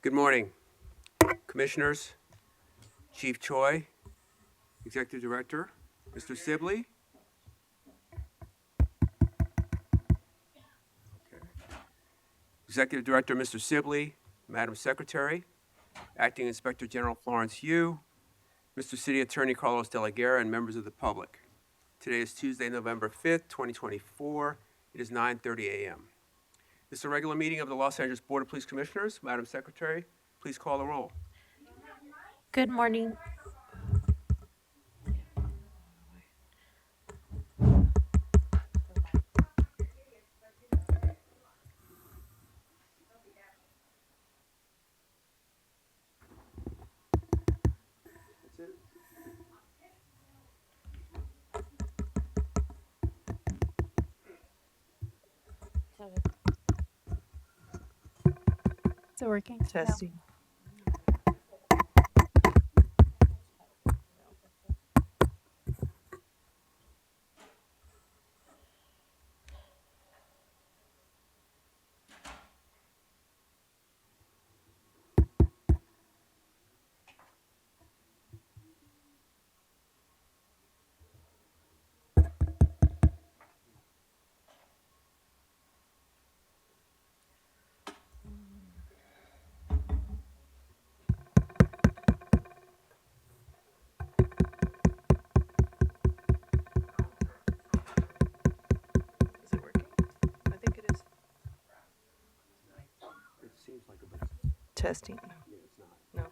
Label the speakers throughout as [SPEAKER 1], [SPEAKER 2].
[SPEAKER 1] Good morning, Commissioners, Chief Choi, Executive Director, Mr. Sibley. Okay. Executive Director, Mr. Sibley, Madam Secretary, Acting Inspector General Florence Yu, Mr. City Attorney Carlos De La Guerra, and members of the public. Today is Tuesday, November 5th, 2024. It is 9:30 a.m. This is a regular meeting of the Los Angeles Board of Police Commissioners. Madam Secretary, please call the roll.
[SPEAKER 2] Good morning.
[SPEAKER 3] Is it working?
[SPEAKER 4] Testing. Is it working? I think it is.
[SPEAKER 1] It seems like a bit.
[SPEAKER 4] Testing.
[SPEAKER 1] Yeah, it's not.
[SPEAKER 4] No.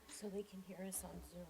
[SPEAKER 2] So they can hear us on Zoom.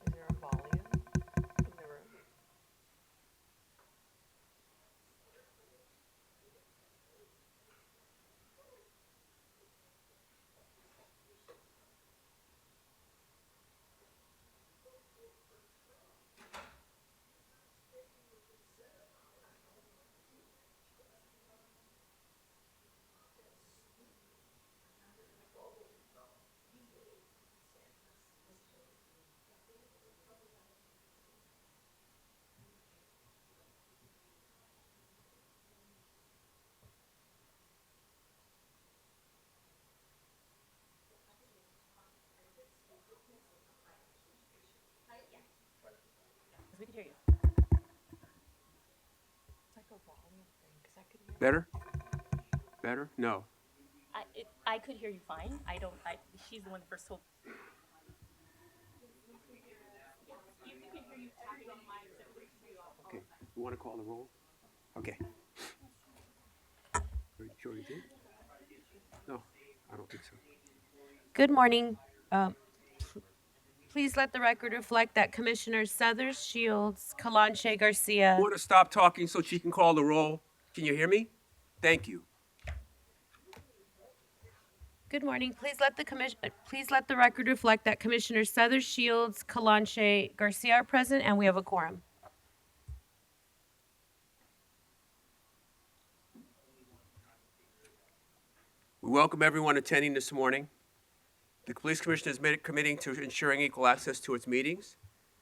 [SPEAKER 4] Is there a volume in the room?
[SPEAKER 2] Because we can hear you.
[SPEAKER 4] It's like a volume thing, because I could hear.
[SPEAKER 1] Better? Better? No.
[SPEAKER 3] I could hear you fine. She's the one that first told.
[SPEAKER 1] Okay. You want to call the roll? Okay. Are you sure you did? No, I don't think so.
[SPEAKER 2] Good morning. Please let the record reflect that Commissioners Suthers, Shields, Calanche, Garcia.
[SPEAKER 1] You want to stop talking so she can call the roll? Can you hear me? Thank you.
[SPEAKER 2] Good morning. Please let the record reflect that Commissioners Suthers, Shields, Calanche, Garcia are present, and we have a quorum.
[SPEAKER 1] We welcome everyone attending this morning. The Police Commission is committing to ensuring equal access to its meetings.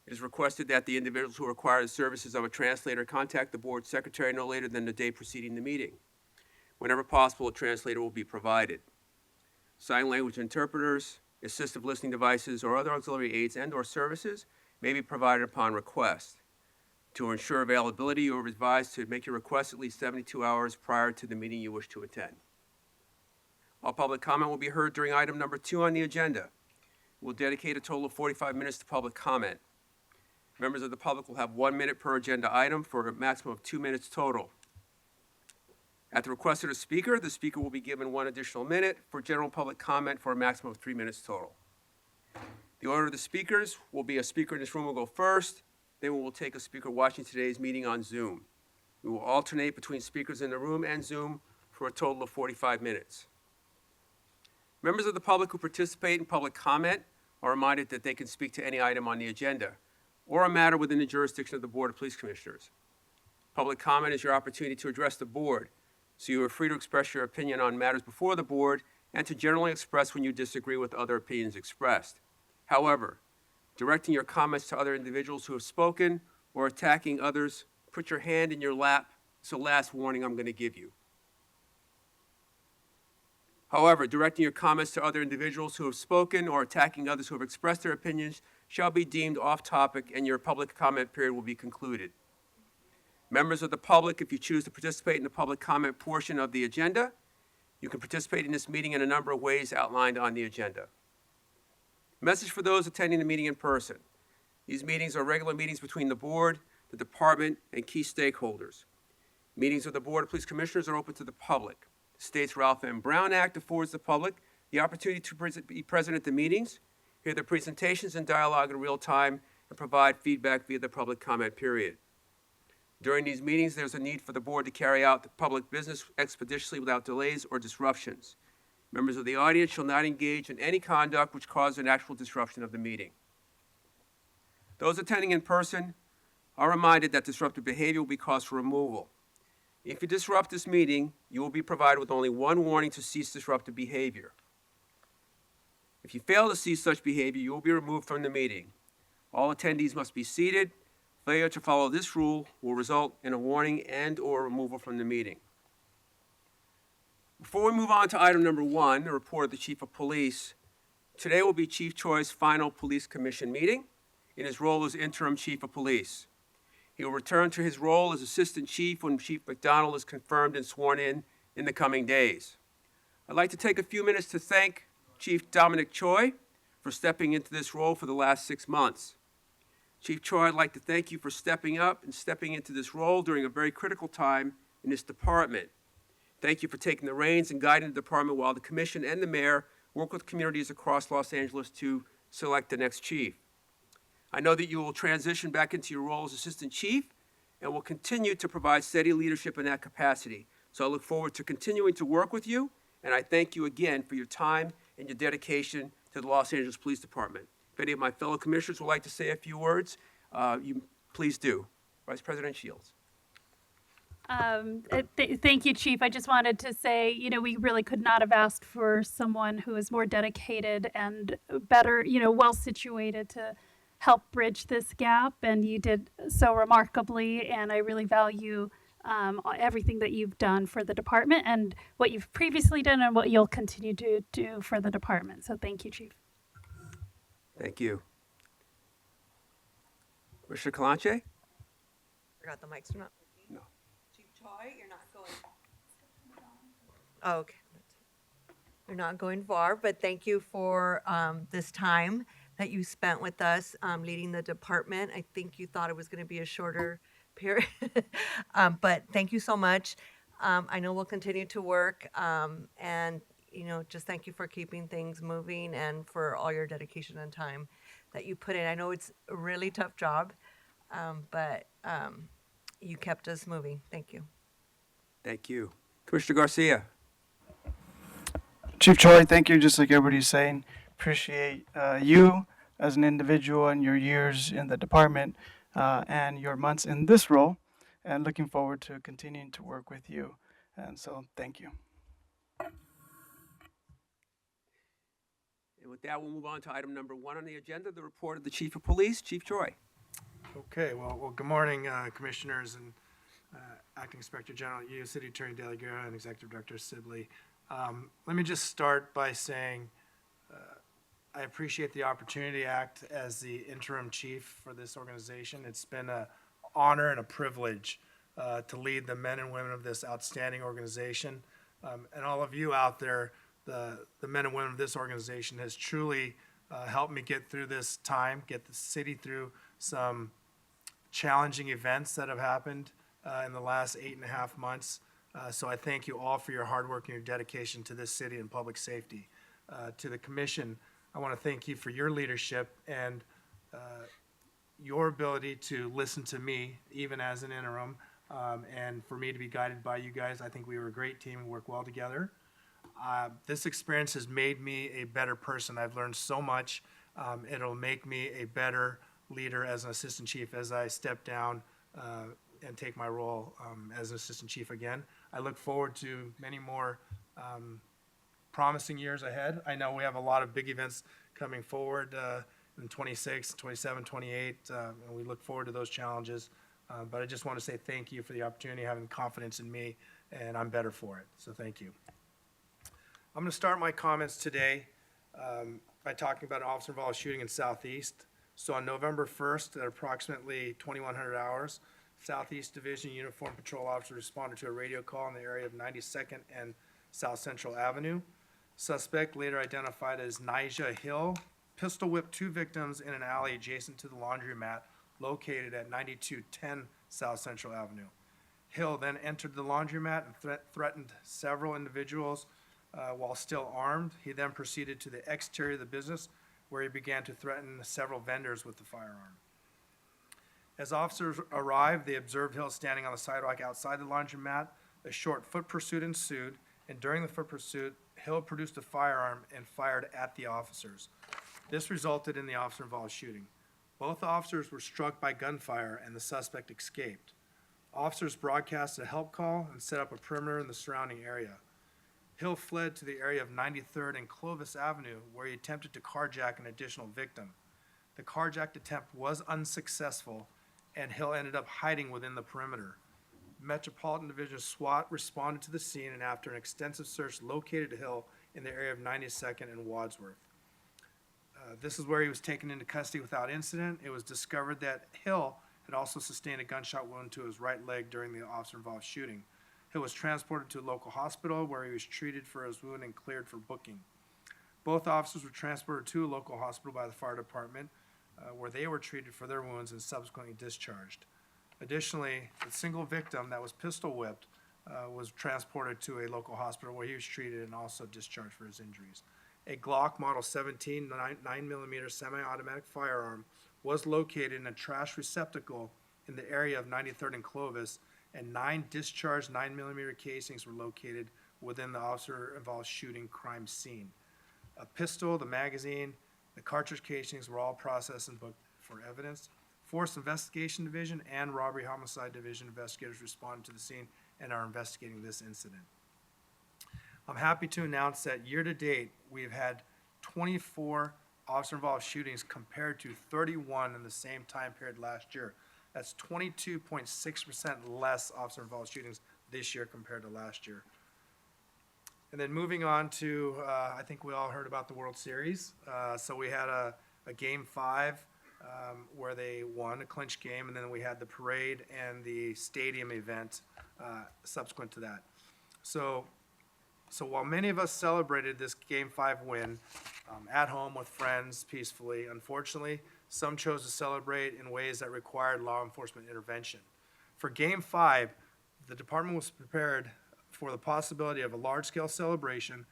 [SPEAKER 1] It is requested that the individuals who require the services of a translator contact the board secretary no later than the day preceding the meeting. Whenever possible, a translator will be provided. Sign language interpreters, assistive listening devices, or other auxiliary aids and/or services may be provided upon request. To ensure availability, you are advised to make your request at least 72 hours prior to the meeting you wish to attend. All public comment will be heard during item number 2 on the agenda. We'll dedicate a total of 45 minutes to public comment. Members of the public will have 1 minute per agenda item for a maximum of 2 minutes total. At the request of the speaker will be given 1 additional minute for general public comment for a maximum of 3 minutes total. The order of the speakers will be a speaker in this room will go first, then we will take a speaker watching today's meeting on Zoom. We will alternate between speakers in the room and Zoom for a total of 45 minutes. Members of the public who participate in public comment are reminded that they can speak to any item on the agenda or a matter within the jurisdiction of the Board of Police Commissioners. Public comment is your opportunity to address the board, so you are free to express your opinion on matters before the board and to generally express when you disagree with other opinions expressed. However, directing your comments to other individuals who have spoken or attacking others, put your hand in your lap. It's the last warning I'm going to give you. However, directing your comments to other individuals who have spoken or attacking others who have expressed their opinions shall be deemed off-topic and your public comment period will be concluded. Members of the public, if you choose to participate in the public comment portion of the agenda, you can participate in this meeting in a number of ways outlined on the agenda. Message for those attending the meeting in person. These meetings are regular meetings between the board, the department, and key stakeholders. Meetings of the Board of Police Commissioners are open to the public. The state's Ralph M. Brown Act affords the public the opportunity to be present at the meetings, hear the presentations and dialogue in real time, and provide feedback via the public comment period. During these meetings, there's a need for the board to carry out the public business expeditiously without delays or disruptions. Members of the audience shall not engage in any conduct which causes an actual disruption of the meeting. Those attending in person are reminded that disruptive behavior will be cause for removal. If you disrupt this meeting, you will be provided with only 1 warning to cease disruptive behavior. If you fail to cease such behavior, you will be removed from the meeting. All attendees must be seated. Failure to follow this rule will result in a warning and/or removal from the meeting. Before we move on to item number 1, the report of the Chief of Police, today will be Chief Choi's final Police Commission meeting in his role as Interim Chief of Police. He will return to his role as Assistant Chief when Chief McDonald is confirmed and sworn in the coming days. I'd like to take a few minutes to thank Chief Dominic Choi for stepping into this role for the last 6 months. Chief Choi, I'd like to thank you for stepping up and stepping into this role during a very critical time in this department. Thank you for taking the reins and guiding the department while the commission and the mayor work with communities across Los Angeles to select the next chief. I know that you will transition back into your role as Assistant Chief and will continue to provide steady leadership in that capacity. So I look forward to continuing to work with you, and I thank you again for your time and your dedication to the Los Angeles Police Department. If any of my fellow commissioners would like to say a few words, you please do. Vice President Shields.
[SPEAKER 5] Thank you, Chief. I just wanted to say, we really could not have asked for someone who is more dedicated and better, well situated to help bridge this gap. And you did so remarkably. And I really value everything that you've done for the department and what you've previously done and what you'll continue to do for the department. So thank you, Chief.
[SPEAKER 1] Thank you. Commissioner Calanche?
[SPEAKER 4] Forgot the mics are not.
[SPEAKER 1] No.
[SPEAKER 4] Chief Choi, you're not going. Oh, okay. You're not going far, but thank you for this time that you spent with us leading the department. I think you thought it was going to be a shorter period, but thank you so much. I know we'll continue to work, and just thank you for keeping things moving and for all your dedication and time that you put in. I know it's a really tough job, but you kept us moving. Thank you.
[SPEAKER 1] Thank you. Commissioner Garcia?
[SPEAKER 6] Chief Choi, thank you. Just like everybody's saying, appreciate you as an individual and your years in the department and your months in this role, and looking forward to continuing to work with you. And so, thank you.
[SPEAKER 1] And with that, we'll move on to item number 1 on the agenda, the report of the Chief of Police, Chief Choi.
[SPEAKER 7] Okay, well, good morning, Commissioners and Acting Inspector General, you, City Attorney De La Guerra, and Executive Director Sibley. Let me just start by saying I appreciate the opportunity to act as the interim chief for this organization. It's been a honor and a privilege to lead the men and women of this outstanding organization. And all of you out there, the men and women of this organization has truly helped me get through this time, get the city through some challenging events that have happened in the last 8.5 months. So I thank you all for your hard work and your dedication to this city and public safety. To the commission, I want to thank you for your leadership and your ability to listen to me, even as an interim, and for me to be guided by you guys. I think we were a great team and work well together. This experience has made me a better person. I've learned so much. It'll make me a better leader as an assistant chief as I step down and take my role as an assistant chief again. I look forward to many more promising years ahead. I know we have a lot of big events coming forward in 26, 27, 28, and we look forward to those challenges. But I just want to say thank you for the opportunity, having confidence in me, and I'm better for it. So thank you. I'm going to start my comments today by talking about an officer-involved shooting in Southeast. So on November 1st, at approximately 2100 hours, Southeast Division Uniform Patrol Officer responded to a radio call in the area of 92nd and South Central Avenue. Suspect, later identified as Nijah Hill, pistol whipped 2 victims in an alley adjacent to the laundromat located at 9210 South Central Avenue. Hill then entered the laundromat and threatened several individuals while still armed. He then proceeded to the exterior of the business, where he began to threaten several vendors with the firearm. As officers arrived, they observed Hill standing on the sidewalk outside the laundromat. A short foot pursuit ensued, and during the foot pursuit, Hill produced a firearm and fired at the officers. This resulted in the officer-involved shooting. Both officers were struck by gunfire, and the suspect escaped. Officers broadcast a help call and set up a perimeter in the surrounding area. Hill fled to the area of 93rd and Clovis Avenue, where he attempted to carjack an additional victim. The carjacked attempt was unsuccessful, and Hill ended up hiding within the perimeter. Metropolitan Division SWAT responded to the scene, and after an extensive search, located Hill in the area of 92nd and Wadsworth. This is where he was taken into custody without incident. It was discovered that Hill had also sustained a gunshot wound to his right leg during the officer-involved shooting. Hill was transported to a local hospital where he was treated for his wound and cleared for booking. Both officers were transported to a local hospital by the fire department where they were treated for their wounds and subsequently discharged. Additionally, the single victim that was pistol whipped was transported to a local hospital where he was treated and also discharged for his injuries. A Glock Model 17 9mm semi-automatic firearm was located in a trash receptacle in the area of 93rd and Clovis, and 9 discharged 9mm casings were located within the officer-involved shooting crime scene. A pistol, the magazine, the cartridge casings were all processed and booked for evidence. Force Investigation Division and Robbery Homicide Division investigators responded to the scene and are investigating this incident. I'm happy to announce that year-to-date, we've had 24 officer-involved shootings compared to 31 in the same time period last year. That's 22.6% less officer-involved shootings this year compared to last year. And then moving on to, I think we all heard about the World Series. So we had a Game 5 where they won a clinch game, and then we had the parade and the stadium event subsequent to that. So while many of us celebrated this Game 5 win at home with friends peacefully, unfortunately, some chose to celebrate in ways that required law enforcement intervention. For Game 5, the department was prepared for the possibility of a large-scale celebration,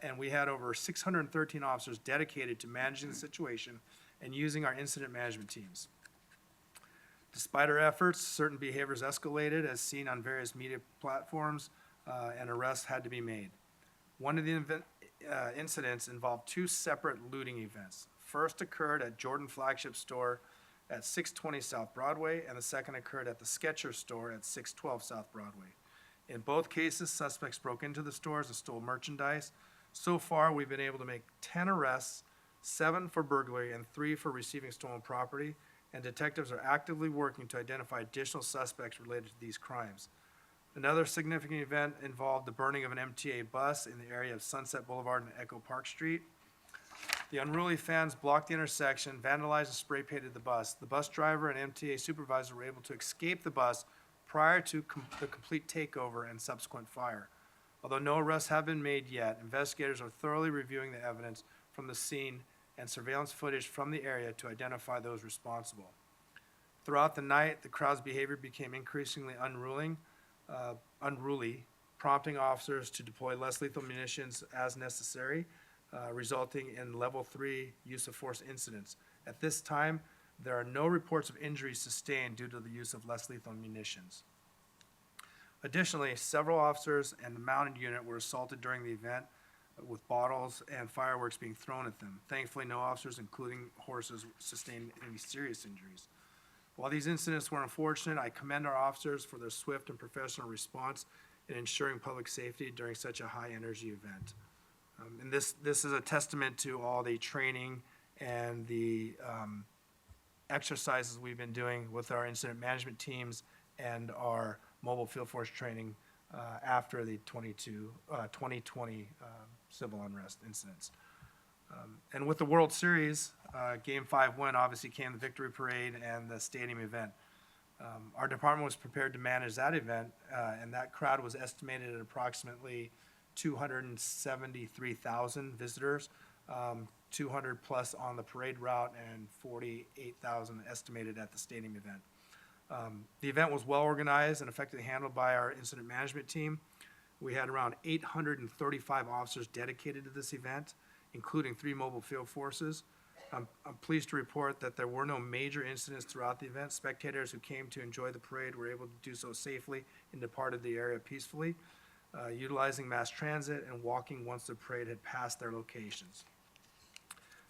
[SPEAKER 7] and we had over 613 officers dedicated to managing the situation and using our incident management teams. Despite our efforts, certain behaviors escalated, as seen on various media platforms, and arrests had to be made. One of the incidents involved 2 separate looting events. First occurred at Jordan Flagship Store at 620 South Broadway, and the second occurred at the Skechers store at 612 South Broadway. In both cases, suspects broke into the stores and stole merchandise. So far, we've been able to make 10 arrests, 7 for burglary and 3 for receiving stolen property, and detectives are actively working to identify additional suspects related to these crimes. Another significant event involved the burning of an MTA bus in the area of Sunset Boulevard and Echo Park Street. The unruly fans blocked the intersection, vandalized and spray painted the bus. The bus driver and MTA supervisor were able to escape the bus prior to the complete takeover and subsequent fire. Although no arrests have been made yet, investigators are thoroughly reviewing the evidence from the scene and surveillance footage from the area to identify those responsible. Throughout the night, the crowd's behavior became increasingly unruly, prompting officers to deploy less lethal munitions as necessary, resulting in level 3 use of force incidents. At this time, there are no reports of injuries sustained due to the use of less lethal munitions. Additionally, several officers and the mounted unit were assaulted during the event, with bottles and fireworks being thrown at them. Thankfully, no officers, including horses, sustained any serious injuries. While these incidents were unfortunate, I commend our officers for their swift and professional response in ensuring public safety during such a high-energy event. And this is a testament to all the training and the exercises we've been doing with our incident management teams and our mobile field force training after the 2020 civil unrest incidents. And with the World Series, Game 5 win obviously came the victory parade and the stadium event. Our department was prepared to manage that event, and that crowd was estimated at approximately 273,000 visitors, 200 plus on the parade route, and 48,000 estimated at the stadium event. The event was well organized and effectively handled by our incident management team. We had around 835 officers dedicated to this event, including 3 mobile field forces. I'm pleased to report that there were no major incidents throughout the event. Spectators who came to enjoy the parade were able to do so safely and departed the area peacefully, utilizing mass transit and walking once the parade had passed their locations.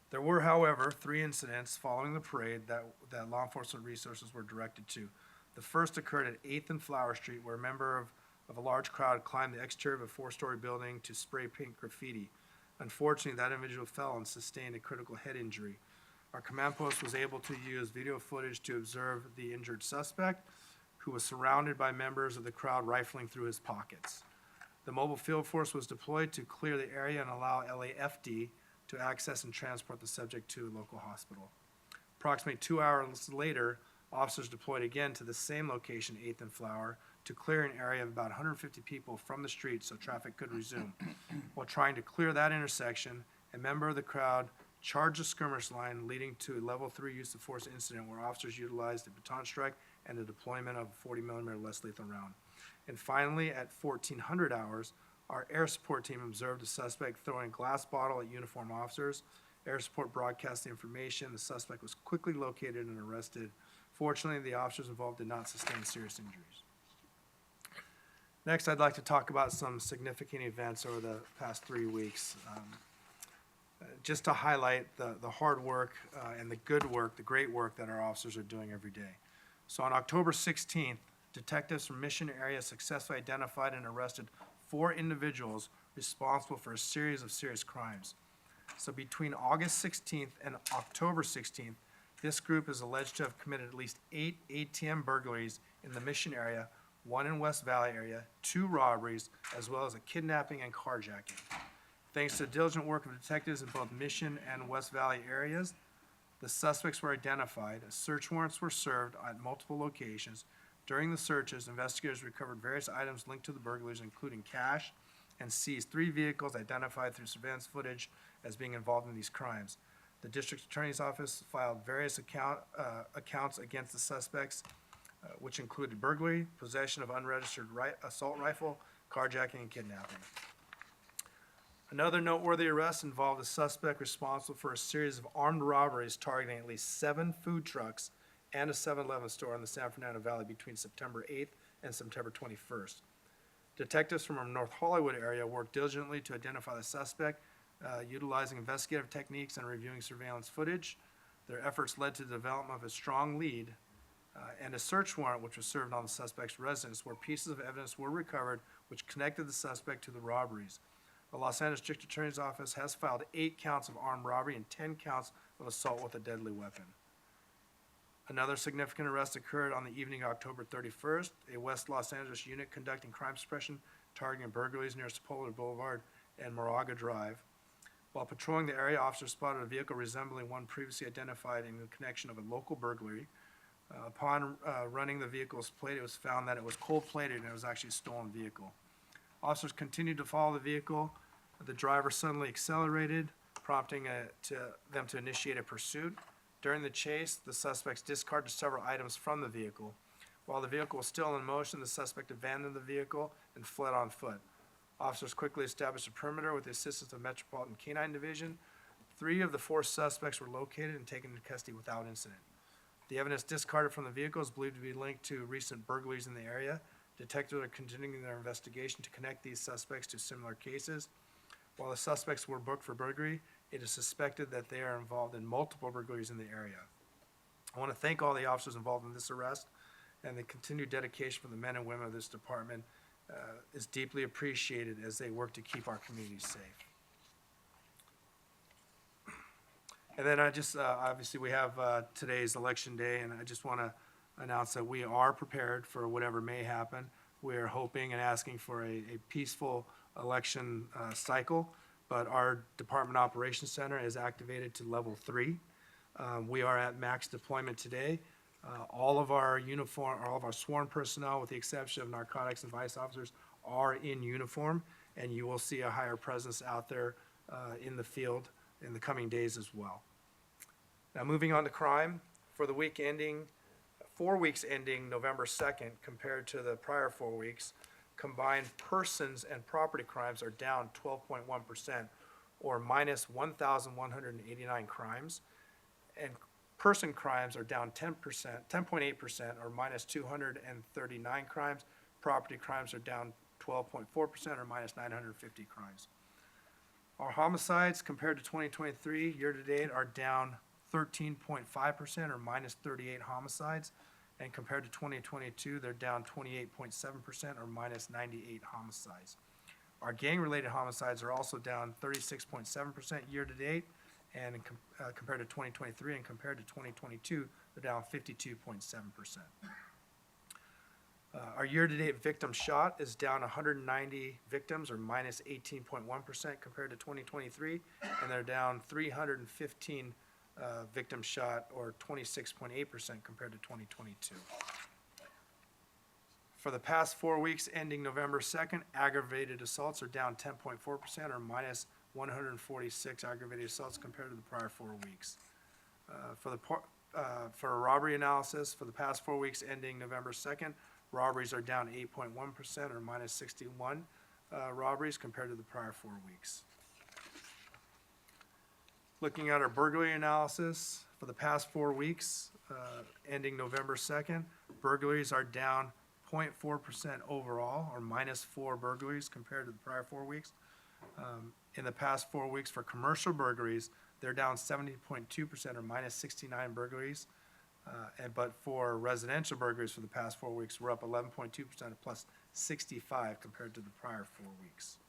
[SPEAKER 7] There were, however, 3 incidents following the parade that law enforcement resources were directed to. The first occurred at 8th and Flower Street, where a member of a large crowd climbed the exterior of a 4-story building to spray paint graffiti. Unfortunately, that individual fell and sustained a critical head injury. Our command post was able to use video footage to observe the injured suspect, who was surrounded by members of the crowd rifling through his pockets. The mobile field force was deployed to clear the area and allow LAFD to access and transport the subject to a local hospital. Approximately 2 hours later, officers deployed again to the same location, 8th and Flower, to clear an area of about 150 people from the street so traffic could resume. While trying to clear that intersection, a member of the crowd charged a skirmish line, leading to a level 3 use of force incident where officers utilized a baton strike and the deployment of a 40 millimeter less lethal round. And finally, at 1400 hours, our air support team observed a suspect throwing a glass bottle at uniformed officers. Air support broadcast the information. The suspect was quickly located and arrested. Fortunately, the officers involved did not sustain serious injuries. Next, I'd like to talk about some significant events over the past 3 weeks. Just to highlight the hard work and the good work, the great work that our officers are doing every day. So on October 16th, detectives from Mission area successfully identified and arrested 4 individuals responsible for a series of serious crimes. So between August 16th and October 16th, this group is alleged to have committed at least 8 ATM burglaries in the Mission area, 1 in West Valley area, 2 robberies, as well as a kidnapping and carjacking. Thanks to the diligent work of detectives in both Mission and West Valley areas, the suspects were identified. Search warrants were served at multiple locations. During the searches, investigators recovered various items linked to the burglaries, including cash, and seized 3 vehicles identified through surveillance footage as being involved in these crimes. The district attorney's office filed various accounts against the suspects, which included burglary, possession of unregistered assault rifle, carjacking, and kidnapping. Another noteworthy arrest involved a suspect responsible for a series of armed robberies targeting at least 7 food trucks and a 7-Eleven store in the San Fernando Valley between September 8th and September 21st. Detectives from our North Hollywood area worked diligently to identify the suspect, utilizing investigative techniques and reviewing surveillance footage. Their efforts led to the development of a strong lead and a search warrant which was served on the suspect's residence, where pieces of evidence were recovered which connected the suspect to the robberies. The Los Angeles District Attorney's Office has filed 8 counts of armed robbery and 10 counts of assault with a deadly weapon. Another significant arrest occurred on the evening of October 31st. A West Los Angeles unit conducting crime suppression targeting burglaries near Sepulveda Boulevard and Moraga Drive. While patrolling the area, officers spotted a vehicle resembling one previously identified in the connection of a local burglary. Upon running the vehicle's plate, it was found that it was cold-plated and it was actually a stolen vehicle. Officers continued to follow the vehicle. The driver suddenly accelerated, prompting them to initiate a pursuit. During the chase, the suspects discarded several items from the vehicle. While the vehicle was still in motion, the suspect abandoned the vehicle and fled on foot. Officers quickly established a perimeter with the assistance of Metropolitan Canine Division. 3 of the 4 suspects were located and taken into custody without incident. The evidence discarded from the vehicle is believed to be linked to recent burglaries in the area. Detectives are continuing their investigation to connect these suspects to similar cases. While the suspects were booked for burglary, it is suspected that they are involved in multiple burglaries in the area. I want to thank all the officers involved in this arrest, and the continued dedication from the men and women of this department is deeply appreciated as they work to keep our communities safe. And then I just, obviously, we have today's election day, and I just want to announce that we are prepared for whatever may happen. We are hoping and asking for a peaceful election cycle, but our Department Operations Center is activated to level 3. We are at max deployment today. All of our sworn personnel, with the exception of narcotics and vice officers, are in uniform, and you will see a higher presence out there in the field in the coming days as well. Now, moving on to crime, for the 4 weeks ending November 2nd, compared to the prior 4 weeks, combined persons and property crimes are down 12.1%, or minus 1,189 crimes, and person crimes are down 10.8%, or minus 239 crimes. Property crimes are down 12.4%, or minus 950 crimes. Our homicides compared to 2023 year-to-date are down 13.5%, or minus 38 homicides. And compared to 2022, they're down 28.7%, or minus 98 homicides. Our gang-related homicides are also down 36.7% year-to-date, and compared to 2023, and compared to 2022, they're down 52.7%. Our year-to-date victim shot is down 190 victims, or minus 18.1% compared to 2023, and they're down 315 victim shot, or 26.8% compared to 2022. For the past 4 weeks ending November 2nd, aggravated assaults are down 10.4%, or minus 146 aggravated assaults compared to the prior 4 weeks. For a robbery analysis, for the past 4 weeks ending November 2nd, robberies are down 8.1%, or minus 61 robberies compared to the prior 4 weeks. Looking at our burglary analysis, for the past 4 weeks, ending November 2nd, burglaries are down 0.4% overall, or minus 4 burglaries compared to the prior 4 weeks. In the past 4 weeks for commercial burglaries, they're down 70.2%, or minus 69 burglaries. But for residential burglaries for the past 4 weeks, we're up 11.2%, plus 65 compared to the prior 4 weeks.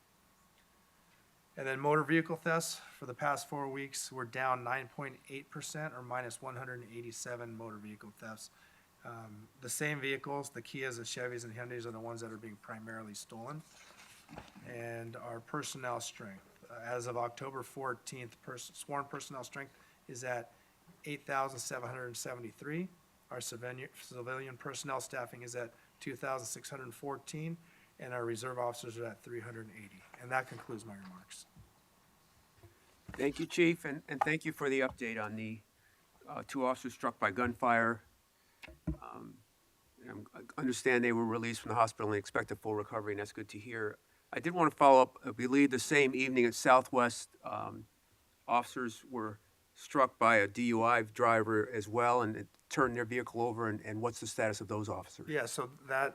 [SPEAKER 7] And then motor vehicle thefts for the past 4 weeks, we're down 9.8%, or minus 187 motor vehicle thefts. The same vehicles, the Kias, the Chevys, and Hyundais are the ones that are being primarily stolen. And our personnel strength, as of October 14th, sworn personnel strength is at 8,773. Our civilian personnel staffing is at 2,614, and our reserve officers are at 380. And that concludes my remarks.
[SPEAKER 1] Thank you, Chief, and thank you for the update on the 2 officers struck by gunfire. I understand they were released from the hospital and expect a full recovery, and that's good to hear. I did want to follow up. I believe the same evening at Southwest, officers were struck by a DUI driver as well, and it turned their vehicle over. And what's the status of those officers?
[SPEAKER 7] Yeah, so the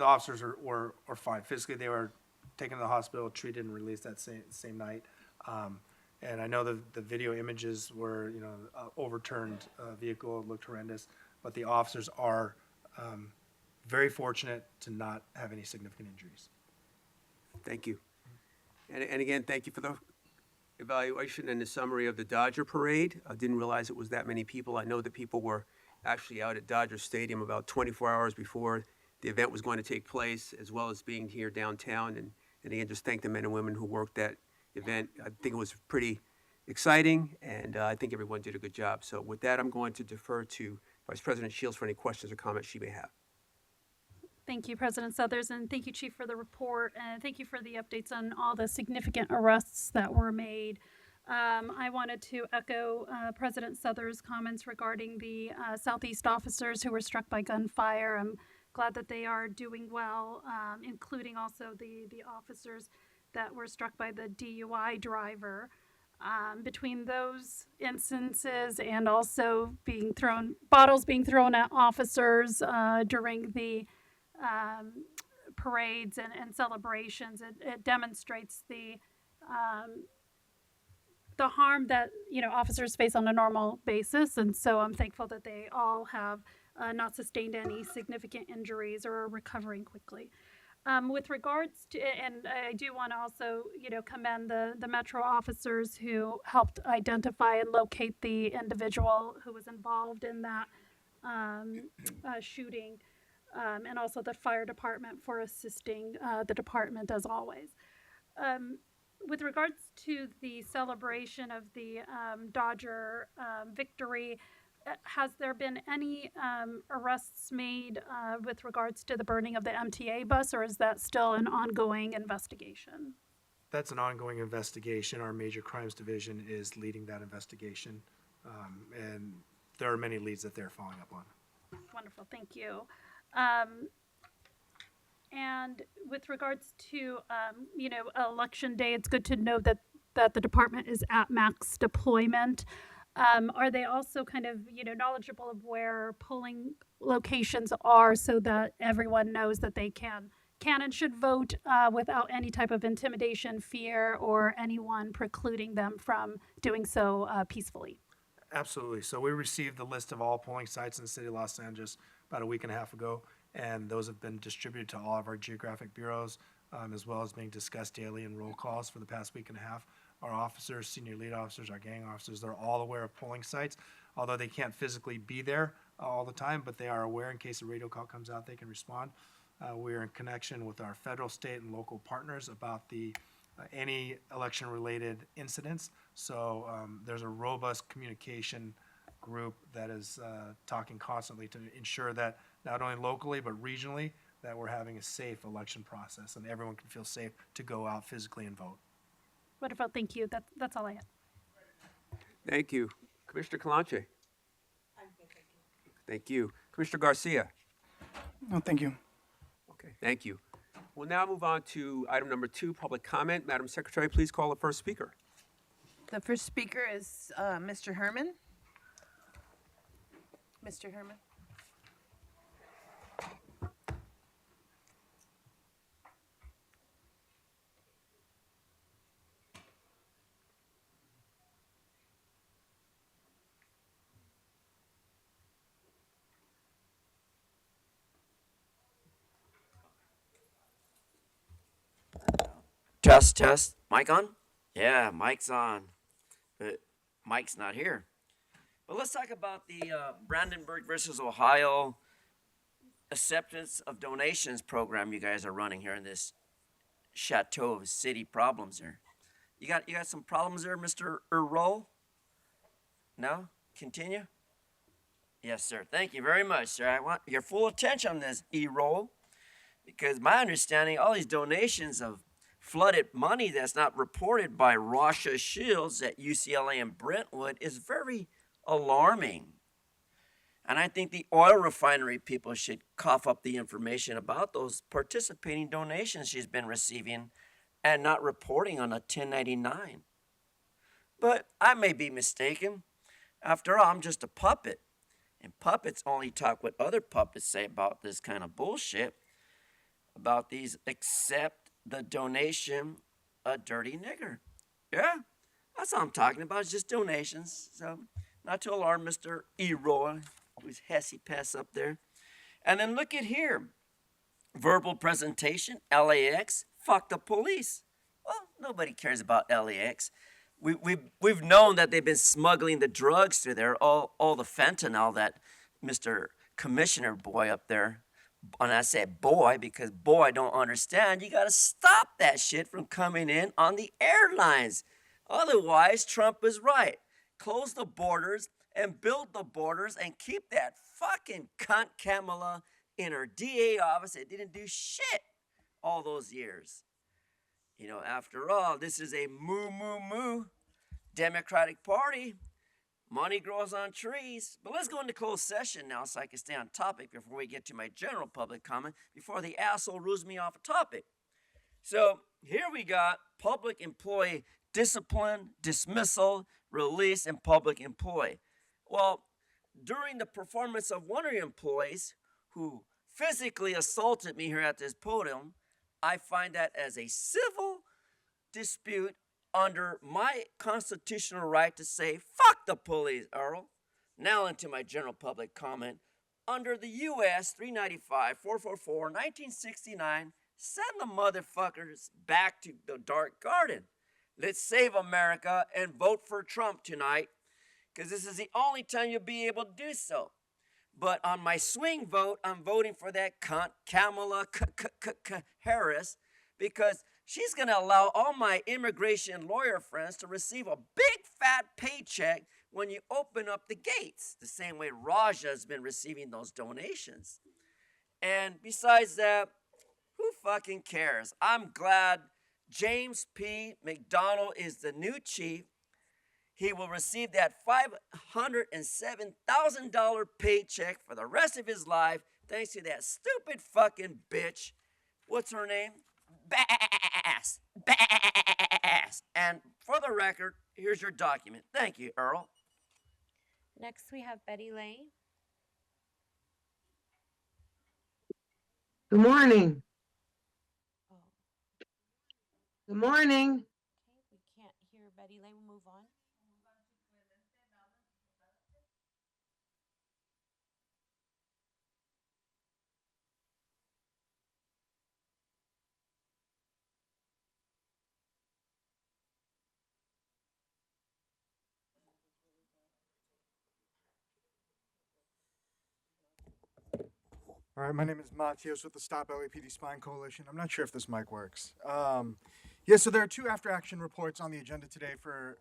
[SPEAKER 7] officers were fine. Physically, they were taken to the hospital, treated, and released that same night. And I know the video images were, overturned vehicle, it looked horrendous, but the officers are very fortunate to not have any significant injuries.
[SPEAKER 1] Thank you. And again, thank you for the evaluation and the summary of the Dodger Parade. I didn't realize it was that many people. I know that people were actually out at Dodger Stadium about 24 hours before the event was going to take place, as well as being here downtown And again, just thank the men and women who worked that event. I think it was pretty exciting, and I think everyone did a good job. So with that, I'm going to defer to Vice President Shields for any questions or comments she may have.
[SPEAKER 5] Thank you, President Southers, and thank you, Chief, for the report, and thank you for the updates on all the significant arrests that were made. I wanted to echo President Southers' comments regarding the Southeast officers who were struck by gunfire. I'm glad that they are doing well, including also the officers that were struck by the DUI driver. Between those instances and also bottles being thrown at officers during the parades and celebrations, it demonstrates the harm that officers face on a normal basis, and so I'm thankful that they all have not sustained any significant injuries or are recovering quickly. With regards to, and I do want to also, commend the Metro officers who helped identify and locate the individual who was involved in that shooting, and also the fire department for assisting the department as always. With regards to the celebration of the Dodger victory, has there been any arrests made with regards to the burning of the MTA bus, or is that still an ongoing investigation?
[SPEAKER 7] That's an ongoing investigation. Our Major Crimes Division is leading that investigation, and there are many leads that they're following up on.
[SPEAKER 5] Wonderful, thank you. And with regards to, Election Day, it's good to know that the department is at max deployment. Are they also kind of, knowledgeable of where polling locations are so that everyone knows that they can and should vote without any type of intimidation, fear, or anyone precluding them from doing so peacefully?
[SPEAKER 7] Absolutely. So we received the list of all polling sites in the city of Los Angeles about a week and a half ago, and those have been distributed to all of our geographic bureaus, as well as being discussed daily in roll calls for the past week and a half. Our officers, senior lead officers, our gang officers, they're all aware of polling sites, although they can't physically be there all the time, but they are aware in case a radio call comes out, they can respond. We're in connection with our federal, state, and local partners about any election-related incidents. So there's a robust communication group that is talking constantly to ensure that not only locally but regionally that we're having a safe election process and everyone can feel safe to go out physically and vote.
[SPEAKER 5] Wonderful, thank you. That's all I had.
[SPEAKER 1] Thank you. Commissioner Calanche? Thank you. Commissioner Garcia?
[SPEAKER 6] No, thank you.
[SPEAKER 1] Okay, thank you. We'll now move on to item number 2, public comment. Madam Secretary, please call the first speaker.
[SPEAKER 8] The first speaker is Mr. Herman. Mr. Herman.
[SPEAKER 9] Test, test. Mic on? Yeah, mic's on. But Mike's not here. But let's talk about the Brandenburg versus Ohio acceptance of donations program you guys are running here in this chateau of city problems there. You got some problems there, Mr. Earl? No? Continue? Yes, sir. Thank you very much, sir. I want your full attention on this, E-roll, because my understanding, all these donations of flooded money that's not reported by Rasha Shields at UCLA and Brentwood is very alarming. And I think the oil refinery people should cough up the information about those participating donations she's been receiving and not reporting on a 1099. But I may be mistaken. After all, I'm just a puppet. And puppets only talk what other puppets say about this kind of bullshit. About these accept the donation a dirty nigger. Yeah, that's all I'm talking about. It's just donations. So not to alarm Mr. E-Roy, who's Hesse Pass up there. And then look at here. Verbal presentation, LAX, fuck the police. Well, nobody cares about LAX. We've known that they've been smuggling the drugs through there, all the fentanyl that Mr. Commissioner boy up there and I said boy because boy don't understand, you got to stop that shit from coming in on the airlines. Otherwise, Trump is right. Close the borders and build the borders and keep that fucking cunt Kamala in her DA office. It didn't do shit all those years. You know, after all, this is a moo Democratic Party. Money grows on trees. But let's go into closed session now so I can stay on topic before we get to my general public comment, before the asshole rules me off a topic. So here we got public employee discipline, dismissal, release, and public employee. Well, during the performance of one of your employees who physically assaulted me here at this podium, I find that as a civil dispute under my constitutional right to say, fuck the police, Earl. Now into my general public comment. Under the U.S. 395, 444, 1969, send the motherfuckers back to the dark garden. Let's save America and vote for Trump tonight, because this is the only time you'll be able to do so. But on my swing vote, I'm voting for that cunt, Kamala Harris, because she's going to allow all my immigration lawyer friends to receive a big fat paycheck when you open up the gates, the same way Raja's been receiving those donations. And besides that, who fucking cares? I'm glad James P. McDonald is the new chief. He will receive that $507,000 paycheck for the rest of his life, thanks to that stupid fucking bitch. What's her name? Bass. And for the record, here's your document. Thank you, Earl.
[SPEAKER 2] Next, we have Betty Lay.
[SPEAKER 10] Good morning.
[SPEAKER 2] Oh,
[SPEAKER 10] Good morning.
[SPEAKER 2] okay. We can't hear Betty Lay. We'll move on.
[SPEAKER 11] All right, my name is Matios with the Stop LAPD Spine Coalition. I'm not sure if this mic works. So there are two after-action reports on the agenda today for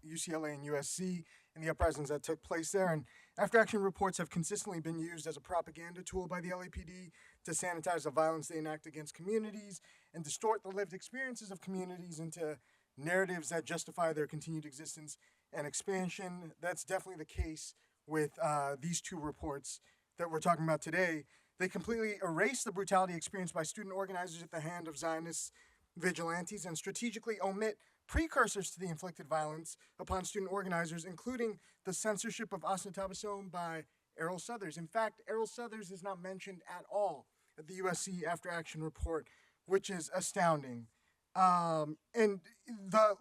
[SPEAKER 11] UCLA and USC and the uprisings that took place there. And after-action reports have consistently been used as a propaganda tool by the LAPD to sanitize the violence they enact against communities and distort the lived experiences of communities into narratives that justify their continued existence and expansion. That's definitely the case with these two reports that we're talking about today. They completely erase the brutality experienced by student organizers at the hand of Zionist vigilantes and strategically omit precursors to the inflicted violence upon student organizers, including the censorship of Asna Tabassum by Errol Southers. In fact, Errol Southers is not mentioned at all at the USC After Action report, which is astounding. And the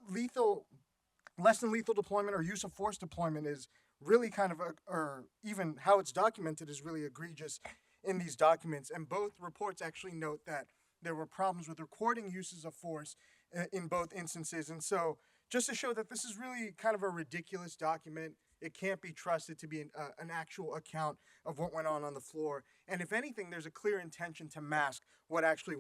[SPEAKER 11] less than lethal deployment or use of force deployment is really kind of, or even how it's documented is really egregious in these documents. And both reports actually note that there were problems with recording uses of force in both instances. And so just to show that this is really kind of a ridiculous document, it can't be trusted to be an actual account of what went on the floor. And if anything, there's a clear intention to mask what actually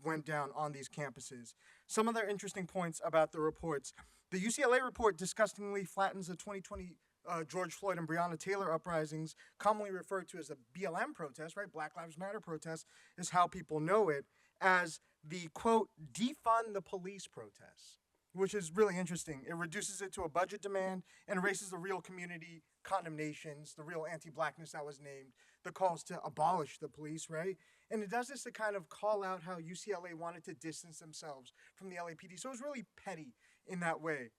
[SPEAKER 11] went down on these campuses. Some other interesting points about the reports. The UCLA report disgustingly flattens the 2020 George Floyd and Breonna Taylor uprisings, commonly referred to as the BLM protest, right? Black Lives Matter protest is how people know it, as the, quote, defund the police protests, which is really interesting. It reduces it to a budget demand and erases the real community condemnations, the real anti-blackness that was named, the calls to abolish the police, right? And it does this to kind of call out how UCLA wanted to distance themselves from the LAPD. So it was really petty in that way.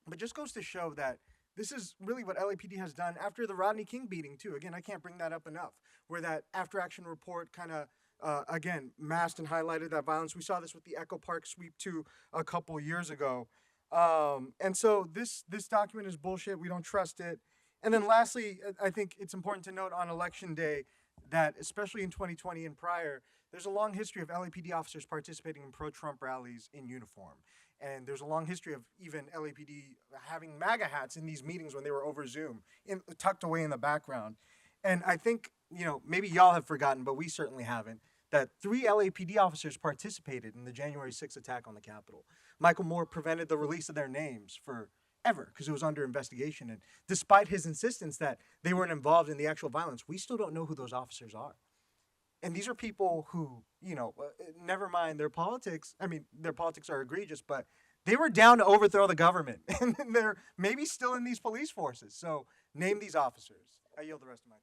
[SPEAKER 11] But just goes to show that this is really what LAPD has done after the Rodney King beating, too. Again, I can't bring that up enough, where that after-action report kind of, again, masked and highlighted that violence. We saw this with the Echo Park sweep, too, a couple years ago. And so this document is bullshit. We don't trust it. And then lastly, I think it's important to note on Election Day that, especially in 2020 and prior, there's a long history of LAPD officers participating in pro-Trump rallies in uniform. And there's a long history of even LAPD having MAGA hats in these meetings when they were over Zoom, tucked away in the background. And I think maybe y'all have forgotten, but we certainly haven't, that 3 LAPD officers participated in the January 6th attack on the Capitol. Michael Moore prevented the release of their names forever because it was under investigation. And despite his insistence that they weren't involved in the actual violence, we still don't know who those officers are. And these are people who, never mind their politics. I mean, their politics are egregious, but they were down to overthrow the government. And they're maybe still in these police forces. So name these officers. I yield the rest of my time.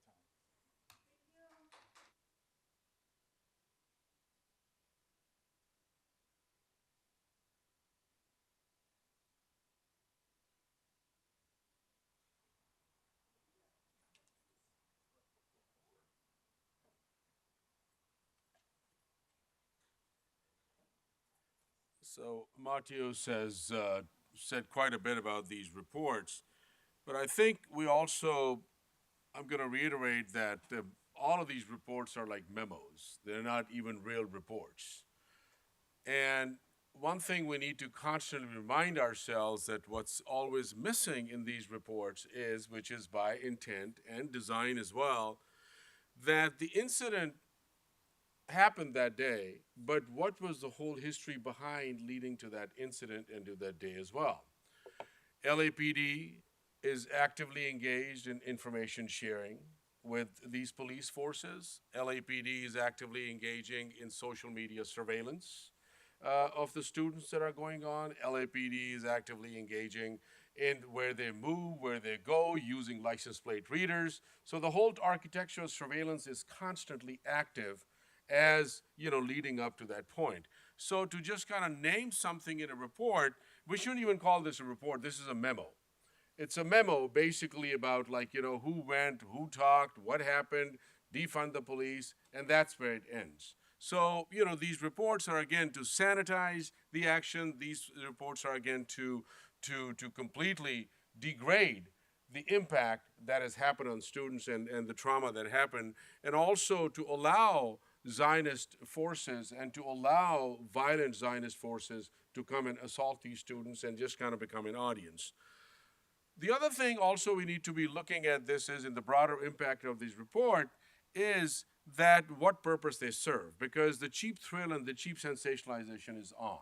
[SPEAKER 12] So Matios has said quite a bit about these reports, but I think I'm going to reiterate that all of these reports are like memos. They're not even real reports. And one thing we need to constantly remind ourselves that what's always missing in these reports is, which is by intent and design as well, that the incident happened that day, but what was the whole history behind leading to that incident and to that day as well? LAPD is actively engaged in information sharing with these police forces. LAPD is actively engaging in social media surveillance of the students that are going on. LAPD is actively engaging in where they move, where they go, using license plate readers. So the whole architecture of surveillance is constantly active as, leading up to that point. So to just kind of name something in a report, we shouldn't even call this a report. This is a memo. It's a memo basically about who went, who talked, what happened, defund the police, and that's where it ends. So, these reports are again to sanitize the action. These reports are again to completely degrade the impact that has happened on students and the trauma that happened, and also to allow Zionist forces and to allow violent Zionist forces to come and assault these students and just kind of become an audience. The other thing also we need to be looking at this is in the broader impact of this report is that what purpose they serve, because the cheap thrill and the cheap sensationalization is on.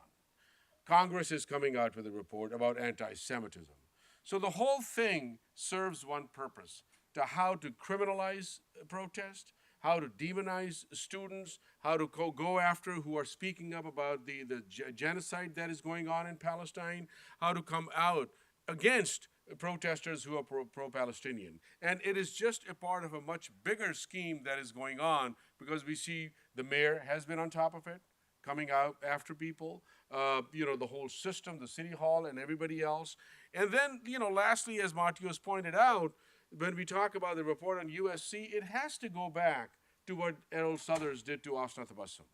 [SPEAKER 12] Congress is coming out with a report about anti-Semitism. So the whole thing serves one purpose, to how to criminalize protest, how to demonize students, how to go after who are speaking up about the genocide that is going on in Palestine, how to come out against protesters who are pro-Palestinian. And it is just a part of a much bigger scheme that is going on, because we see the mayor has been on top of it, coming out after people, the whole system, the city hall and everybody else. And then, lastly, as Matios pointed out, when we talk about the report on USC, it has to go back to what Errol Southers did to Asna Tabassum.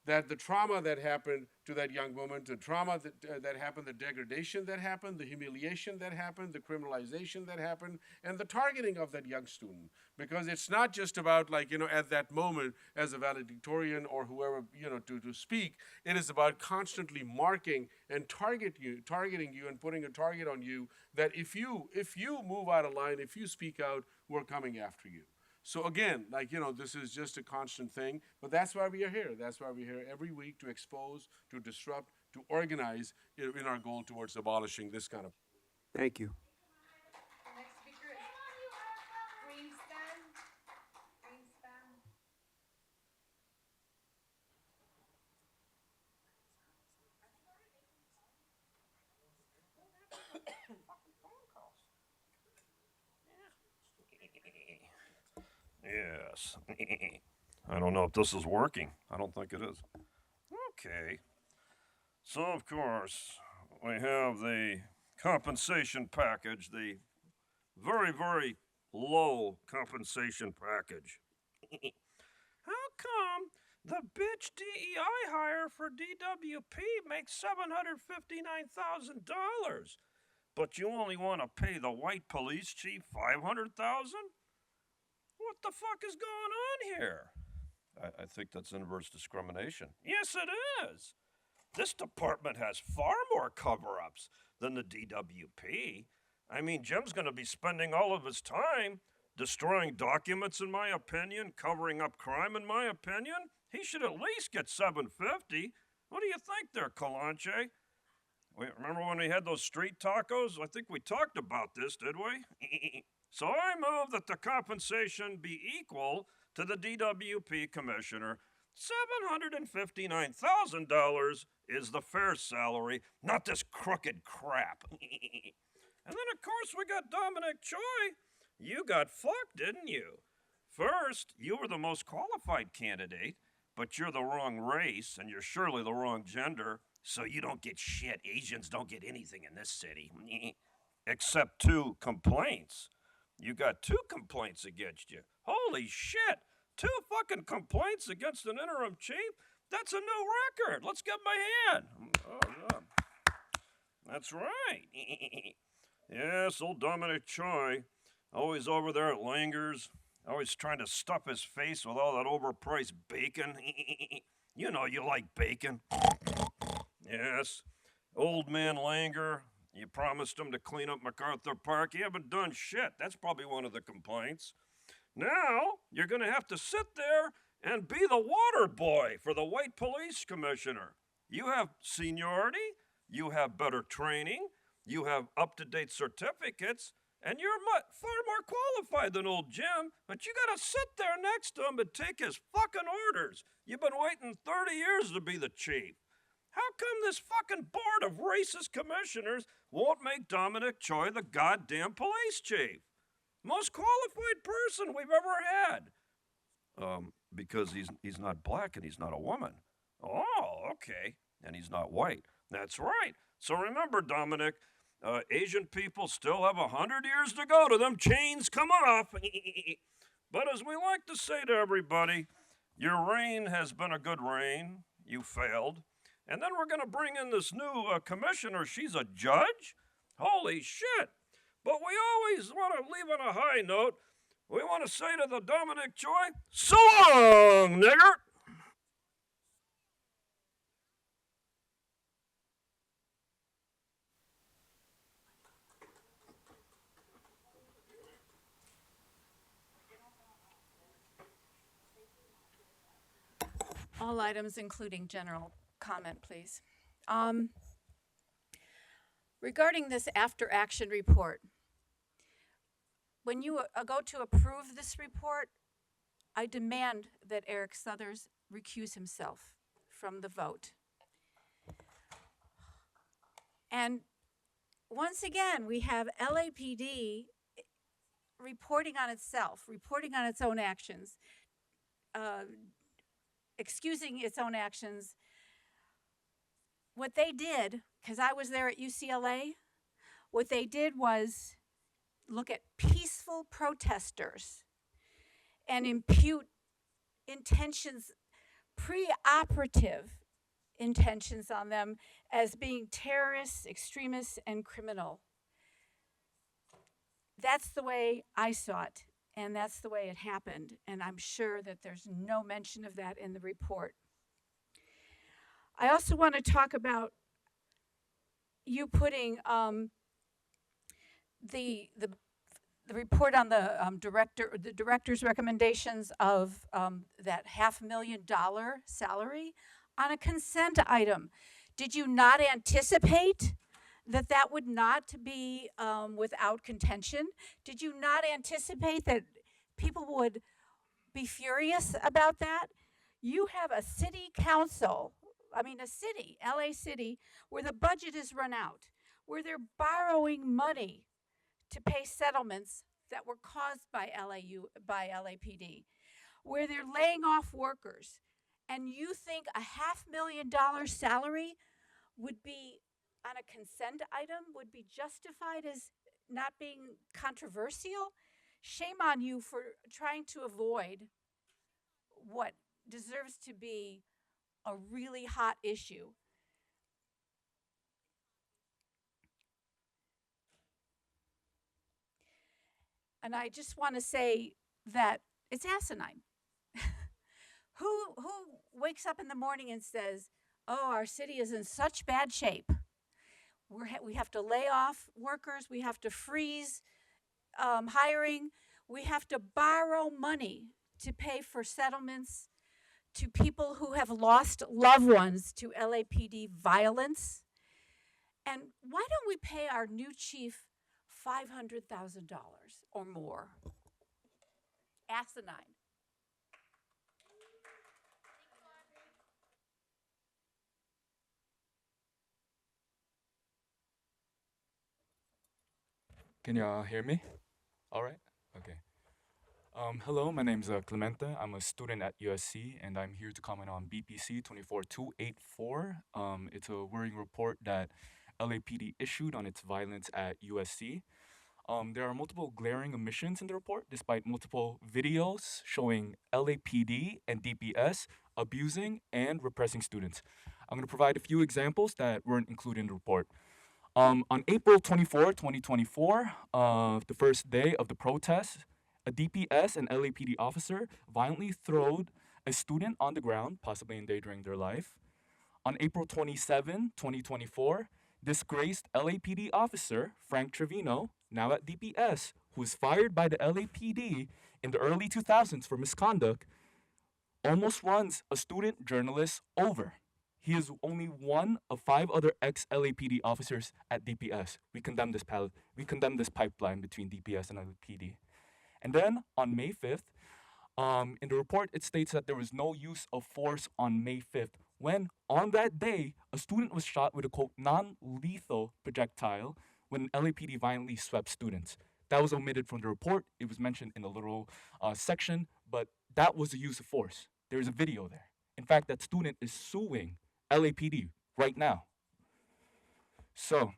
[SPEAKER 12] That the trauma that happened to that young woman, the trauma that happened, the degradation that happened, the humiliation that happened, the criminalization that happened, and the targeting of that young student. Because it's not just about at that moment as a valedictorian or whoever, to speak. It is about constantly marking and targeting you and putting a target on you that if you move out of line, if you speak out, we're coming after you. So again, this is just a constant thing, but that's why we are here. That's why we're here every week, to expose, to disrupt, to organize in our goal towards abolishing this kind of.
[SPEAKER 1] Thank you.
[SPEAKER 2] Next speaker is Greenspan.
[SPEAKER 13] Yes. I don't know if this is working. I don't think it is. Okay. So, of course, we have the compensation package, the very, very low compensation package. How come the bitch DEI hire for DWP makes $759,000, but you only want to pay the white police chief $500,000? What the fuck is going on here? I think that's inverse discrimination. Yes, it is. This department has far more cover-ups than the DWP. I mean, Jim's going to be spending all of his time destroying documents, in my opinion, covering up crime, in my opinion. He should at least get $750. What do you think there, Calanche? Remember when we had those street tacos? I think we talked about this, did we? So I move that the compensation be equal to the DWP commissioner. $759,000 is the fair salary, not this crooked crap. And then, of course, we got Dominic Choi. You got fucked, didn't you? First, you were the most qualified candidate, but you're the wrong race, and you're surely the wrong gender, so you don't get shit. Asians don't get anything in this city. Except 2 complaints. You got 2 complaints against you. Holy shit! 2 fucking complaints against an interim chief? That's a new record. Let's give him a hand. Oh, yeah. That's right. Yes, old Dominic Choi. Always over there at Langer's. Always trying to stuff his face with all that overpriced bacon. You know you like bacon. Yes. Old man Langer. You promised him to clean up MacArthur Park. You haven't done shit. That's probably one of the complaints. Now, you're going to have to sit there and be the water boy for the white police commissioner. You have seniority, you have better training, you have up-to-date certificates, and you're far more qualified than old Jim, but you got to sit there next to him and take his fucking orders. You've been waiting 30 years to be the chief. How come this fucking board of racist commissioners won't make Dominic Choi the goddamn police chief? Most qualified person we've ever had. Because he's not black and he's not a woman. Oh, okay. And he's not white. That's right. So remember, Dominic, Asian people still have 100 years to go to them chains come off. But as we like to say to everybody, your reign has been a good reign. You failed. And then we're going to bring in this new commissioner. She's a judge? Holy shit. But we always want to leave on a high note. We want to say to the Dominic Choi, so long, nigger!
[SPEAKER 14] All items, including general comment, please. Regarding this after-action report, when you go to approve this report, I demand that Eric Suthers recuse himself from the vote. And once again, we have LAPD reporting on itself, reporting on its own actions, excusing its own actions. What they did, because I was there at UCLA, what they did was look at peaceful protesters and impute intentions, pre-operative intentions on them as being terrorists, extremists, and criminal. That's the way I saw it, and that's the way it happened, and I'm sure that there's no mention of that in the report. I also want to talk about you putting the report on the director's recommendations of that $500,000 salary on a consent item. Did you not anticipate that that would not be without contention? Did you not anticipate that people would be furious about that? You have a city council, a city, LA City, where the budget is run out, where they're borrowing money to pay settlements that were caused by LAPD, where they're laying off workers, and you think a $500,000 salary would be on a consent item, would be justified as not being controversial? Shame on you for trying to avoid what deserves to be a really hot issue. And I just want to say that it's asinine. Who wakes up in the morning and says, oh, our city is in such bad shape. We have to lay off workers. We have to freeze hiring. We have to borrow money to pay for settlements to people who have lost loved ones to LAPD violence. And why don't we pay our new chief $500,000 or more? Asinine.
[SPEAKER 15] Can you hear me? All right. Okay. Hello, my name is Clemente. I'm a student at USC, and I'm here to comment on BPC 24284. It's a worrying report that LAPD issued on its violence at USC. There are multiple glaring omissions in the report, despite multiple videos showing LAPD and DPS abusing and repressing students. I'm going to provide a few examples that weren't included in the report. On April 24, 2024, the first day of the protest, a DPS and LAPD officer violently throwed a student on the ground, possibly endangering their life. On April 27, 2024, disgraced LAPD officer Frank Trevino, now at DPS, who was fired by the LAPD in the early 2000s for misconduct, almost runs a student journalist over. He is only one of 5 other ex-LAPD officers at DPS. We condemn this pipeline between DPS and LAPD. And then on May 5th, in the report, it states that there was no use of force on May 5th, when on that day, a student was shot with a, quote, non-lethal projectile when LAPD violently swept students. That was omitted from the report. It was mentioned in a little section, but that was the use of force. There's a video there. In fact, that student is suing LAPD right now. So,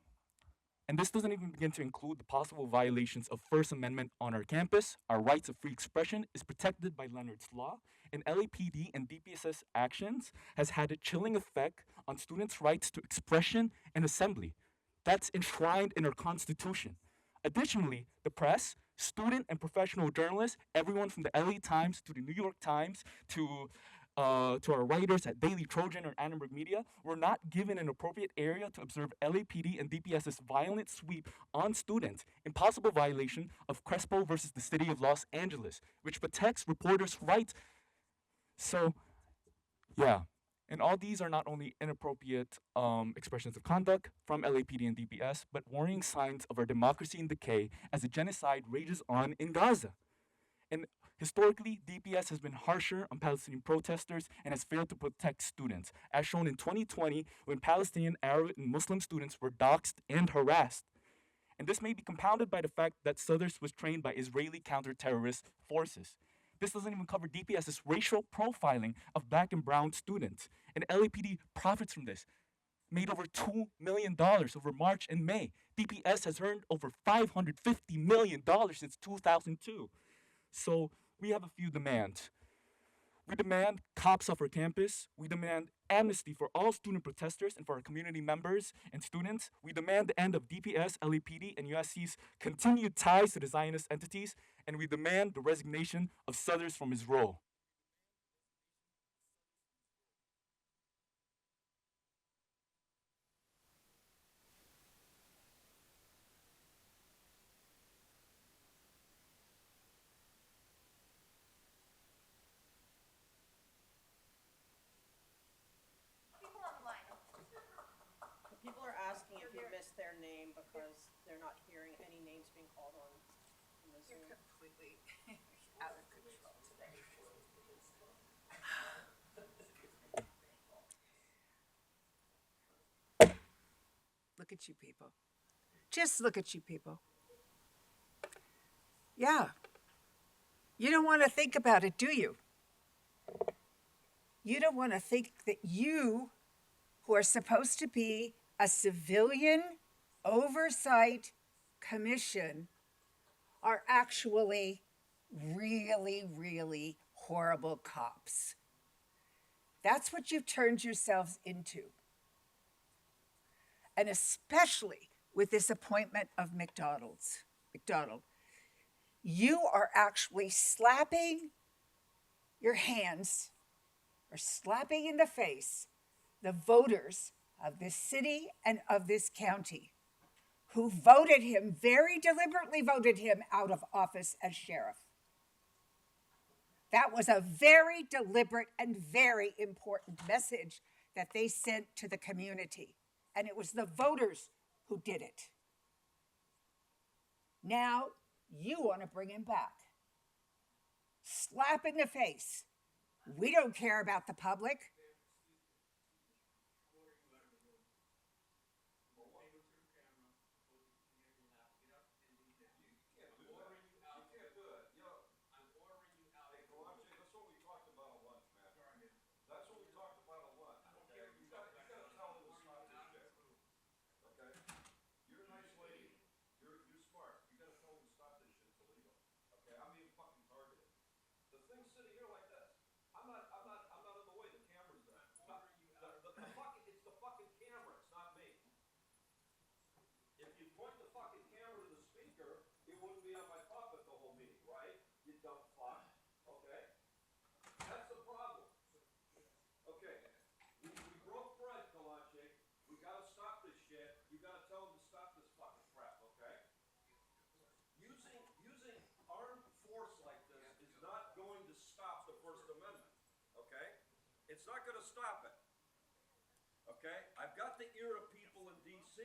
[SPEAKER 15] and this doesn't even begin to include the possible violations of First Amendment on our campus. Our rights of free expression is protected by Leonard's Law, and LAPD and DPS's actions has had a chilling effect on students' rights to expression and assembly. That's enshrined in our Constitution. Additionally, the press, student and professional journalists, everyone from the LA Times to the New York Times to our writers at Daily Trojan or Annenberg Media, were not given an appropriate area to observe LAPD and DPS's violent sweep on students in possible violation of Crespo versus the City of Los Angeles, which protects reporters' rights. So, yeah. And all these are not only inappropriate expressions of conduct from LAPD and DPS, but worrying signs of our democracy in decay as a genocide rages on in Gaza. And historically, DPS has been harsher on Palestinian protesters and has failed to protect students, as shown in 2020 when Palestinian, Arab, and Muslim students were doxxed and harassed. And this may be compounded by the fact that Southers was trained by Israeli counter-terrorist forces. This doesn't even cover DPS's racial profiling of black and brown students. And LAPD profits from this, made over $2 million over March and May. DPS has earned over $550 million since 2002. So we have a few demands. We demand cops off our campus. We demand amnesty for all student protesters and for our community members and students. We demand the end of DPS, LAPD, and USC's continued ties to the Zionist entities. And we demand the resignation of Southers from his role.
[SPEAKER 16] People are asking if you missed their name because they're not hearing any names being called on in the Zoom.
[SPEAKER 8] You're completely out of control today. Look at you people. Just look at you people. Yeah. You don't want to think about it, do you? You don't want to think that you, who are supposed to be a civilian oversight commission, are actually really, really horrible cops. That's what you've turned yourselves into. And especially with this appointment of McDonald. You are actually slapping your hands or slapping in the face the voters of this city and of this county who voted him, very deliberately voted him out of office as sheriff. That was a very deliberate and very important message that they sent to the community. And it was the voters who did it. Now you want to bring him back. Slap in the face. We don't care about the public.
[SPEAKER 13] It's not going to stop it. Okay? I've got the ear of people in D.C.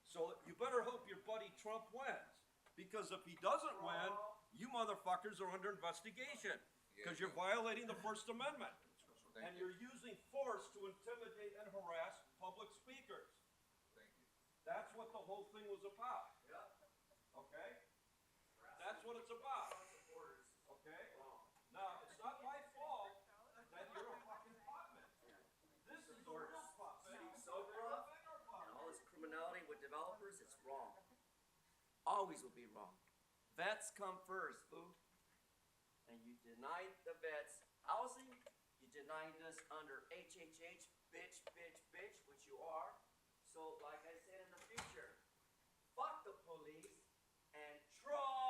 [SPEAKER 13] So you better hope your buddy Trump wins. Because if he doesn't win, you motherfuckers are under investigation. Because you're violating the First Amendment. And you're using force to intimidate and harass public speakers. That's what the whole thing was about. Okay? That's what it's about. Okay? Now, it's not my fault that you're a fucking puppet. This is a real puppet.
[SPEAKER 9] So rough, and all this criminality with developers, it's wrong. Always will be wrong. Vets come first, boo. And you denied the vets housing. You denied us under HHH, bitch, bitch, bitch, which you are. So, like I said in the future, fuck the police and Trump.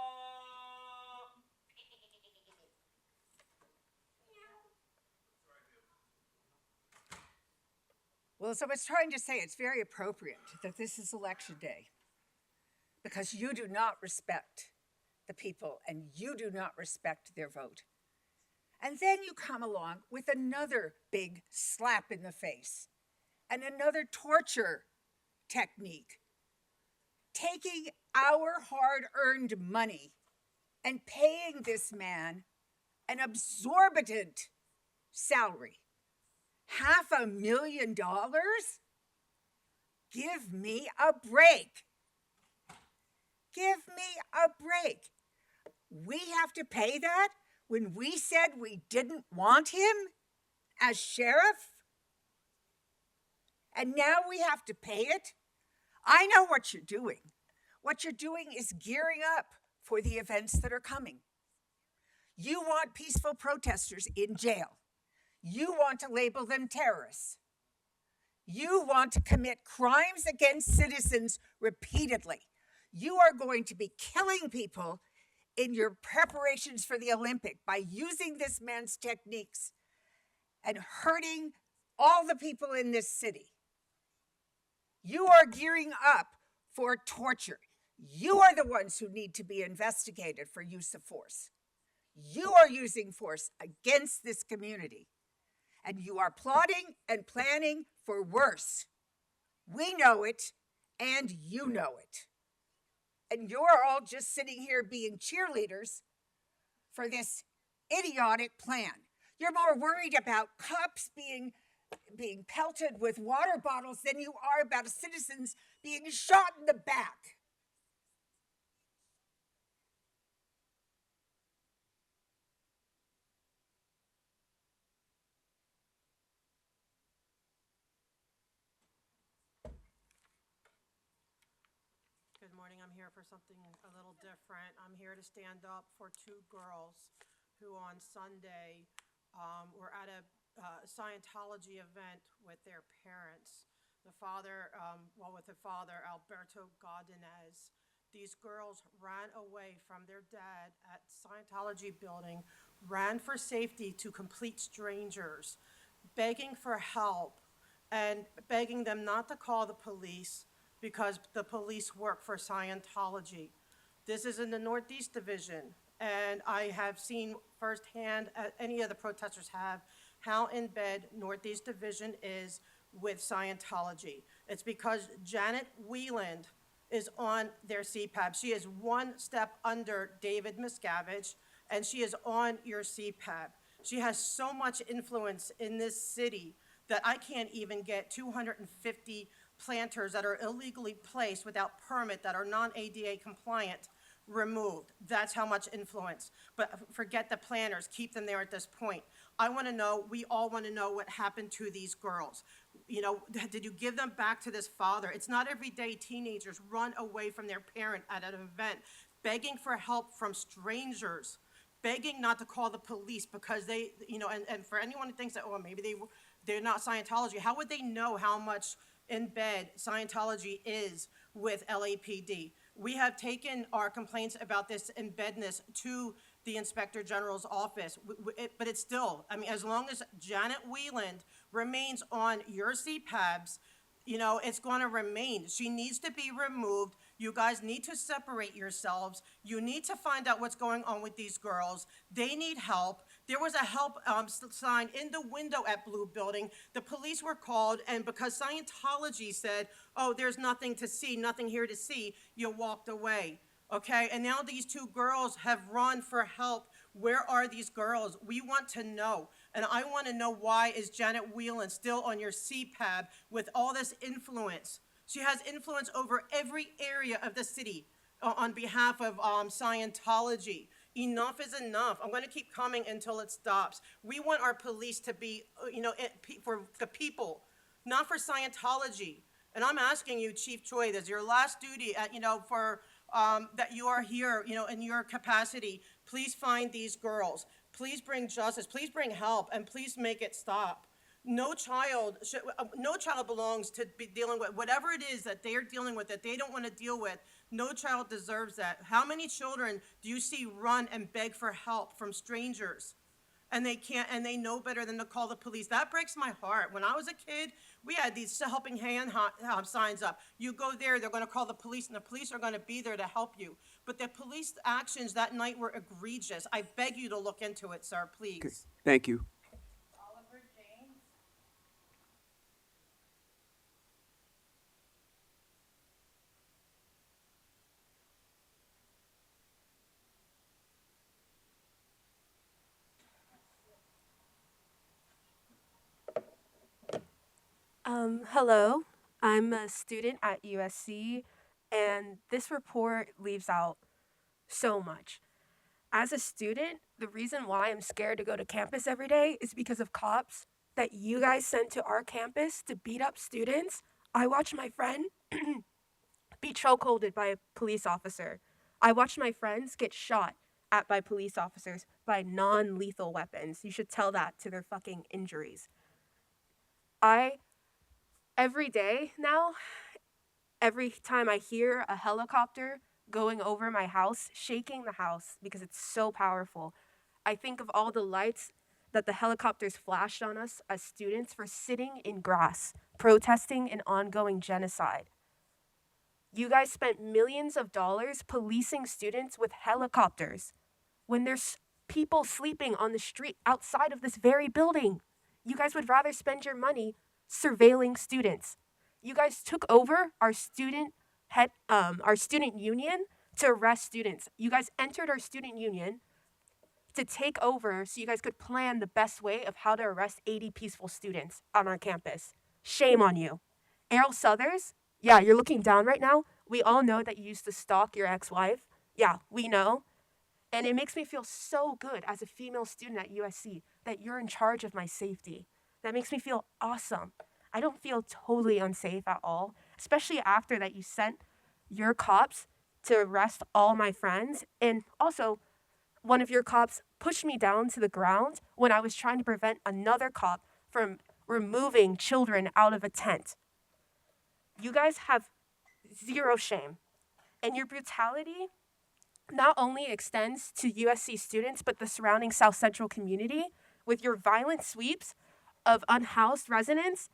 [SPEAKER 8] Well, so I was trying to say it's very appropriate that this is election day because you do not respect the people and you do not respect their vote. And then you come along with another big slap in the face and another torture technique, taking our hard-earned money and paying this man an exorbitant salary. $500,000? Give me a break. Give me a break. We have to pay that when we said we didn't want him as sheriff? And now we have to pay it? I know what you're doing. What you're doing is gearing up for the events that are coming. You want peaceful protesters in jail. You want to label them terrorists. You want to commit crimes against citizens repeatedly. You are going to be killing people in your preparations for the Olympic by using this man's techniques and hurting all the people in this city. You are gearing up for torture. You are the ones who need to be investigated for use of force. You are using force against this community. And you are plotting and planning for worse. We know it, and you know it. And you're all just sitting here being cheerleaders for this idiotic plan. You're more worried about cops being pelted with water bottles than you are about citizens being shot in the back.
[SPEAKER 16] Good morning. I'm here for something a little different. I'm here to stand up for two girls who on Sunday were at a Scientology event with their parents. The father, with the father, Alberto Godinez. These girls ran away from their dad at Scientology building, ran for safety to complete strangers, begging for help and begging them not to call the police because the police work for Scientology. This is in the Northeast Division, and I have seen firsthand, any of the protesters have, how in bed Northeast Division is with Scientology. It's because Janet Wieland is on their CPAB. She is one step under David Miscavige, and she is on your CPAB. She has so much influence in this city that I can't even get 250 planters that are illegally placed without permit, that are non-ADA compliant, removed. That's how much influence. But forget the planners, keep them there at this point. I want to know, we all want to know what happened to these girls. You know, did you give them back to this father? It's not every day teenagers run away from their parent at an event, begging for help from strangers, begging not to call the police because they, you know, and for anyone who thinks that, oh, maybe they're not Scientology, how would they know how much in bed Scientology is with LAPD? We have taken our complaints about this embedness to the Inspector General's office, but it's still, I mean, as long as Janet Wieland remains on your CPABs, you know, it's going to remain. She needs to be removed. You guys need to separate yourselves. You need to find out what's going on with these girls. They need help. There was a help sign in the window at Blue Building. The police were called, and because Scientology said, oh, there's nothing to see, nothing here to see, you walked away, okay? And now these two girls have run for help. Where are these girls? We want to know. And I want to know, why is Janet Wieland still on your CPAB with all this influence? She has influence over every area of the city on behalf of Scientology. Enough is enough. I'm going to keep coming until it stops. We want our police to be, you know, for the people, not for Scientology. And I'm asking you, Chief Choi, this is your last duty, you know, for that you are here, you know, in your capacity. Please find these girls. Please bring justice. Please bring help, and please make it stop. No child belongs to be dealing with whatever it is that they are dealing with that they don't want to deal with. No child deserves that. How many children do you see run and beg for help from strangers? And they can't, and they know better than to call the police. That breaks my heart. When I was a kid, we had these helping hand signs up. You go there, they're going to call the police, and the police are going to be there to help you. But the police actions that night were egregious. I beg you to look into it, sir, please.
[SPEAKER 1] Okay. Thank you.
[SPEAKER 17] Hello, I'm a student at USC, and this report leaves out so much. As a student, the reason why I'm scared to go to campus every day is because of cops that you guys sent to our campus to beat up students. I watched my friend be chokeholded by a police officer. I watched my friends get shot at by police officers by non-lethal weapons. You should tell that to their fucking injuries. Every day now, every time I hear a helicopter going over my house, shaking the house because it's so powerful, I think of all the lights that the helicopters flashed on us as students for sitting in grass, protesting an ongoing genocide. You guys spent millions of dollars policing students with helicopters when there's people sleeping on the street outside of this very building. You guys would rather spend your money surveilling students. You guys took over our student union to arrest students. You guys entered our student union to take over so you guys could plan the best way of how to arrest 80 peaceful students on our campus. Shame on you. Errol Southers, yeah, you're looking down right now. We all know that you used to stalk your ex-wife. Yeah, we know. And it makes me feel so good as a female student at USC that you're in charge of my safety. That makes me feel awesome. I don't feel totally unsafe at all, especially after that you sent your cops to arrest all my friends. And also, one of your cops pushed me down to the ground when I was trying to prevent another cop from removing children out of a tent. You guys have zero shame. And your brutality not only extends to USC students, but the surrounding South Central community with your violent sweeps of unhoused residents.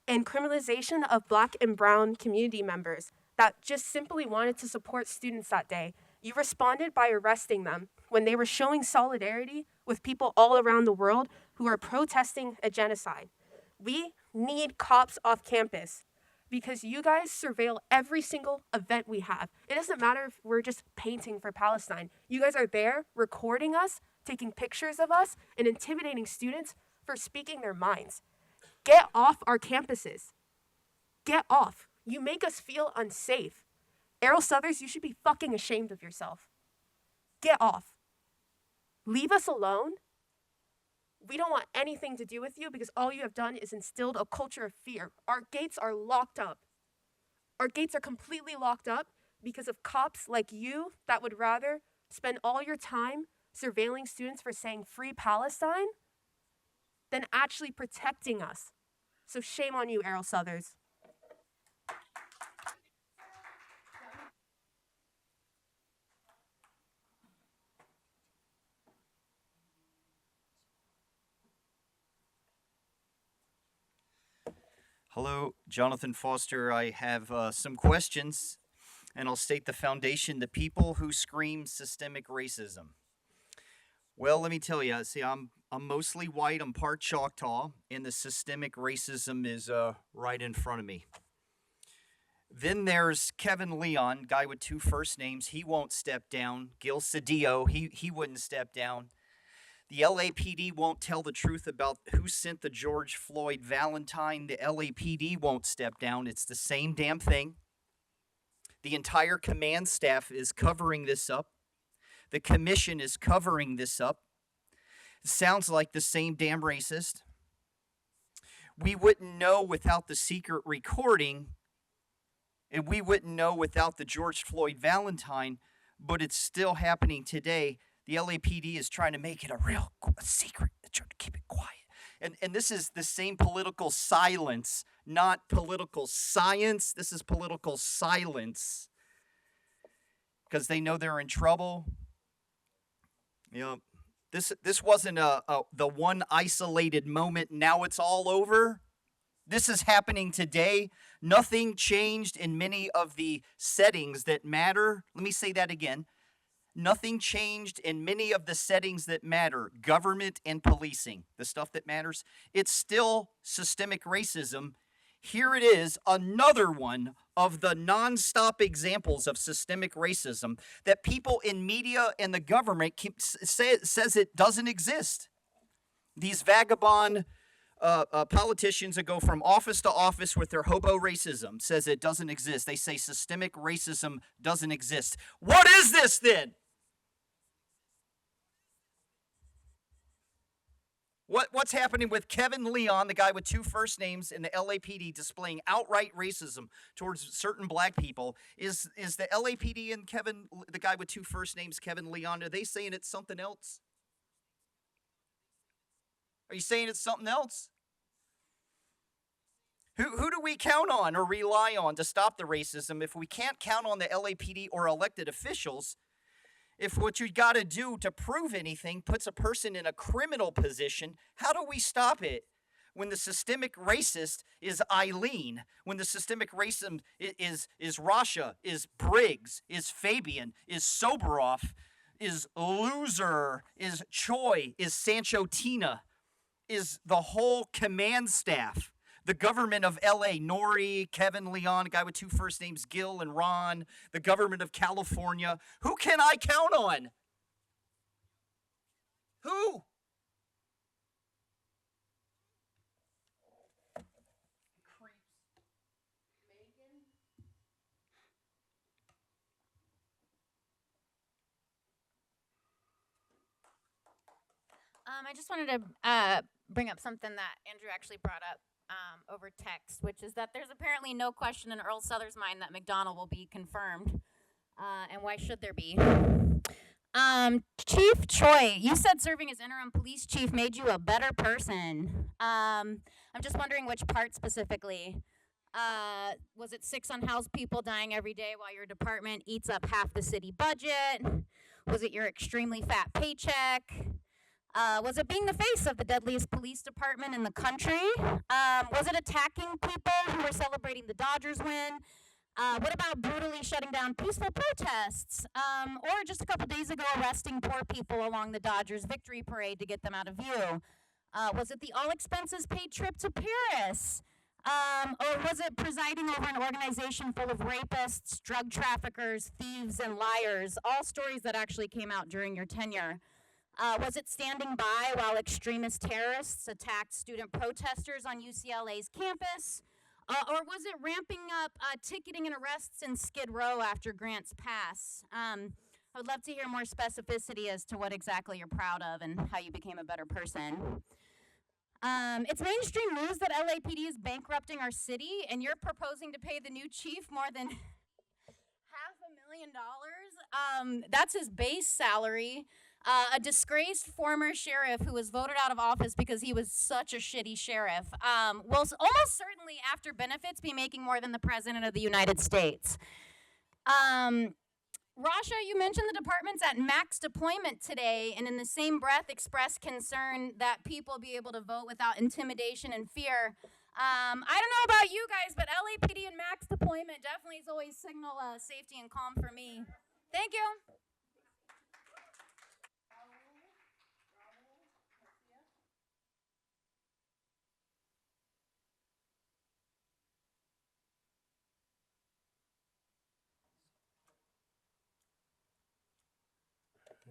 [SPEAKER 17] and criminalization of Black and Brown community members that just simply wanted to support students that day. You responded by arresting them when they were showing solidarity with people all around the world who are protesting a genocide. We need cops off campus because you guys surveil every single event we have. It doesn't matter if we're just painting for Palestine. You guys are there recording us, taking pictures of us, and intimidating students for speaking their minds. Get off our campuses. Get off. You make us feel unsafe. Errol Southers, you should be fucking ashamed of yourself. Get off. Leave us alone. We don't want anything to do with you because all you have done is instilled a culture of fear. Our gates are locked up. Our gates are completely locked up because of cops like you that would rather spend all your time surveilling students for saying free Palestine than actually protecting us. So shame on you, Errol Southers.
[SPEAKER 18] Hello, Jonathan Foster. I have some questions, and I'll state the foundation: the people who scream systemic racism. Well, let me tell you. See, I'm mostly white. I'm part Choctaw, and the systemic racism is right in front of me. Then there's Kevin Leon, guy with 2 first names. He won't step down. Gil Cedillo, he wouldn't step down. The LAPD won't tell the truth about who sent the George Floyd Valentine. The LAPD won't step down. It's the same damn thing. The entire command staff is covering this up. The commission is covering this up. It sounds like the same damn racist. We wouldn't know without the secret recording, and we wouldn't know without the George Floyd Valentine, but it's still happening today. The LAPD is trying to make it a real secret. They're trying to keep it quiet. And this is the same political silence, not political science. This is political silence. Because they know they're in trouble. You know, this wasn't the one isolated moment. Now it's all over. This is happening today. Nothing changed in many of the settings that matter. Let me say that again. Nothing changed in many of the settings that matter, government and policing, the stuff that matters. It's still systemic racism. Here it is, another one of the nonstop examples of systemic racism that people in media and the government says it doesn't exist. These vagabond politicians that go from office to office with their hobo racism says it doesn't exist. They say systemic racism doesn't exist. What is this then? What's happening with Kevin Leon, the guy with 2 first names, and the LAPD displaying outright racism towards certain black people? Is the LAPD and the guy with 2 first names, Kevin Leon, are they saying it's something else? Are you saying it's something else? Who do we count on or rely on to stop the racism if we can't count on the LAPD or elected officials? If what you got to do to prove anything puts a person in a criminal position, how do we stop it? When the systemic racist is Eileen, when the systemic racism is Rasha, is Briggs, is Fabian, is Soberoff, is Loser, is Choi, is Sancho Tina, is the whole command staff. The government of LA, Nori, Kevin Leon, a guy with 2 first names, Gil and Ron, the government of California. Who can I count on? Who?
[SPEAKER 19] I just wanted to bring up something that Andrew actually brought up over text, which is that there's apparently no question in Earl Souther's mind that McDonald will be confirmed. And why should there be? Chief Choi, you said serving as interim police chief made you a better person. I'm just wondering which part specifically. Was it 6 unhoused people dying every day while your department eats up half the city budget? Was it your extremely fat paycheck? Was it being the face of the deadliest police department in the country? Was it attacking people who were celebrating the Dodgers win? What about brutally shutting down peaceful protests? Or just a couple days ago, arresting poor people along the Dodgers victory parade to get them out of view? Was it the all expenses paid trip to Paris? Or was it presiding over an organization full of rapists, drug traffickers, thieves, and liars? All stories that actually came out during your tenure. Was it standing by while extremist terrorists attacked student protesters on UCLA's campus? Or was it ramping up ticketing and arrests in Skid Row after Grants Pass? I would love to hear more specificity as to what exactly you're proud of and how you became a better person. It's mainstream news that LAPD is bankrupting our city, and you're proposing to pay the new chief more than $500,000. That's his base salary. A disgraced former sheriff who was voted out of office because he was such a shitty sheriff will almost certainly, after benefits, be making more than the President of the United States. Rasha, you mentioned the department's at max deployment today, and in the same breath expressed concern that people be able to vote without intimidation and fear. I don't know about you guys, but LAPD and max deployment definitely is always signal safety and calm for me. Thank you.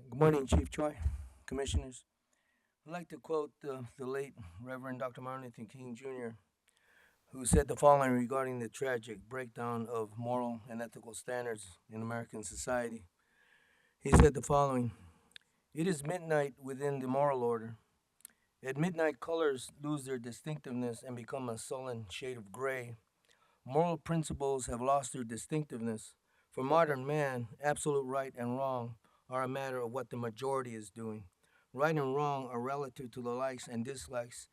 [SPEAKER 20] Good morning, Chief Choi, Commissioners. I'd like to quote the late Reverend Dr. Martin Luther King Jr., who said the following regarding the tragic breakdown of moral and ethical standards in American society. He said the following: "It is midnight within the moral order. At midnight, colors lose their distinctiveness and become a sullen shade of gray. Moral principles have lost their distinctiveness. For modern man, absolute right and wrong are a matter of what the majority is doing. Right and wrong are relative to the likes and dislikes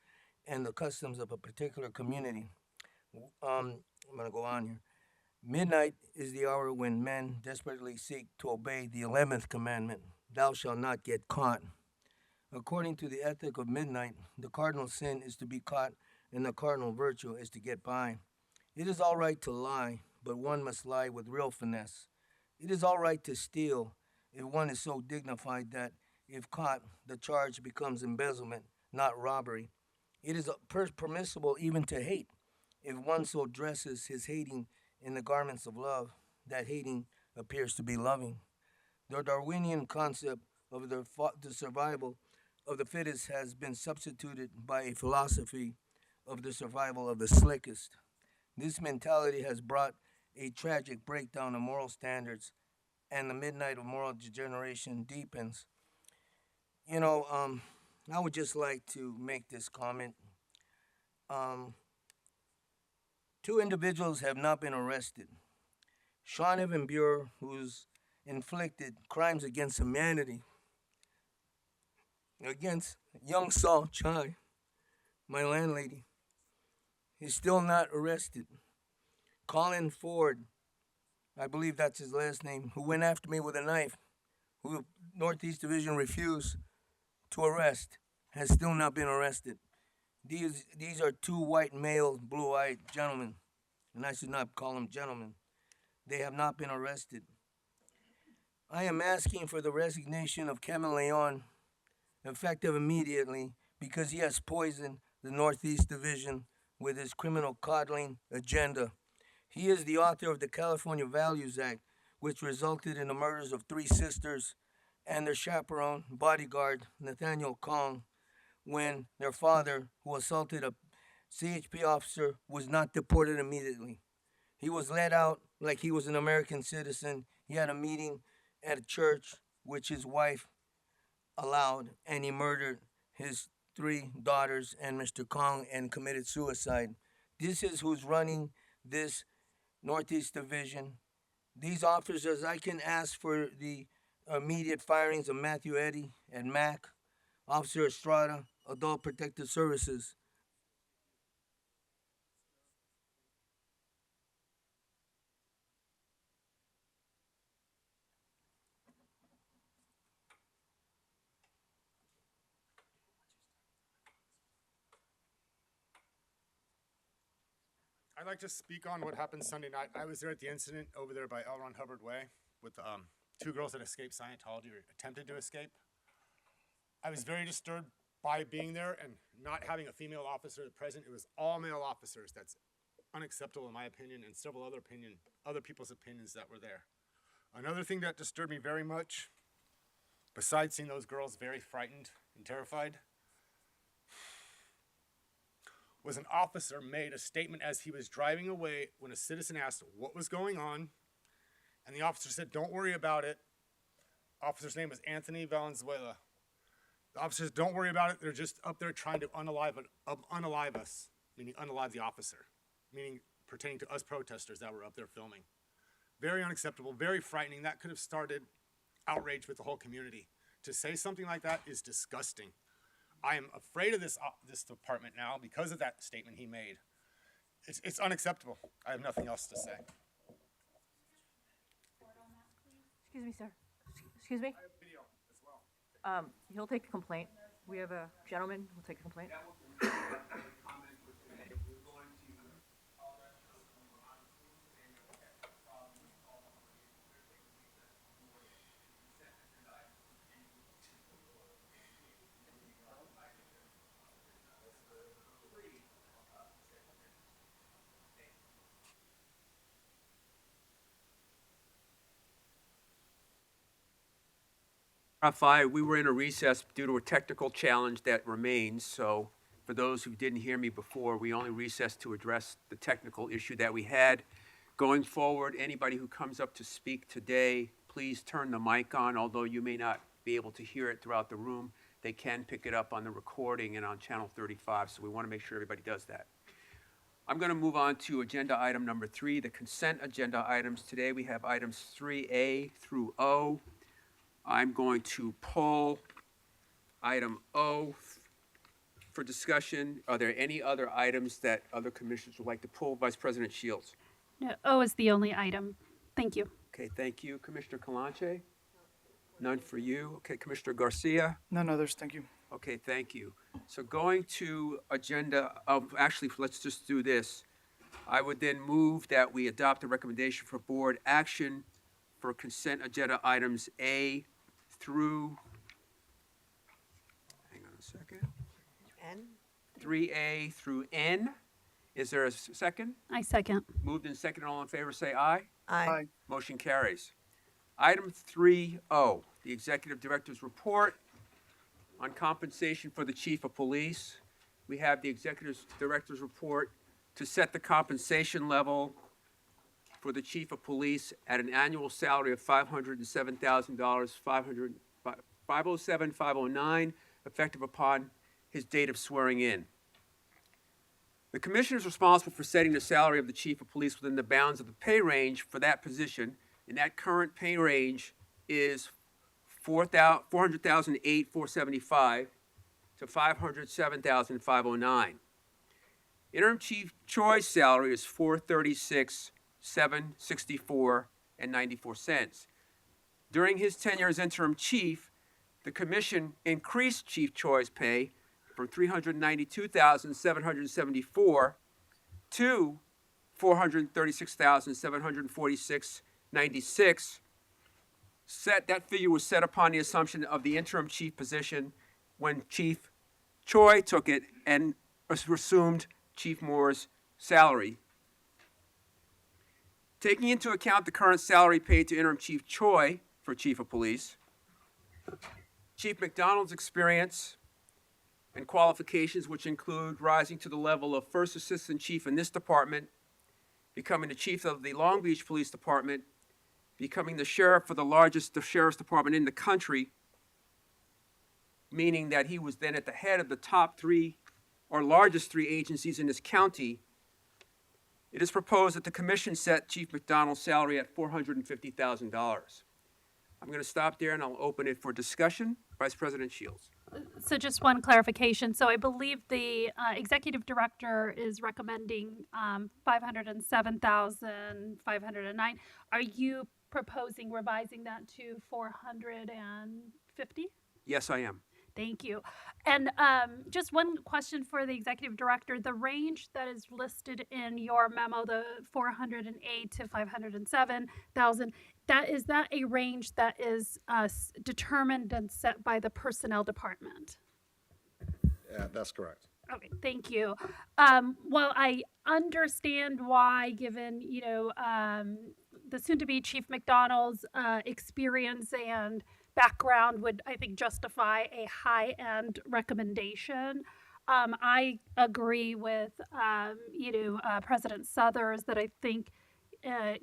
[SPEAKER 20] and the customs of a particular community." I'm going to go on here. "Midnight is the hour when men desperately seek to obey the 11th commandment, thou shalt not get caught. According to the ethic of midnight, the cardinal sin is to be caught and the cardinal virtue is to get by. It is all right to lie, but one must lie with real finesse. It is all right to steal if one is so dignified that, if caught, the charge becomes embezzlement, not robbery. It is permissible even to hate, if one so dresses his hating in the garments of love, that hating appears to be loving. The Darwinian concept of the survival of the fittest has been substituted by a philosophy of the survival of the slickest. This mentality has brought a tragic breakdown of moral standards, and the midnight of moral degeneration deepens." I would just like to make this comment. Two individuals have not been arrested. Sean Evan Buer, who's inflicted crimes against humanity, against young Saul Chai, my landlady, he's still not arrested. Colin Ford, I believe that's his last name, who went after me with a knife, who Northeast Division refused to arrest, has still not been arrested. These are two white male, blue-eyed gentlemen, and I should not call them gentlemen. They have not been arrested. I am asking for the resignation of Kevin Leon, effective immediately, because he has poisoned the Northeast Division with his criminal coddling agenda. He is the author of the California Values Act, which resulted in the murders of 3 sisters and their chaperone, bodyguard, Nathaniel Kong, when their father, who assaulted a CHP officer, was not deported immediately. He was let out like he was an American citizen. He had a meeting at a church, which his wife allowed, and he murdered his 3 daughters and Mr. Kong and committed suicide. This is who's running this Northeast Division. These officers, I can ask for the immediate firings of Matthew Eddy and Mac, Officer Estrada, Adult Protective Services.
[SPEAKER 11] I'd like to speak on what happened Sunday night. I was there at the incident over there by L. Ron Hubbard Way with two girls that escaped Scientology or attempted to escape. I was very disturbed by being there and not having a female officer present. It was all male officers. That's unacceptable in my opinion and several other people's opinions that were there. Another thing that disturbed me very much, besides seeing those girls very frightened and terrified, was an officer made a statement as he was driving away when a citizen asked what was going on, and the officer said, "Don't worry about it." Officer's name was Anthony Valenzuela. The officer said, "Don't worry about it. They're just up there trying to unalive us," meaning unalive the officer, meaning pertaining to us protesters that were up there filming. Very unacceptable, very frightening. That could have started outrage with the whole community. To say something like that is disgusting. I am afraid of this department now because of that statement he made. It's unacceptable. I have nothing else to say.
[SPEAKER 17] Excuse me, sir. Excuse me?
[SPEAKER 11] I have video as well.
[SPEAKER 17] He'll take a complaint. We have a gentleman who'll take a complaint.
[SPEAKER 1] We were in a recess due to a technical challenge that remains, so for those who didn't hear me before, we only recessed to address the technical issue that we had. Going forward, anybody who comes up to speak today, please turn the mic on, although you may not be able to hear it throughout the room. They can pick it up on the recording and on Channel 35, so we want to make sure everybody does that. I'm going to move on to agenda item number 3, the consent agenda items. Today we have items 3A through O. I'm going to pull item O for discussion. Are there any other items that other commissioners would like to pull? Vice President Shields.
[SPEAKER 5] No, O is the only item. Thank you.
[SPEAKER 1] Okay, thank you. Commissioner Kalanche? None for you. Okay, Commissioner Garcia?
[SPEAKER 6] None others, thank you.
[SPEAKER 1] Okay, thank you. So going to agenda, actually, let's just do this. I would then move that we adopt a recommendation for board action for consent agenda items A through, hang on a second,
[SPEAKER 4] N?
[SPEAKER 1] 3A through N. Is there a second?
[SPEAKER 5] I second.
[SPEAKER 1] Moved and seconded. All in favor, say aye.
[SPEAKER 4] Aye.
[SPEAKER 1] Motion carries. Item 3O, the Executive Director's Report on compensation for the Chief of Police. We have the Executive Director's Report to set the compensation level for the Chief of Police at an annual salary of $507,000, $507,509, effective upon his date of swearing in. The Commissioner is responsible for setting the salary of the Chief of Police within the bounds of the pay range for that position, and that current pay range is $400,875 to $507,509. Interim Chief Choi's salary is $436,764.94. During his tenure as interim chief, the commission increased Chief Choi's pay from $392,774 to $436,746.96. That figure was set upon the assumption of the interim chief position when Chief Choi took it and assumed Chief Moore's salary. Taking into account the current salary paid to interim Chief Choi for Chief of Police, Chief McDonald's experience and qualifications, which include rising to the level of First Assistant Chief in this department, becoming the Chief of the Long Beach Police Department, becoming the Sheriff for the Sheriff's Department in the country, meaning that he was then at the head of the top 3 or largest 3 agencies in this county. It is proposed that the commission set Chief McDonald's salary at $450,000. I'm going to stop there and I'll open it for discussion. Vice President Shields.
[SPEAKER 5] So just one clarification. So I believe the executive director is recommending $507,509. Are you proposing revising that to $450,000?
[SPEAKER 1] Yes, I am.
[SPEAKER 5] Thank you. And just one question for the executive director. The range that is listed in your memo, the 408 to 507,000, is that a range that is determined and set by the personnel department?
[SPEAKER 11] Yeah, that's correct.
[SPEAKER 5] Okay, thank you. Well, I understand why, given the soon-to-be Chief McDonald's experience and background, would I think justify a high-end recommendation. I agree with President Suthers that I think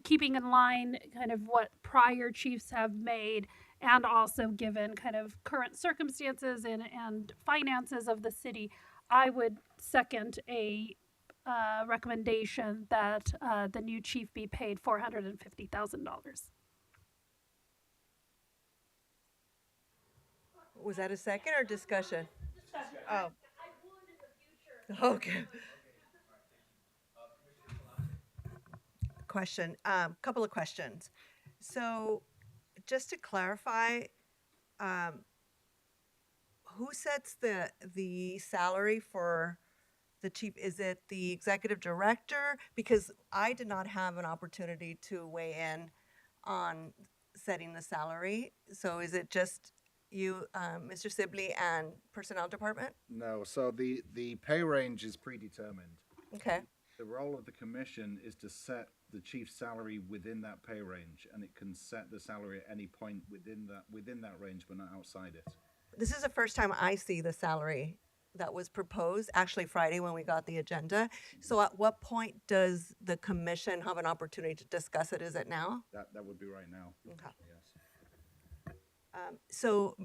[SPEAKER 5] keeping in line kind of what prior chiefs have made, and also given kind of current circumstances and finances of the city, I would second a recommendation that the new chief be paid $450,000.
[SPEAKER 4] Was that a second or discussion? Oh. Okay. Question, couple of questions. So just to clarify, who sets the salary for the chief? Is it the executive director? Because I did not have an opportunity to weigh in on setting the salary. So is it just you, Mr. Sibley, and personnel department?
[SPEAKER 21] No, so the pay range is predetermined.
[SPEAKER 4] Okay.
[SPEAKER 21] The role of the commission is to set the chief's salary within that pay range, and it can set the salary at any point within that range, but not outside it.
[SPEAKER 4] This is the first time I see the salary that was proposed, actually Friday when we got the agenda. So at what point does the commission have an opportunity to discuss it? Is it now?
[SPEAKER 21] That would be right now.
[SPEAKER 4] Okay.
[SPEAKER 21] Yes.
[SPEAKER 4] So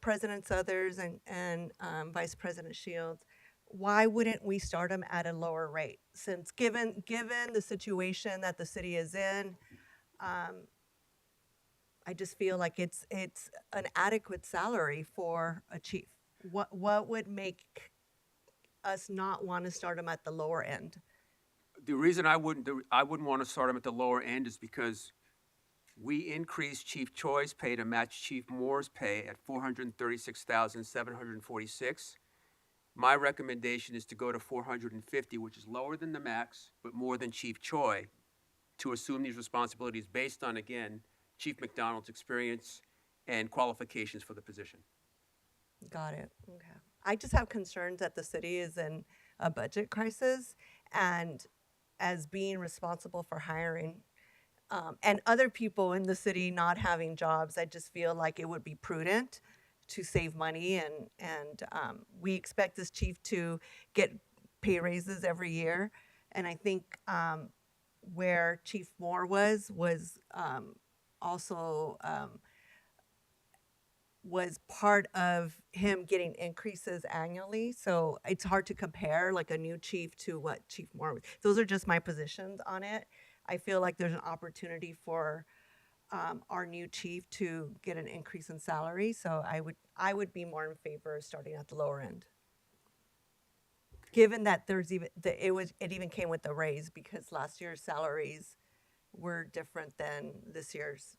[SPEAKER 4] President Suthers and Vice President Shields, why wouldn't we start them at a lower rate? Since given the situation that the city is in, I just feel like it's an adequate salary for a chief. What would make us not want to start them at the lower end?
[SPEAKER 1] The reason I wouldn't want to start him at the lower end is because we increased Chief Choi's pay to match Chief Moore's pay at $436,746. My recommendation is to go to 450, which is lower than the max, but more than Chief Choi, to assume these responsibilities based on, again, Chief McDonald's experience and qualifications for the position.
[SPEAKER 4] Got it. Okay. I just have concerns that the city is in a budget crisis, and as being responsible for hiring and other people in the city not having jobs, I just feel like it would be prudent to save money, and we expect this chief to get pay raises every year, and I think where Chief Moore was also was part of him getting increases annually. So it's hard to compare like a new chief to what Chief Moore was. Those are just my positions on it. I feel like there's an opportunity for our new chief to get an increase in salary. So I would be more in favor of starting at the lower end. Given that it even came with the raise, because last year's salaries were different than this year's,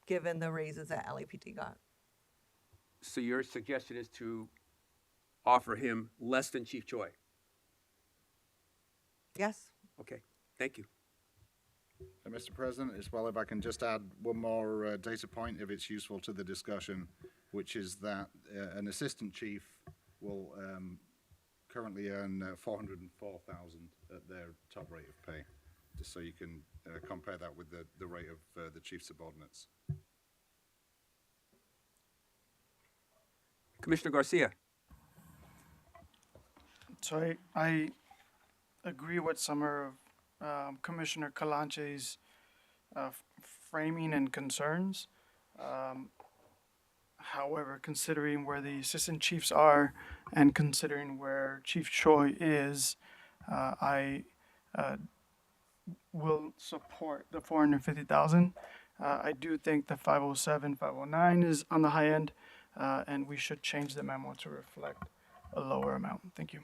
[SPEAKER 4] given the raises that LAPD got.
[SPEAKER 1] So your suggestion is to offer him less than Chief Choi?
[SPEAKER 4] Yes.
[SPEAKER 1] Okay, thank you.
[SPEAKER 21] Mr. President, as well, if I can just add one more data point, if it's useful to the discussion, which is that an assistant chief will currently earn $404,000 at their top rate of pay, just so you can compare that with the rate of the chief subordinates.
[SPEAKER 1] Commissioner Garcia.
[SPEAKER 6] So I agree with some of Commissioner Calanche's framing and concerns. However, considering where the assistant chiefs are and considering where Chief Choi is, I will support the 450,000. I do think the 507, 509 is on the high end, and we should change the memo to reflect a lower amount. Thank you.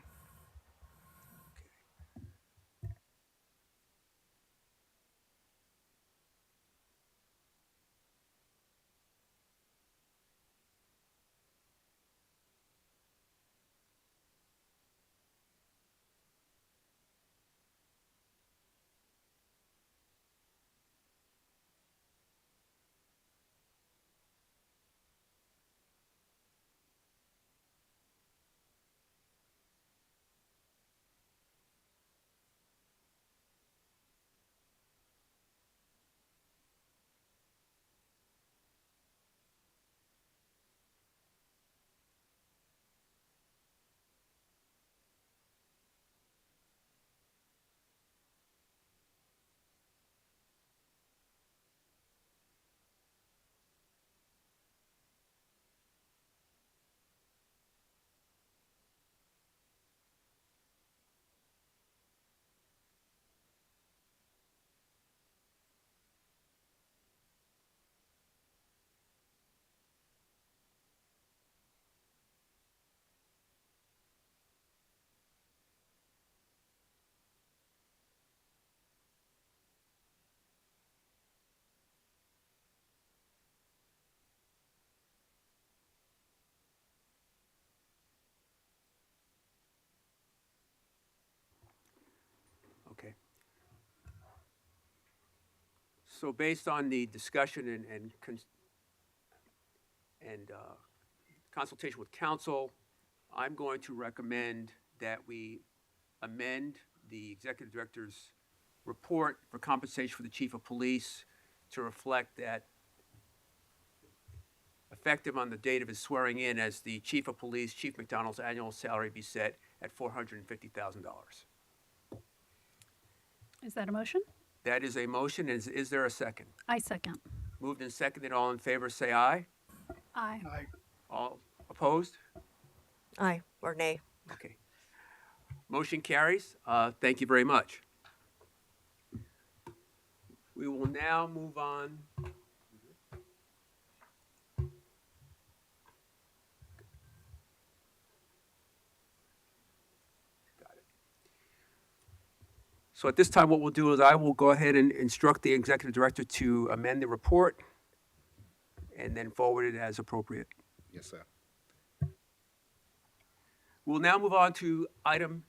[SPEAKER 1] So based on the discussion and consultation with council, I'm going to recommend that we amend the executive director's report for compensation for the chief of police to reflect that effective on the date of his swearing in as the chief of police, Chief McDonald's annual salary be set at $450,000.
[SPEAKER 5] Is that a motion?
[SPEAKER 1] That is a motion. Is there a second?
[SPEAKER 5] I second.
[SPEAKER 1] Moved and seconded. All in favor, say aye.
[SPEAKER 5] Aye.
[SPEAKER 1] All opposed?
[SPEAKER 4] Aye, or nay.
[SPEAKER 1] Okay. Motion carries. Thank you very much. We will now move on. Got it. So at this time, what we'll do is I will go ahead and instruct the executive director to amend the report and then forward it as appropriate.
[SPEAKER 21] Yes, sir.
[SPEAKER 1] We'll now move on to item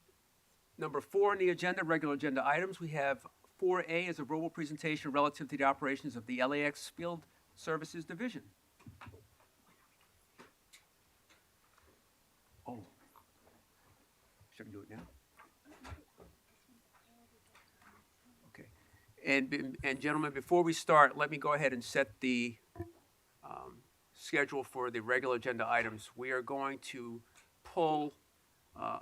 [SPEAKER 1] number 4 on the agenda, regular agenda items. We have 4A as a verbal presentation relative to the operations of the LAX Field Services Division. Oh. Should I do it now? Okay. And gentlemen, before we start, let me go ahead and set the schedule for the regular agenda items. We are going to pull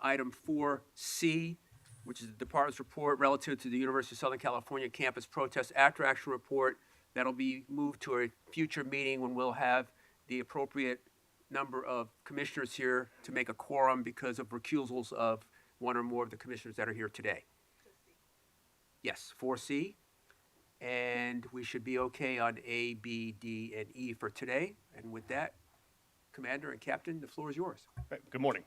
[SPEAKER 1] item 4C, which is the department's report relative to the University of Southern California campus protest after action report. That'll be moved to a future meeting when we'll have the appropriate number of commissioners here to make a quorum because of recusals of one or more of the commissioners that are here today. Yes, 4C. And we should be okay on A, B, D, and E for today. And with that, Commander and Captain, the floor is yours.
[SPEAKER 3] Good morning,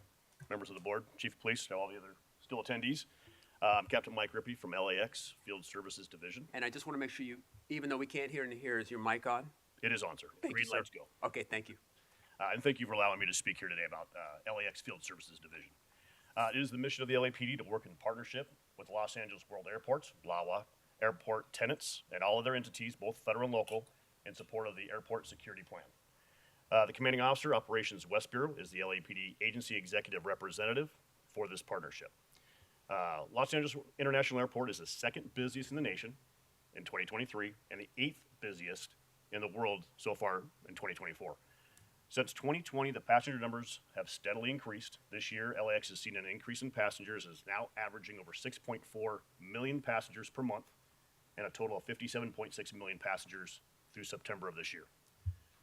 [SPEAKER 3] members of the board, Chief of Police, and all the other still attendees. I'm Captain Mike Rippey from LAX Field Services Division.
[SPEAKER 1] And I just want to make sure you, even though we can't hear in here, is your mic on?
[SPEAKER 3] It is on, sir.
[SPEAKER 1] Thank
[SPEAKER 3] Green
[SPEAKER 1] you, sir.
[SPEAKER 3] lights go.
[SPEAKER 1] Okay, thank you.
[SPEAKER 3] And thank you for allowing me to speak here today about LAX Field Services Division. It is the mission of the LAPD to work in partnership with Los Angeles World Airports, LAWA, airport tenants, and all other entities, both federal and local, in support of the airport security plan. The commanding officer, Operations West Bureau, is the LAPD agency executive representative for this partnership. Los Angeles International Airport is the second busiest in the nation in 2023 and the 8th busiest in the world so far in 2024. Since 2020, the passenger numbers have steadily increased. This year, LAX has seen an increase in passengers, is now averaging over 6.4 million passengers per month and a total of 57.6 million passengers through September of this year.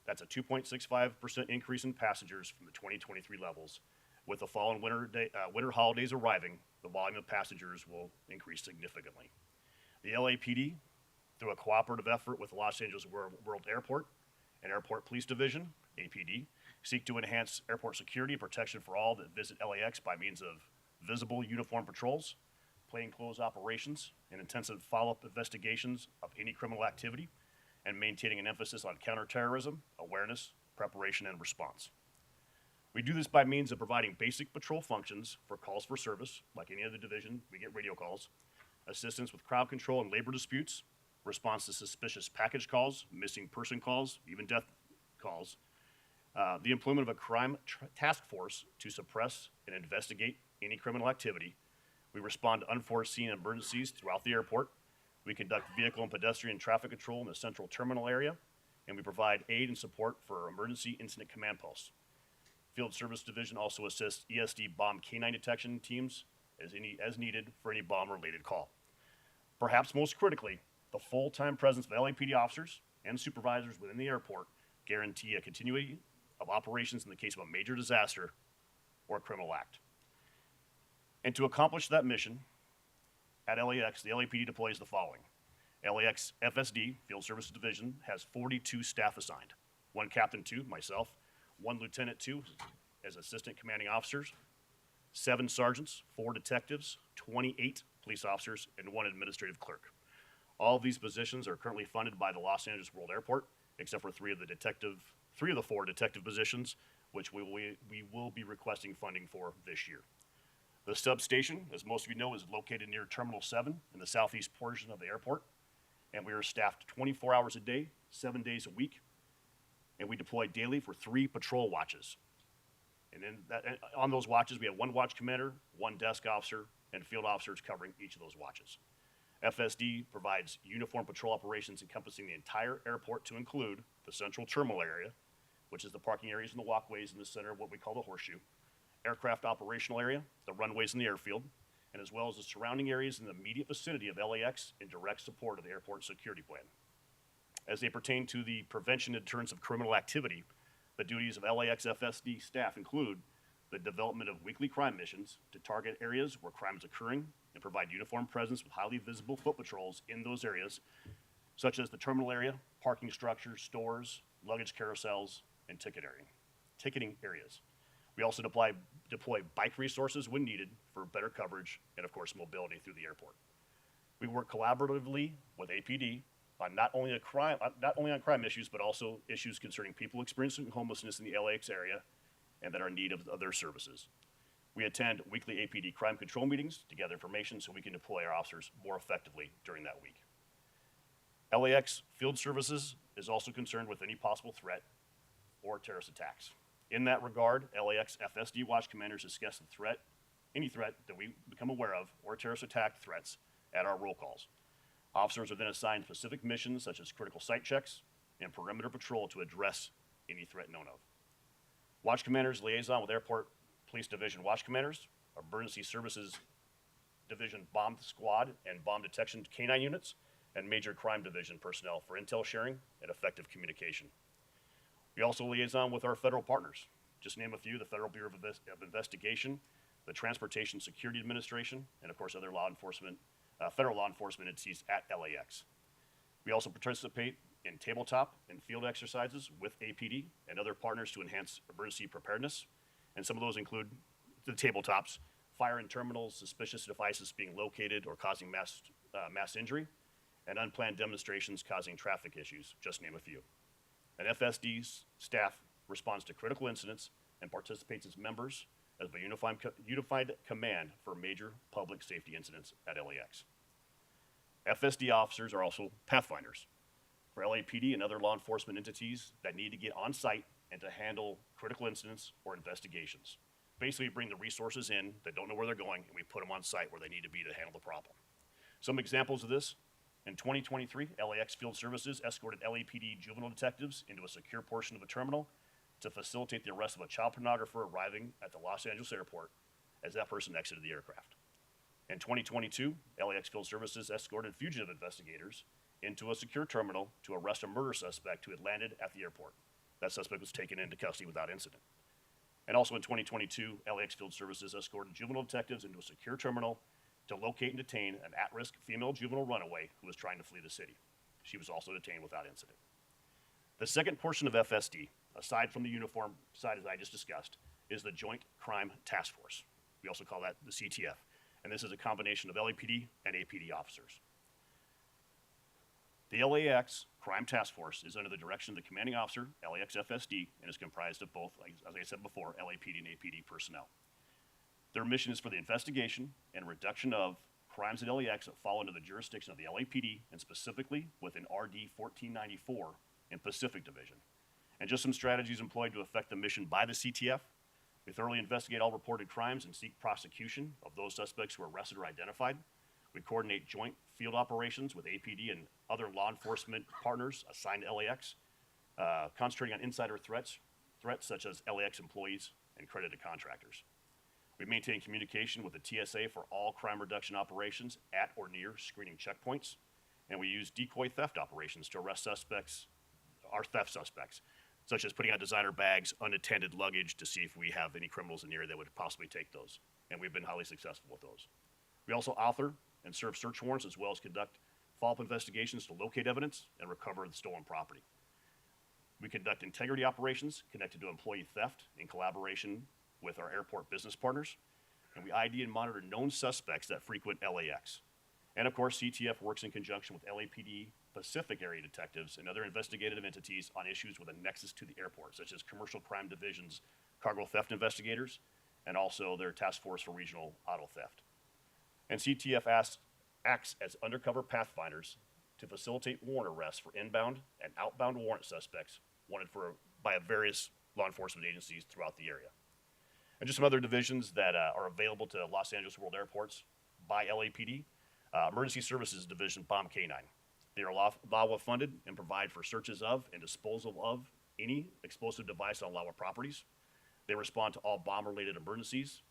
[SPEAKER 3] That's a 2.65% increase in passengers from the 2023 levels. With the fall and winter holidays arriving, the volume of passengers will increase significantly. The LAPD, through a cooperative effort with Los Angeles World Airport and Airport Police Division, APD, seek to enhance airport security and protection for all that visit LAX by means of visible uniform patrols, plainclothes operations, and intensive follow-up investigations of any criminal activity, and maintaining an emphasis on counterterrorism, awareness, preparation, and response. We do this by means of providing basic patrol functions for calls for service, like any other division, we get radio calls, assistance with crowd control and labor disputes, response to suspicious package calls, missing person calls, even death calls, the employment of a crime task force to suppress and investigate any criminal activity. We respond to unforeseen emergencies throughout the airport. We conduct vehicle and pedestrian traffic control in the central terminal area, and we provide aid and support for emergency incident command posts. Field Service Division also assists ESD bomb K-9 detection teams as needed for any bomb-related call. Perhaps most critically, the full-time presence of LAPD officers and supervisors within the airport guarantee a continuity of operations in the case of a major disaster or a criminal act. And to accomplish that mission, at LAX, the LAPD deploys the following. LAX FSD, Field Services Division, has 42 staff assigned. 1 Captain 2, myself, 1 Lieutenant 2 as assistant commanding officers, 7 sergeants, 4 detectives, 28 police officers, and 1 administrative clerk. All of these positions are currently funded by the Los Angeles World Airport, except for 3 of the 4 detective positions, which we will be requesting funding for this year. The substation, as most of you know, is located near Terminal 7 in the southeast portion of the airport. and we are staffed 24 hours a day, 7 days a week, and we deploy daily for 3 patrol watches. And then on those watches, we have 1 watch commander, 1 desk officer, and field officers covering each of those watches. FSD provides uniform patrol operations encompassing the entire airport to include the central terminal area, which is the parking areas and the walkways in the center of what we call the horseshoe, aircraft operational area, the runways in the airfield, and as well as the surrounding areas in the immediate vicinity of LAX in direct support of the airport security plan. As they pertain to the prevention and deterrence of criminal activity, the duties of LAX FSD staff include the development of weekly crime missions to target areas where crime is occurring and provide uniform presence with highly visible foot patrols in those areas, such as the terminal area, parking structures, stores, luggage carousels, and ticketing areas. We also deploy bike resources when needed for better coverage and, of course, mobility through the airport. We work collaboratively with APD on not only on crime issues, but also issues concerning people experiencing homelessness in the LAX area and that are in need of their services. We attend weekly APD crime control meetings to gather information so we can deploy our officers more effectively during that week. LAX Field Services is also concerned with any possible threat or terrorist attacks. In that regard, LAX FSD watch commanders discuss any threat that we become aware of or terrorist attack threats at our roll calls. Officers are then assigned specific missions such as critical site checks and perimeter patrol to address any threat known of. Watch commanders liaison with Airport Police Division watch commanders, Emergency Services Division bomb squad and bomb detection K-9 units, and Major Crime Division personnel for intel sharing and effective communication. We also liaison with our federal partners. Just to name a few: the Federal Bureau of Investigation, the Transportation Security Administration, and of course other federal law enforcement entities at LAX. We also participate in tabletop and field exercises with APD and other partners to enhance emergency preparedness. And some of those include the tabletops, fire in terminals, suspicious devices being located or causing mass injury, and unplanned demonstrations causing traffic issues, just to name a few. And FSD's staff responds to critical incidents and participates as members of a unified command for major public safety incidents at LAX. FSD officers are also pathfinders for LAPD and other law enforcement entities that need to get on site and to handle critical incidents or investigations. Basically, we bring the resources in that don't know where they're going, and we put them on site where they need to be to handle the problem. Some examples of this: in 2023, LAX Field Services escorted LAPD juvenile detectives into a secure portion of a terminal to facilitate the arrest of a child pornographer arriving at the Los Angeles airport as that person exited the aircraft. In 2022, LAX Field Services escorted fugitive investigators into a secure terminal to arrest a murder suspect who had landed at the airport. That suspect was taken into custody without incident. And also in 2022, LAX Field Services escorted juvenile detectives into a secure terminal to locate and detain an at-risk female juvenile runaway who was trying to flee the city. She was also detained without incident. The second portion of FSD, aside from the uniform side as I just discussed, is the Joint Crime Task Force. We also call that the CTF. And this is a combination of LAPD and APD officers. The LAX Crime Task Force is under the direction of the commanding officer, LAX FSD, and is comprised of both, as I said before, LAPD and APD personnel. Their mission is for the investigation and reduction of crimes at LAX that fall under the jurisdiction of the LAPD, and specifically within RD 1494 in Pacific Division. And just some strategies employed to affect the mission by the CTF: we thoroughly investigate all reported crimes and seek prosecution of those suspects who are arrested or identified. We coordinate joint field operations with APD and other law enforcement partners assigned to LAX, concentrating on insider threats such as LAX employees and accredited contractors. We maintain communication with the TSA for all crime reduction operations at or near screening checkpoints, and we use decoy theft operations to arrest our theft suspects, such as putting out designer bags, unattended luggage, to see if we have any criminals in the area that would possibly take those, and we've been highly successful with those. We also author and serve search warrants, as well as conduct follow-up investigations to locate evidence and recover the stolen property. We conduct integrity operations connected to employee theft in collaboration with our airport business partners, and we ID and monitor known suspects that frequent LAX. And of course, CTF works in conjunction with LAPD Pacific area detectives and other investigative entities on issues with a nexus to the airport, such as Commercial Crime Division's cargo theft investigators, and also their task force for regional auto theft. And CTF acts as undercover pathfinders to facilitate warrant arrests for inbound and outbound warrant suspects wanted by various law enforcement agencies throughout the area. And just some other divisions that are available to Los Angeles World Airports by LAPD. Emergency Services Division Bomb K-9. They are LAWA funded and provide for searches of and disposal of any explosive device on LAWA properties. They respond to all bomb-related emergencies,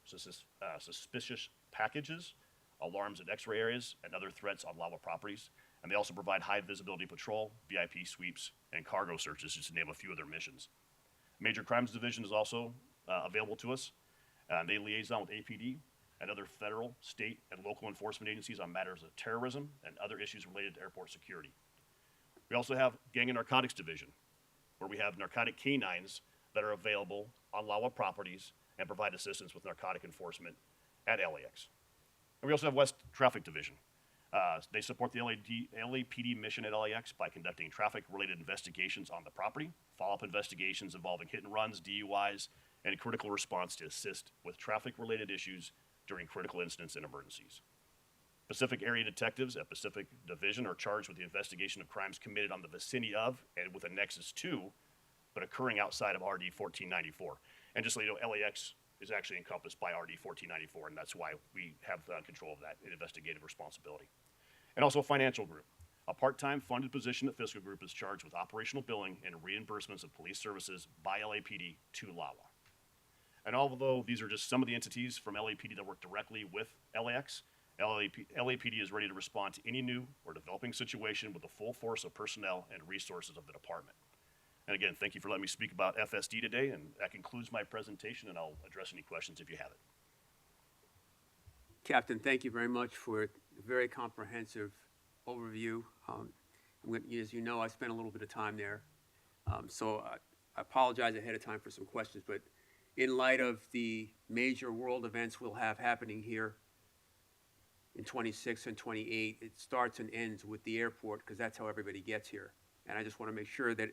[SPEAKER 3] suspicious packages, alarms at X-ray areas, and other threats on LAWA properties. And they also provide high-visibility patrol, VIP sweeps, and cargo searches, just to name a few of their missions. Major Crimes Division is also available to us. They liaison with APD and other federal, state, and local enforcement agencies on matters of terrorism and other issues related to airport security. We also have Gang and Narcotics Division, where we have narcotic canines that are available on LAWA properties and provide assistance with narcotic enforcement at LAX. And we also have West Traffic Division. They support the LAPD mission at LAX by conducting traffic-related investigations on the property, follow-up investigations involving hit and runs, DUIs, and critical response to assist with traffic-related issues during critical incidents and emergencies. Pacific Area Detectives at Pacific Division are charged with the investigation of crimes committed on the vicinity of and with a nexus to, but occurring outside of RD 1494. And just so you know, LAX is actually encompassed by RD 1494, and that's why we have control of that investigative responsibility. And also Financial Group. A part-time funded position at Fiscal Group is charged with operational billing and reimbursements of police services by LAPD to LAWA. And although these are just some of the entities from LAPD that work directly with LAX, LAPD is ready to respond to any new or developing situation with the full force of personnel and resources of the department. And again, thank you for letting me speak about FSD today, and that concludes my presentation, and I'll address any questions if you have it.
[SPEAKER 1] Captain, thank you very much for a very comprehensive overview. As you know, I spent a little bit of time there, so I apologize ahead of time for some questions, but in light of the major world events we'll have happening here in 26 and 28, it starts and ends with the airport because that's how everybody gets here. And I just want to make sure that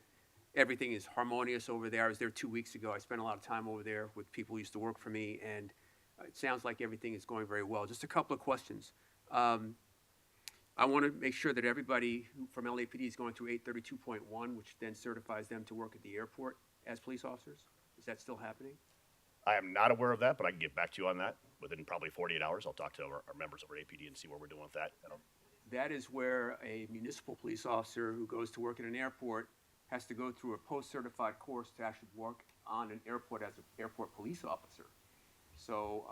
[SPEAKER 1] everything is harmonious over there. I was there 2 weeks ago. I spent a lot of time over there with people who used to work for me, and it sounds like everything is going very well. Just a couple of questions. I want to make sure that everybody from LAPD is going through 832.1, which then certifies them to work at the airport as police officers. Is that still happening?
[SPEAKER 3] I am not aware of that, but I can get back to you on that within probably 48 hours. I'll talk to our members of our APD and see what we're doing with that.
[SPEAKER 1] That is where a municipal police officer who goes to work at an airport has to go through a post-certified course to actually work on an airport as an airport police officer. So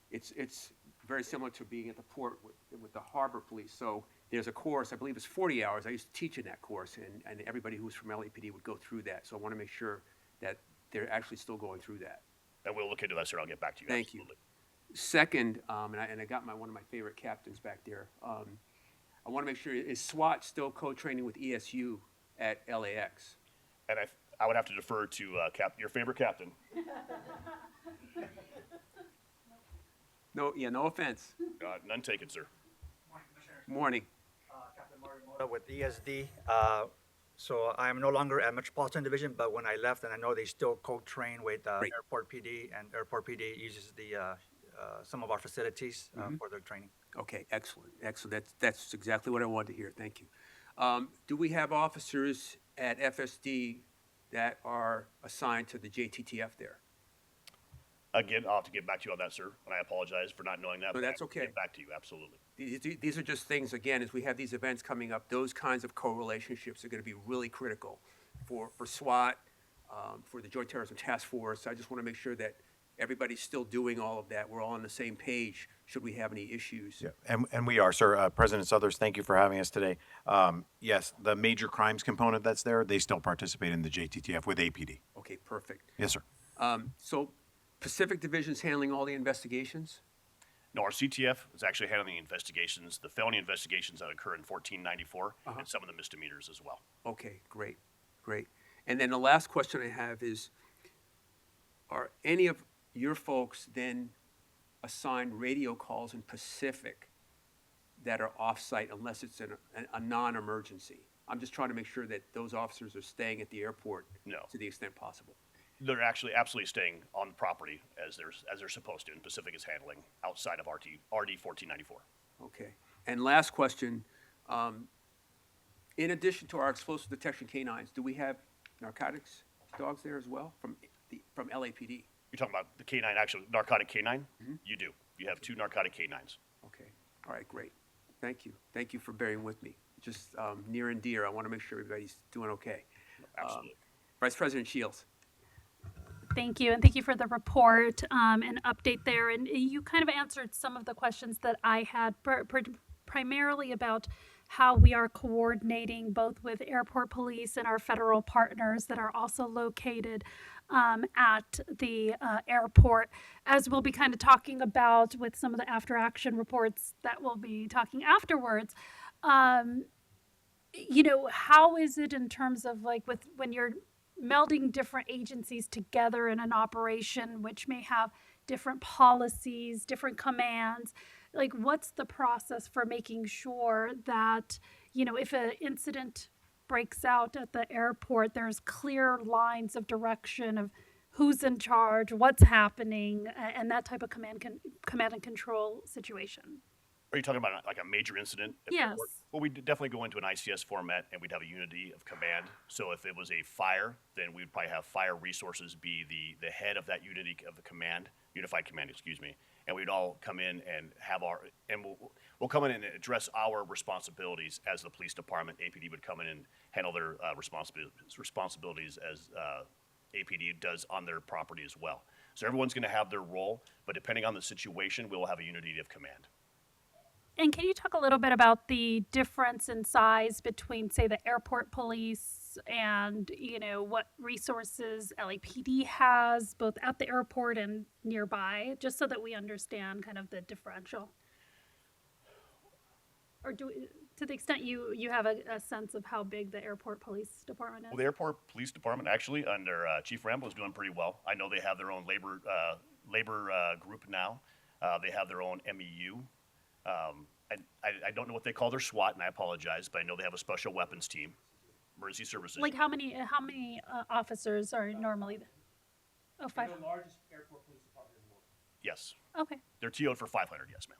[SPEAKER 1] it's very similar to being at the port with the harbor police. So there's a course, I believe it's 40 hours. I used to teach in that course, and everybody who was from LAPD would go through that. So I want to make sure that they're actually still going through that.
[SPEAKER 3] And we'll look into that, sir. I'll get back to you.
[SPEAKER 1] Thank
[SPEAKER 3] Absolutely.
[SPEAKER 1] you. Second, and I got one of my favorite captains back there. I want to make sure, is SWAT still co-training with ESU at LAX?
[SPEAKER 3] And I would have to defer to your favorite captain.
[SPEAKER 1] No offense.
[SPEAKER 3] None taken, sir.
[SPEAKER 1] Morning.
[SPEAKER 7] Captain Morimoto with ESD. So I am no longer at Metropolitan Division, but when I left, and I know they still co-train with Airport PD, and Airport PD uses some of our facilities for their training.
[SPEAKER 1] Okay, excellent. That's exactly what I wanted to hear. Thank you. Do we have officers at FSD that are assigned to the JTTF there?
[SPEAKER 3] Again, I'll have to get back to you on that, sir, and I apologize for not knowing that.
[SPEAKER 1] No,
[SPEAKER 3] but
[SPEAKER 1] that's
[SPEAKER 3] I will
[SPEAKER 1] okay.
[SPEAKER 3] Get back to you, absolutely.
[SPEAKER 1] These are just things, again, as we have these events coming up, those kinds of co-relationships are going to be really critical for SWAT, for the Joint Terrorism Task Force. I just want to make sure that everybody's still doing all of that. We're all on the same page should we have any issues.
[SPEAKER 22] Yeah, and we are, sir. President Suthers, thank you for having us today. Yes, the major crimes component that's there, they still participate in the JTTF with APD.
[SPEAKER 1] Okay, perfect.
[SPEAKER 22] Yes, sir.
[SPEAKER 1] So Pacific Division's handling all the investigations?
[SPEAKER 3] No, our CTF is actually handling the investigations, the felony investigations that occur in 1494, and some of the misdemeanors as well.
[SPEAKER 1] Okay, great. And then the last question I have is, are any of your folks then assigned radio calls in Pacific that are off-site unless it's a non-emergency? I'm just trying to make sure that those officers are staying at the airport to the extent possible.
[SPEAKER 3] They're actually absolutely staying on the property as they're supposed to, and Pacific is handling outside of RD 1494.
[SPEAKER 1] Okay. And last question, In addition to our explosive detection canines, do we have narcotics dogs there as well from LAPD?
[SPEAKER 3] You're talking about the canine, actual narcotic canine? You do. You have 2 narcotic canines.
[SPEAKER 1] Okay. All right, great. Thank you. Thank you for bearing with me. Just near and dear, I want to make sure everybody's doing okay.
[SPEAKER 3] Absolutely.
[SPEAKER 1] Vice President Shields.
[SPEAKER 5] Thank you, and thank you for the report and update there. And you kind of answered some of the questions that I had, primarily about how we are coordinating both with airport police and our federal partners that are also located at the airport, as we'll be kind of talking about with some of the after action reports that we'll be talking afterwards. You know, how is it in terms of like when you're melding different agencies together in an operation which may have different policies, different commands, like what's the process for making sure that, you know, if an incident breaks out at the airport, there's clear lines of direction of who's in charge, what's happening, and that type of command and control situation?
[SPEAKER 3] Are you talking about like a major incident? at the
[SPEAKER 5] Yes.
[SPEAKER 3] airport? Well, we'd definitely go into an ICS format and we'd have a unity of command. So if it was a fire, then we'd probably have fire resources be the head of that unity of the command, unified command, excuse me. And we'd all come in and have we'll come in and address our responsibilities as the police department. APD would come in and handle their responsibilities as APD does on their property as well. So everyone's going to have their role, but depending on the situation, we'll have a unity of command.
[SPEAKER 5] And can you talk a little bit about the difference in size between, say, the airport police and, you know, what resources LAPD has both at the airport and nearby, just so that we understand kind of the differential? Or to the extent you have a sense of how big the airport police department is?
[SPEAKER 3] Well, the airport police department actually under Chief Rambo is doing pretty well. I know they have their own labor group now. They have their own MEU. I don't know what they call their SWAT, and I apologize, but I know they have a special weapons team, emergency services.
[SPEAKER 5] Like how many officers are normally? Oh, 500.
[SPEAKER 3] The largest airport police department in the world. Yes.
[SPEAKER 5] Okay.
[SPEAKER 3] They're TO'd for 500, yes, ma'am.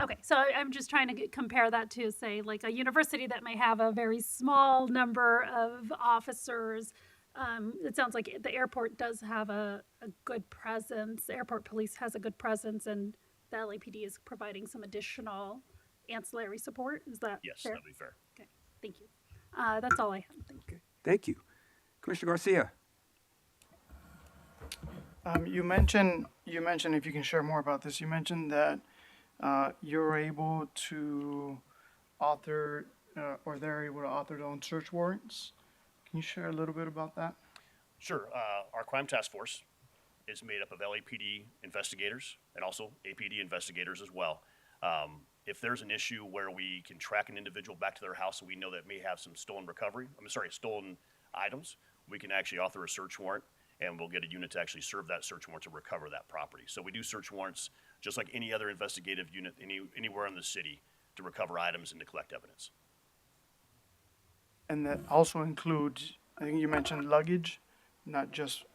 [SPEAKER 5] Okay, so I'm just trying to compare that to, say, like a university that may have a very small number of officers. It sounds like the airport does have a good presence. The airport police has a good presence, and the LAPD is providing some additional ancillary support. Is that
[SPEAKER 3] Yes,
[SPEAKER 5] fair?
[SPEAKER 3] that'd be fair.
[SPEAKER 5] Okay, thank you. That's all I have. Thank you.
[SPEAKER 1] Thank you. Commissioner Garcia.
[SPEAKER 6] You mentioned, if you can share more about this, you mentioned that you're able to author, or they're able to author their own search warrants. Can you share a little bit about that?
[SPEAKER 3] Sure. Our crime task force is made up of LAPD investigators and also APD investigators as well. If there's an issue where we can track an individual back to their house and we know that may have some stolen items, we can actually author a search warrant and we'll get a unit to actually serve that search warrant to recover that property. So we do search warrants just like any other investigative unit anywhere in the city to recover items and to collect evidence.
[SPEAKER 6] And that also includes, I think you mentioned luggage, not just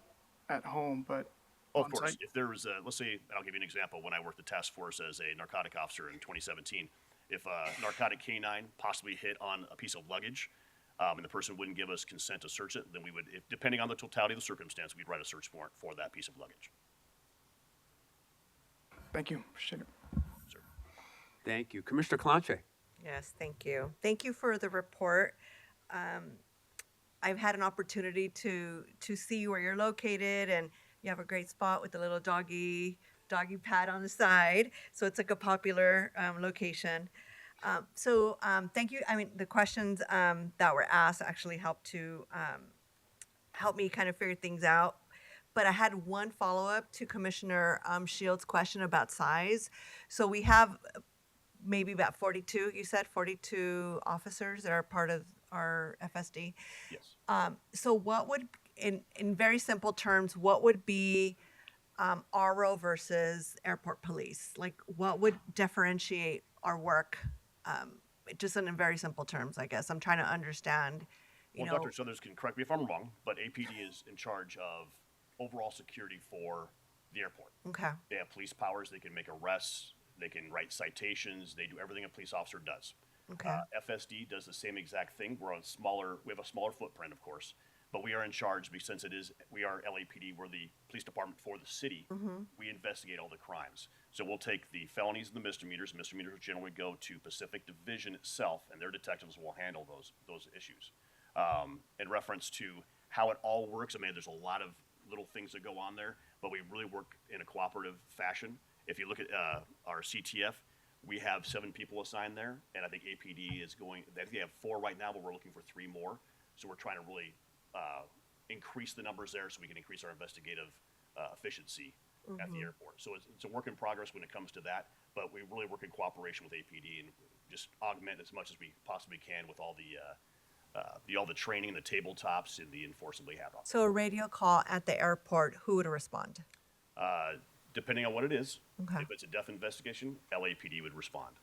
[SPEAKER 6] at home, but
[SPEAKER 3] Oh,
[SPEAKER 6] on
[SPEAKER 3] of course.
[SPEAKER 6] site?
[SPEAKER 3] If there was a, let's say, and I'll give you an example. When I worked the task force as a narcotic officer in 2017, if a narcotic canine possibly hit on a piece of luggage, and the person wouldn't give us consent to search it, then we would, depending on the totality of the circumstance, we'd write a search warrant for that piece of luggage.
[SPEAKER 6] Thank you. Appreciate it.
[SPEAKER 1] Thank you. Commissioner Calanche.
[SPEAKER 4] Yes, thank you. Thank you for the report. I've had an opportunity to see where you're located, and you have a great spot with the little doggy pad on the side. So it's like a popular location. Thank you. I mean, the questions that were asked actually helped me kind of figure things out. But I had one follow-up to Commissioner Shields' question about size. So we have maybe about 42, you said 42 officers that are part of our FSD.
[SPEAKER 3] Yes.
[SPEAKER 4] So what would, in very simple terms, what would be RO versus airport police? Like, what would differentiate our work? Just in very simple terms, I guess. I'm trying to understand,
[SPEAKER 3] Well, Dr. Southers can correct me if I'm wrong, but APD is in charge of overall security for the airport.
[SPEAKER 4] Okay.
[SPEAKER 3] They have police powers. They can make arrests. They can write citations. They do everything a police officer does.
[SPEAKER 4] Okay.
[SPEAKER 3] FSD does the same exact thing. We have a smaller footprint, of course, but we are in charge because since we are LAPD, we're the police department for the city. We investigate all the crimes. So we'll take the felonies and the misdemeanors. Misdemeanors generally go to Pacific Division itself, and their detectives will handle those issues. In reference to how it all works, I mean, there's a lot of little things that go on there, but we really work in a cooperative fashion. If you look at our CTF, we have 7 people assigned there, and I think APD I think they have 4 right now, but we're looking for 3 more. So we're trying to really increase the numbers there so we can increase our investigative efficiency at the airport. So it's a work in progress when it comes to that, but we really work in cooperation with APD and just augment as much as we possibly can with all the training, the tabletops, and the enforcement we have on.
[SPEAKER 4] So a radio call at the airport, who would respond?
[SPEAKER 3] Depending on what it is,
[SPEAKER 4] Okay.
[SPEAKER 3] if it's a death investigation, LAPD would respond.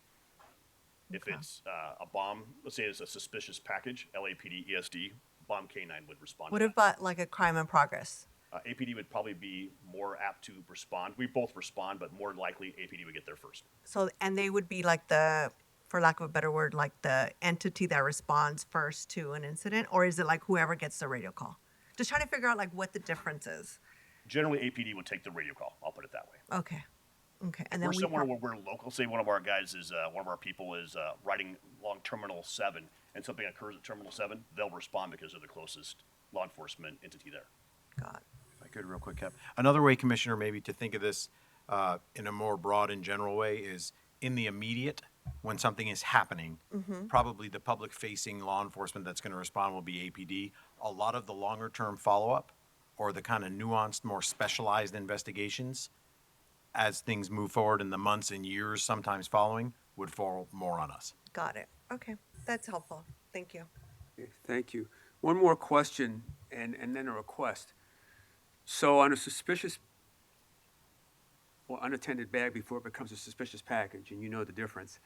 [SPEAKER 3] If it's a bomb, let's say it's a suspicious package, LAPD, ESD, Bomb K9 would respond.
[SPEAKER 4] What
[SPEAKER 3] to that.
[SPEAKER 4] about like a crime in progress?
[SPEAKER 3] APD would probably be more apt to respond. We both respond, but more likely APD would get there first.
[SPEAKER 4] So, and they would be like for lack of a better word, like the entity that responds first to an incident, or is it like whoever gets the radio call? Just trying to figure out like what the difference is.
[SPEAKER 3] Generally, APD would take the radio call. I'll put it that way.
[SPEAKER 4] Okay. Okay.
[SPEAKER 3] And
[SPEAKER 4] then
[SPEAKER 3] we're somewhere where we're local. Say one of our guys is, one of our people is riding along Terminal 7, and something occurs at Terminal 7, they'll respond because they're the closest law enforcement entity there.
[SPEAKER 4] God.
[SPEAKER 22] If I could, real quick, Cap. Another way, Commissioner, maybe to think of this in a more broad and general way is in the immediate, when something is happening, probably the public-facing law enforcement that's going to respond will be APD. A lot of the longer-term follow-up or the kind of nuanced, more specialized investigations as things move forward in the months and years sometimes following would fall more on us.
[SPEAKER 4] Got it. Okay. That's helpful. Thank you.
[SPEAKER 1] Okay, thank you. One more question and then a request. So on a suspicious or unattended bag before it becomes a suspicious package, and you know the difference,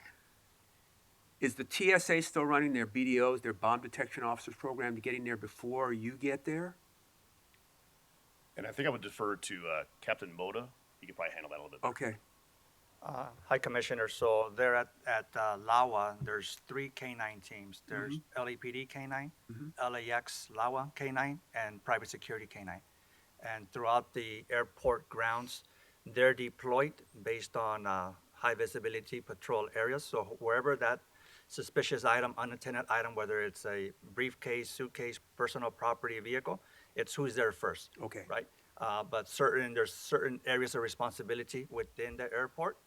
[SPEAKER 1] is the TSA still running their BDOs, their bomb detection officers program, to getting there before you get there?
[SPEAKER 3] And I think I would defer to Captain Moda. He could probably handle that a little bit better.
[SPEAKER 1] Okay.
[SPEAKER 7] Hi, Commissioner. So there at LAWA, there's 3 K9 teams. There's LAPD K9, LAX LAWA K9, and Private Security K9. And throughout the airport grounds, they're deployed based on high visibility patrol areas. So wherever that suspicious item, unattended item, whether it's a briefcase, suitcase, personal property, vehicle, it's who's there first.
[SPEAKER 1] Okay.
[SPEAKER 7] Right? But there's certain areas of responsibility within the airport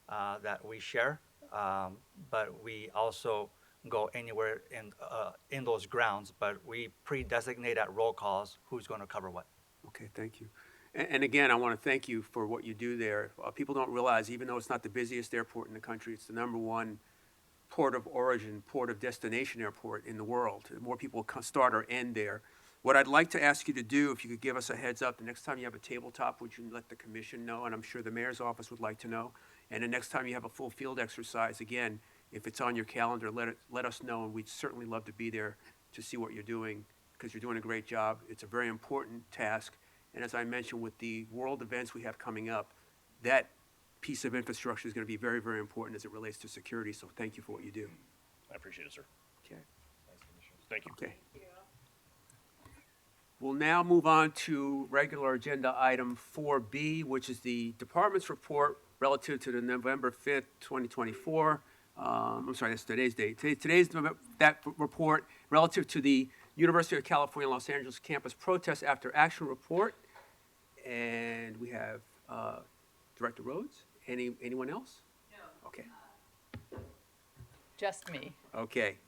[SPEAKER 7] that we share, but we also go anywhere in those grounds. But we pre-designate at roll calls who's going to cover what.
[SPEAKER 1] Okay, thank you. And again, I want to thank you for what you do there. People don't realize, even though it's not the busiest airport in the country, it's the #1 port of origin, port of destination airport in the world. More people start or end there. What I'd like to ask you to do, if you could give us a heads up, the next time you have a tabletop, would you let the commission know? And I'm sure the mayor's office would like to know. And the next time you have a full field exercise, again, if it's on your calendar, let us know, and we'd certainly love to be there to see what you're doing, because you're doing a great job. It's a very important task. And as I mentioned, with the world events we have coming up, that piece of infrastructure is going to be very, very important as it relates to security. So thank you for what you do.
[SPEAKER 3] I appreciate it, sir.
[SPEAKER 1] Okay.
[SPEAKER 3] Thank you.
[SPEAKER 1] Okay. We'll now move on to regular agenda item 4B, which is the department's report relative to the November 5th, 2024. I'm sorry, that's today's date. Today's that report relative to the University of California, Los Angeles campus protest after action report. And we have Director Rhodes. Anyone else? No. Okay.
[SPEAKER 10] Just me.
[SPEAKER 1] Okay.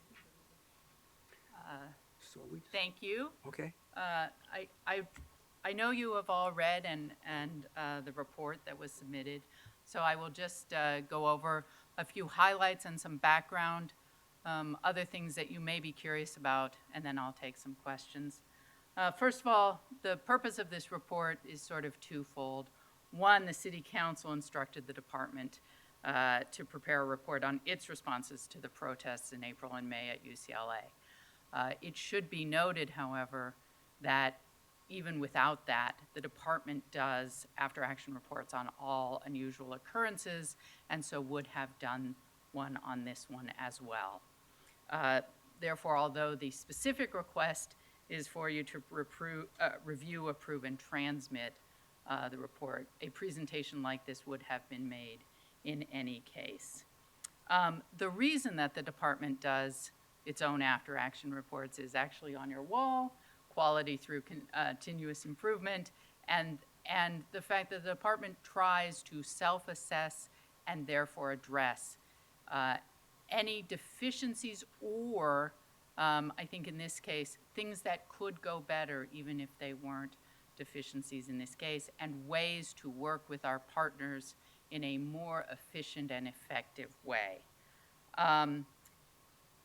[SPEAKER 1] So
[SPEAKER 10] Thank you.
[SPEAKER 1] Okay.
[SPEAKER 10] I know you have all read and the report that was submitted, so I will just go over a few highlights and some background, other things that you may be curious about, and then I'll take some questions. First of all, the purpose of this report is sort of twofold. One, the City Council instructed the department to prepare a report on its responses to the protests in April and May at UCLA. It should be noted, however, that even without that, the department does after-action reports on all unusual occurrences, and so would have done one on this one as well. Therefore, although the specific request is for you to review, approve, and transmit the report, a presentation like this would have been made in any case. The reason that the department does its own after-action reports is actually on your wall: quality through continuous improvement, and the fact that the department tries to self-assess and therefore address any deficiencies or, I think in this case, things that could go better even if they weren't deficiencies in this case, and ways to work with our partners in a more efficient and effective way.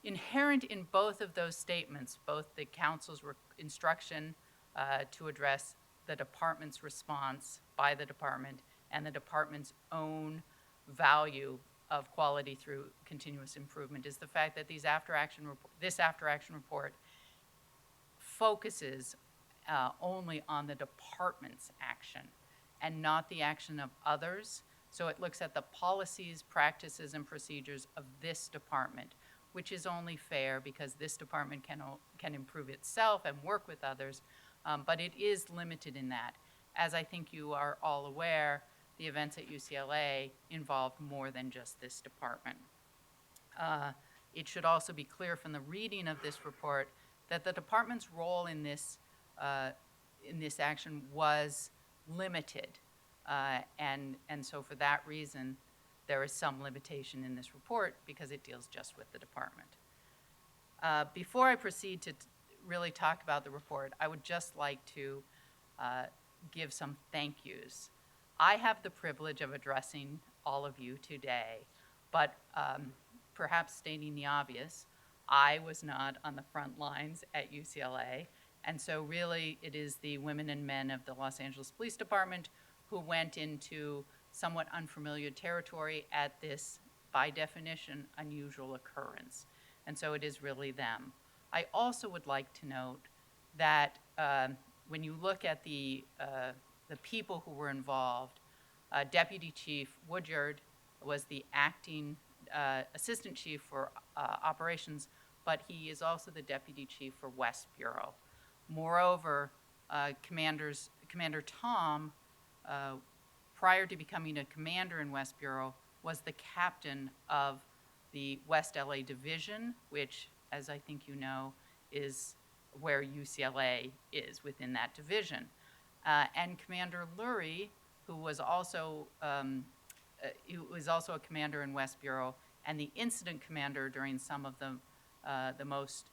[SPEAKER 10] Inherent in both of those statements, both the council's instruction to address the department's response by the department and the department's own value of quality through continuous improvement, is the fact that this after-action report focuses only on the department's action and not the action of others. So it looks at the policies, practices, and procedures of this department, which is only fair because this department can improve itself and work with others, but it is limited in that. As I think you are all aware, the events at UCLA involved more than just this department. It should also be clear from the reading of this report that the department's role in this action was limited. And so for that reason, there is some limitation in this report because it deals just with the department. Before I proceed to really talk about the report, I would just like to give some thank yous. I have the privilege of addressing all of you today, but perhaps stating the obvious, I was not on the front lines at UCLA, and so really it is the women and men of the Los Angeles Police Department who went into somewhat unfamiliar territory at this, by definition, unusual occurrence. And so it is really them. I also would like to note that when you look at the people who were involved, Deputy Chief Woodyard was the acting assistant chief for operations, but he is also the deputy chief for West Bureau. Moreover, Commander Tom, prior to becoming a commander in West Bureau, was the captain of the West LA Division, which, as I think you know, is where UCLA is within that division. And Commander Lurie, who was also a commander in West Bureau and the incident commander during some of the most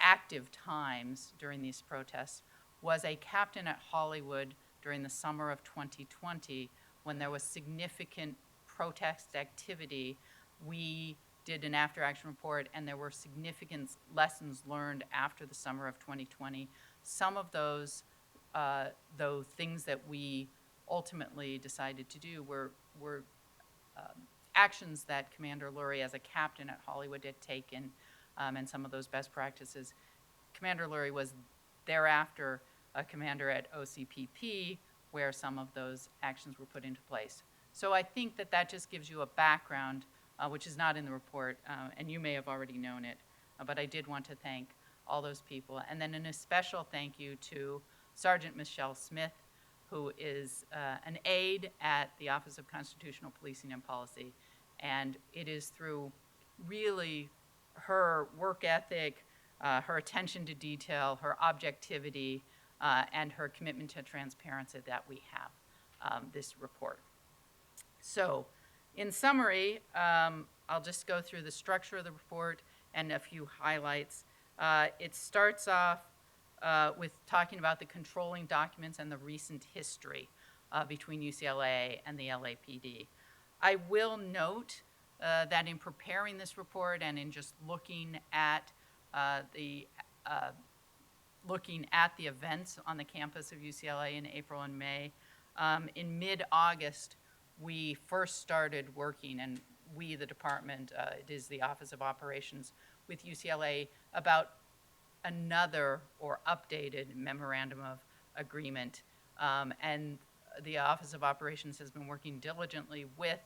[SPEAKER 10] active times during these protests, was a captain at Hollywood during the summer of 2020 when there was significant protest activity. We did an after-action report, and there were significant lessons learned after the summer of 2020. Some of those, though, things that we ultimately decided to do were actions that Commander Lurie, as a captain at Hollywood, had taken, and some of those best practices. Commander Lurie was thereafter a commander at OCPP, where some of those actions were put into place. So I think that that just gives you a background, which is not in the report, and you may have already known it, but I did want to thank all those people. And then a special thank you to Sergeant Michelle Smith, who is an aide at the Office of Constitutional Policing and Policy. And it is through really her work ethic, her attention to detail, her objectivity, and her commitment to transparency that we have this report. So, in summary, I'll just go through the structure of the report and a few highlights. It starts off with talking about the controlling documents and the recent history between UCLA and the LAPD. I will note that in preparing this report and in just looking at the events on the campus of UCLA in April and May, in mid-August, we first started working, and we, the department, it is the Office of Operations with UCLA, about another or updated memorandum of agreement. And the Office of Operations has been working diligently with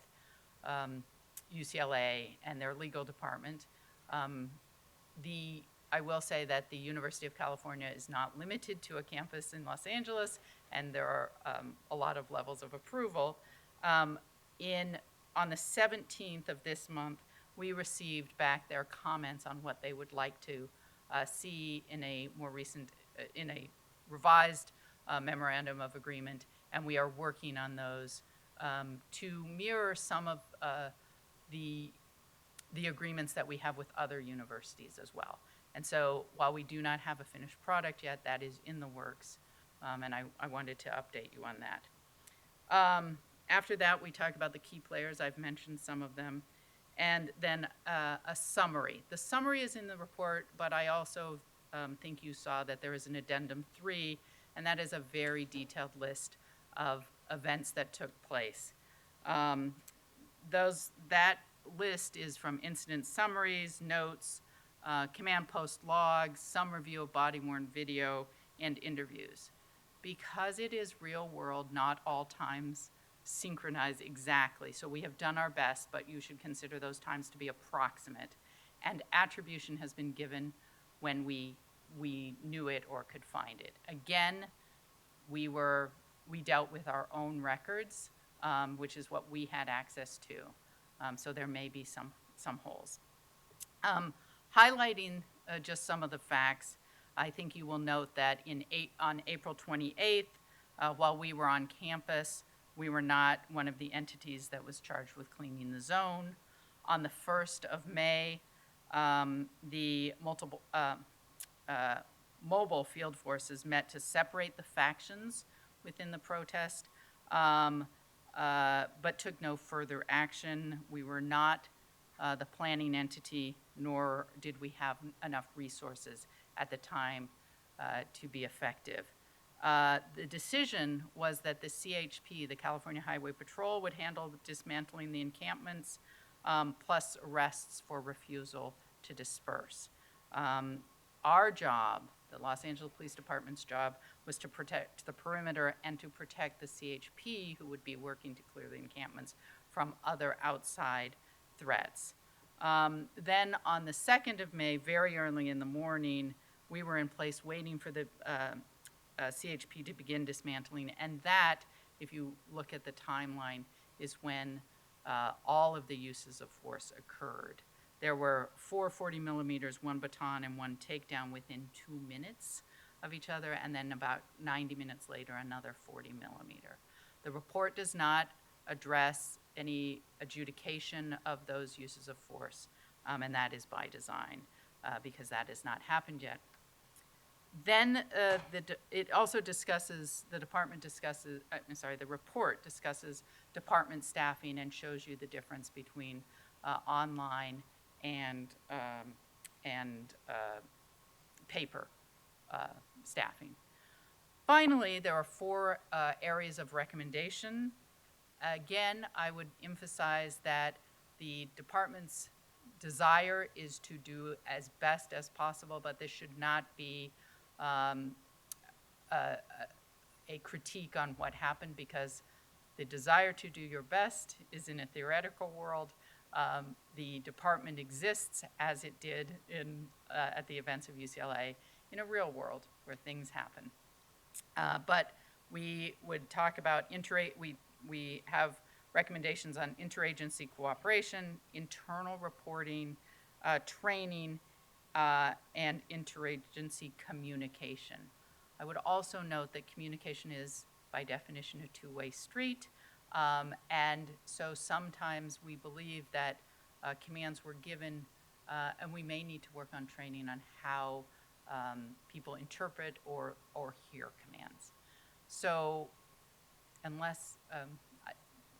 [SPEAKER 10] UCLA and their legal department I will say that the University of California is not limited to a campus in Los Angeles, and there are a lot of levels of approval. On the 17th of this month, we received back their comments on what they would like to see in a more recent, in a revised memorandum of agreement, and we are working on those to mirror some of the agreements that we have with other universities as well. And so while we do not have a finished product yet, that is in the works, and I wanted to update you on that. After that, we talk about the key players. I've mentioned some of them. And then a summary. The summary is in the report, but I also think you saw that there is an addendum 3, and that is a very detailed list of events that took place. That list is from incident summaries, notes, command post logs, some review of body-worn video, and interviews. Because it is real world, not all times synchronize exactly. So we have done our best, but you should consider those times to be approximate. And attribution has been given when we knew it or could find it. Again, we dealt with our own records, which is what we had access to. So there may be some holes. Highlighting just some of the facts, I think you will note that on April 28th, while we were on campus, we were not one of the entities that was charged with cleaning the zone. On the 1st of May, the mobile field forces met to separate the factions within the protest, but took no further action. We were not the planning entity, nor did we have enough resources at the time to be effective. The decision was that the CHP, the California Highway Patrol, would handle dismantling the encampments, plus arrests for refusal to disperse. Our job, the Los Angeles Police Department's job, was to protect the perimeter and to protect the CHP, who would be working to clear the encampments, from other outside threats. Then on the 2nd of May, very early in the morning, we were in place waiting for the CHP to begin dismantling, and that, if you look at the timeline, is when all of the uses of force occurred. There were 4 40 millimeters, 1 baton, and 1 takedown within 2 minutes of each other, and then about 90 minutes later, another 40 millimeter. The report does not address any adjudication of those uses of force, and that is by design, because that has not happened yet. Then it also discusses, the report discusses department staffing and shows you the difference between online and paper staffing. Finally, there are 4 areas of recommendation. Again, I would emphasize that the department's desire is to do as best as possible, but this should not be a critique on what happened, because the desire to do your best is in a theoretical world. The department exists as it did at the events of UCLA in a real world where things happen. But we would talk about we have recommendations on interagency cooperation, internal reporting, training, and interagency communication. I would also note that communication is, by definition, a two-way street, and so sometimes we believe that commands were given, and we may need to work on training on how people interpret or hear commands. So unless,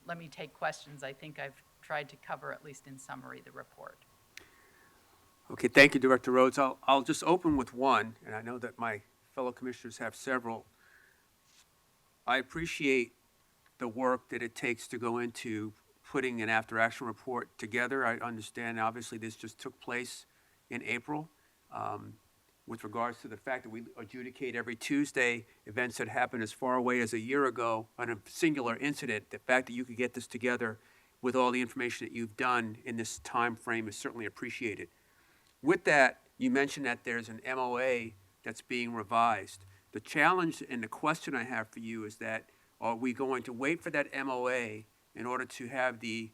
[SPEAKER 10] let me take questions. I think I've tried to cover, at least in summary, the report.
[SPEAKER 1] Okay, thank you, Director Rhodes. I'll just open with one, and I know that my fellow commissioners have several. I appreciate the work that it takes to go into putting an after-action report together. I understand, obviously, this just took place in April. With regards to the fact that we adjudicate every Tuesday events that happened as far away as a year ago on a singular incident, the fact that you could get this together with all the information that you've done in this time frame is certainly appreciated. With that, you mentioned that there's an MOA that's being revised. The challenge and the question I have for you is that, are we going to wait for that MOA in order to have the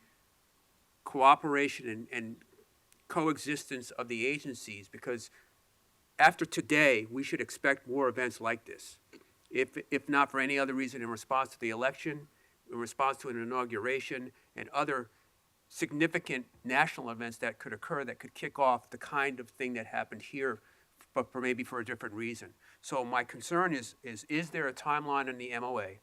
[SPEAKER 1] cooperation and coexistence of the agencies? Because after today, we should expect more events like this. If not for any other reason, in response to the election, in response to an inauguration, and other significant national events that could occur that could kick off the kind of thing that happened here, but maybe for a different reason. So my concern is there a timeline in the MOA?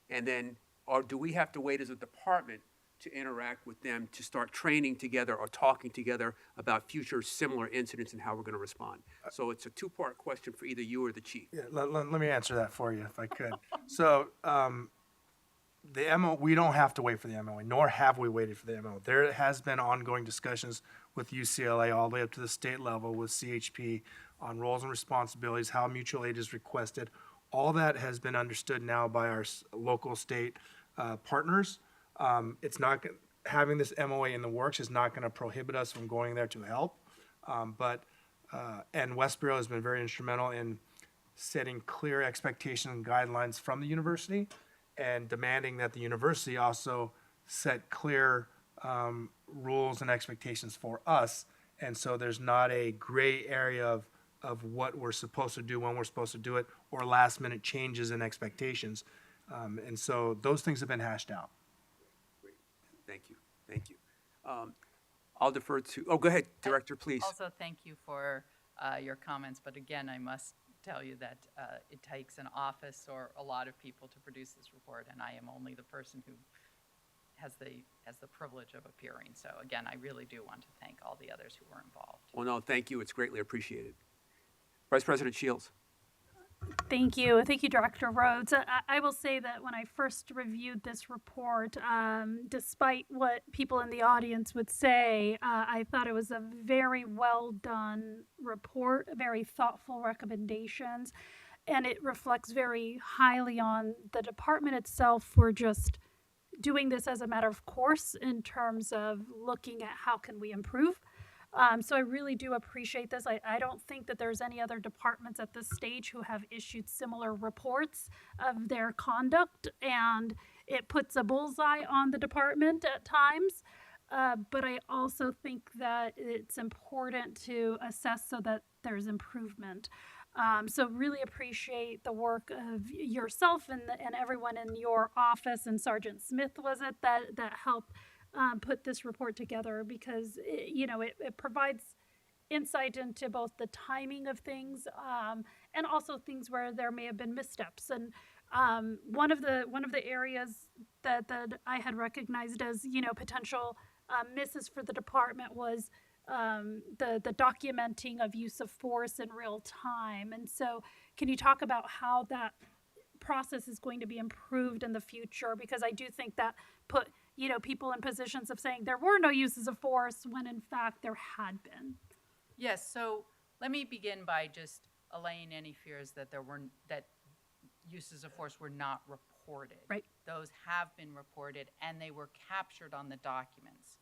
[SPEAKER 1] And then, or do we have to wait as a department to interact with them to start training together or talking together about future similar incidents and how we're going to respond? So it's a two-part question for either you or the chief.
[SPEAKER 11] Yeah, let me answer that for you if I could. So the MO, we don't have to wait for the MOA, nor have we waited for the MOA. There has been ongoing discussions with UCLA all the way up to the state level with CHP on roles and responsibilities, how mutual aid is requested. All that has been understood now by our local state partners. It's not having this MOA in the works is not going to prohibit us from going there to help. And Westboro has been very instrumental in setting clear expectations and guidelines from the university and demanding that the university also set clear rules and expectations for us. And so there's not a gray area of what we're supposed to do, when we're supposed to do it, or last minute changes in expectations. And so those things have been hashed out.
[SPEAKER 1] Thank you. Thank you. I'll defer to, oh, go ahead, Director, please.
[SPEAKER 10] Also, thank you for your comments, but again, I must tell you that it takes an office or a lot of people to produce this report, and I am only the person who has the privilege of appearing. So again, I really do want to thank all the others who were involved.
[SPEAKER 1] Well, no, thank you. It's greatly appreciated. Vice President Shields.
[SPEAKER 5] Thank you. Thank you, Director Rhodes. I will say that when I first reviewed this report, despite what people in the audience would say, I thought it was a very well done report, very thoughtful recommendations, and it reflects very highly on the department itself for just doing this as a matter of course in terms of looking at how can we improve. So I really do appreciate this. I don't think that there's any other departments at this stage who have issued similar reports of their conduct, and it puts a bullseye on the department at times. But I also think that it's important to assess so that there's improvement. So really appreciate the work of yourself and everyone in your office, and Sergeant Smith was it that helped put this report together, because it provides insight into both the timing of things and also things where there may have been missteps. And one of the areas that I had recognized as potential misses for the department was the documenting of use of force in real time. And so, can you talk about how that process is going to be improved in the future? Because I do think that put people in positions of saying there were no uses of force when in fact there had been.
[SPEAKER 10] Yes, so let me begin by just allaying any fears that that uses of force were not reported.
[SPEAKER 5] Right.
[SPEAKER 10] Those have been reported, and they were captured on the documents.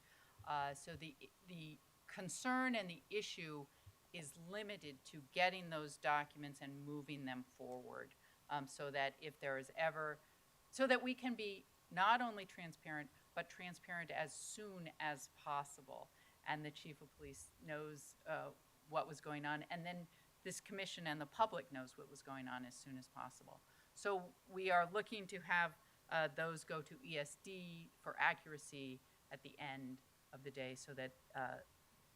[SPEAKER 10] So the concern and the issue is limited to getting those documents and moving them forward, so that if there is ever, so that we can be not only transparent, but transparent as soon as possible. And the chief of police knows what was going on, and then this commission and the public knows what was going on as soon as possible. So we are looking to have those go to ESD for accuracy at the end of the day, so that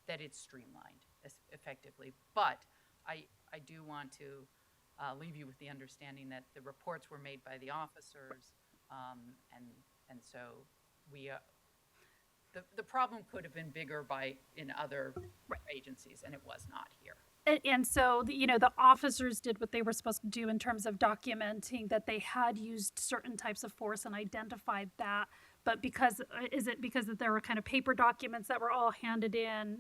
[SPEAKER 10] that it's streamlined effectively. But I do want to leave you with the understanding that the reports were made by the officers, and so we the problem could have been bigger in other agencies, and it was not here.
[SPEAKER 5] And so, the officers did what they were supposed to do in terms of documenting that they had used certain types of force and identified that. But is it because that there were kind of paper documents that were all handed in?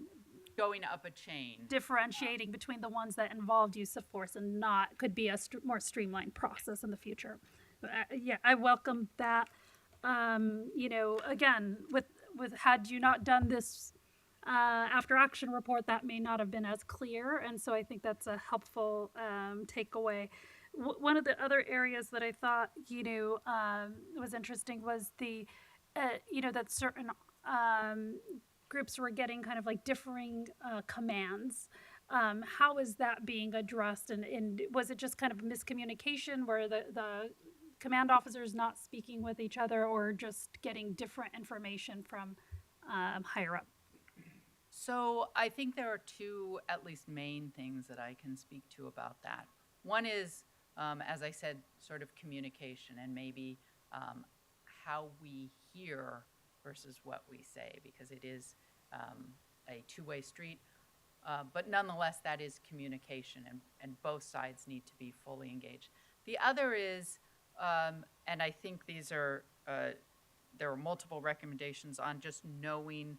[SPEAKER 10] Going up a chain.
[SPEAKER 5] Differentiating between the ones that involved use of force and not could be a more streamlined process in the future. Yeah, I welcome that. Again, with had you not done this after action report, that may not have been as clear. And so I think that's a helpful takeaway. One of the other areas that I thought, was interesting was that certain groups were getting kind of like differing commands. How is that being addressed? And was it just kind of miscommunication where the command officers not speaking with each other, or just getting different information from higher up?
[SPEAKER 10] So I think there are two, at least, main things that I can speak to about that. One is, as I said, sort of communication, and maybe how we hear versus what we say, because it is a two-way street. But nonetheless, that is communication, and both sides need to be fully engaged. The other is, and I think these are, there are multiple recommendations on just knowing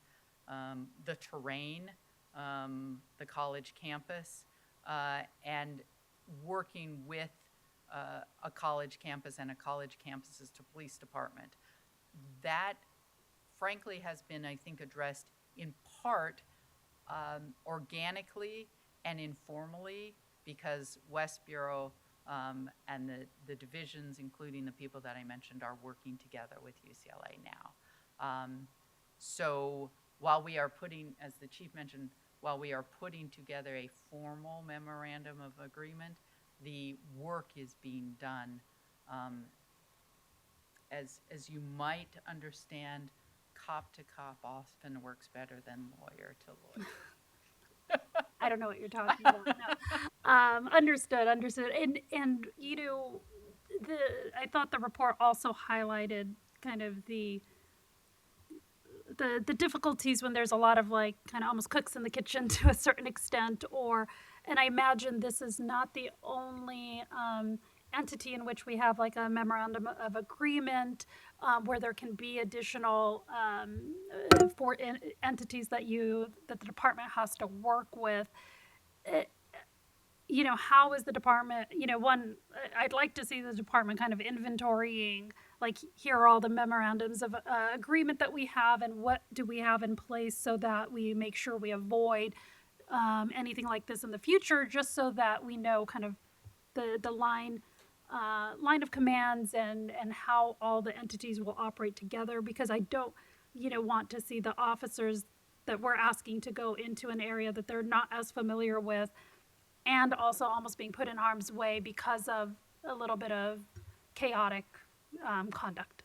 [SPEAKER 10] the terrain, the college campus, and working with a college campus and a college campus's police department. That, frankly, has been, I think, addressed in part organically and informally, because West Bureau and the divisions, including the people that I mentioned, are working together with UCLA now. So while we are putting, as the chief mentioned, while we are putting together a formal memorandum of agreement, the work is being done. As you might understand, cop to cop often works better than lawyer to lawyer.
[SPEAKER 5] I don't know what you're talking about. No. Understood. And I thought the report also highlighted kind of the difficulties when there's a lot of like kind of almost cooks in the kitchen to a certain extent, and I imagine this is not the only entity in which we have like a memorandum of agreement where there can be additional entities that the department has to work with. How is the department, I'd like to see the department kind of inventorying, like, here are all the memorandums of agreement that we have, and what do we have in place so that we make sure we avoid anything like this in the future, just so that we know kind of the line of commands and how all the entities will operate together, because I don't, want to see the officers that we're asking to go into an area that they're not as familiar with, and also almost being put in harm's way because of a little bit of chaotic conduct.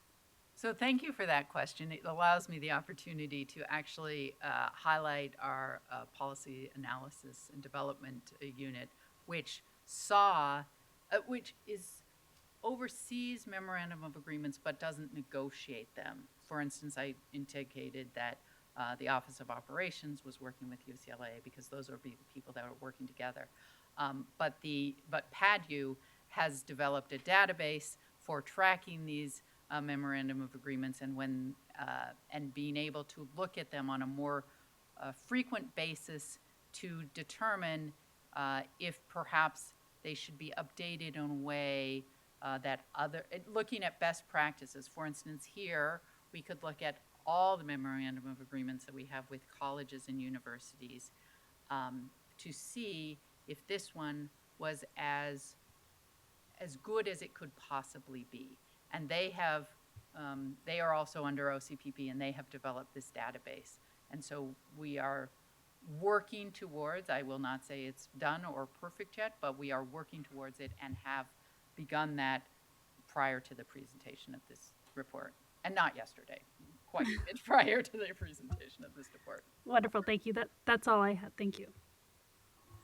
[SPEAKER 10] So thank you for that question. It allows me the opportunity to actually highlight our policy analysis and development unit, which oversees memorandum of agreements but doesn't negotiate them. For instance, I indicated that the Office of Operations was working with UCLA because those are the people that are working together. But PADU has developed a database for tracking these memorandum of agreements, and being able to look at them on a more frequent basis to determine if perhaps they should be updated in a way looking at best practices. For instance, here we could look at all the memorandum of agreements that we have with colleges and universities to see if this one was as good as it could possibly be. And they are also under OCPP, and they have developed this database. And so we are working towards, I will not say it's done or perfect yet, but we are working towards it and have begun that prior to the presentation of this report. And not yesterday, quite a bit prior to the presentation of this report.
[SPEAKER 5] Wonderful, thank you. That's all I had. Thank you.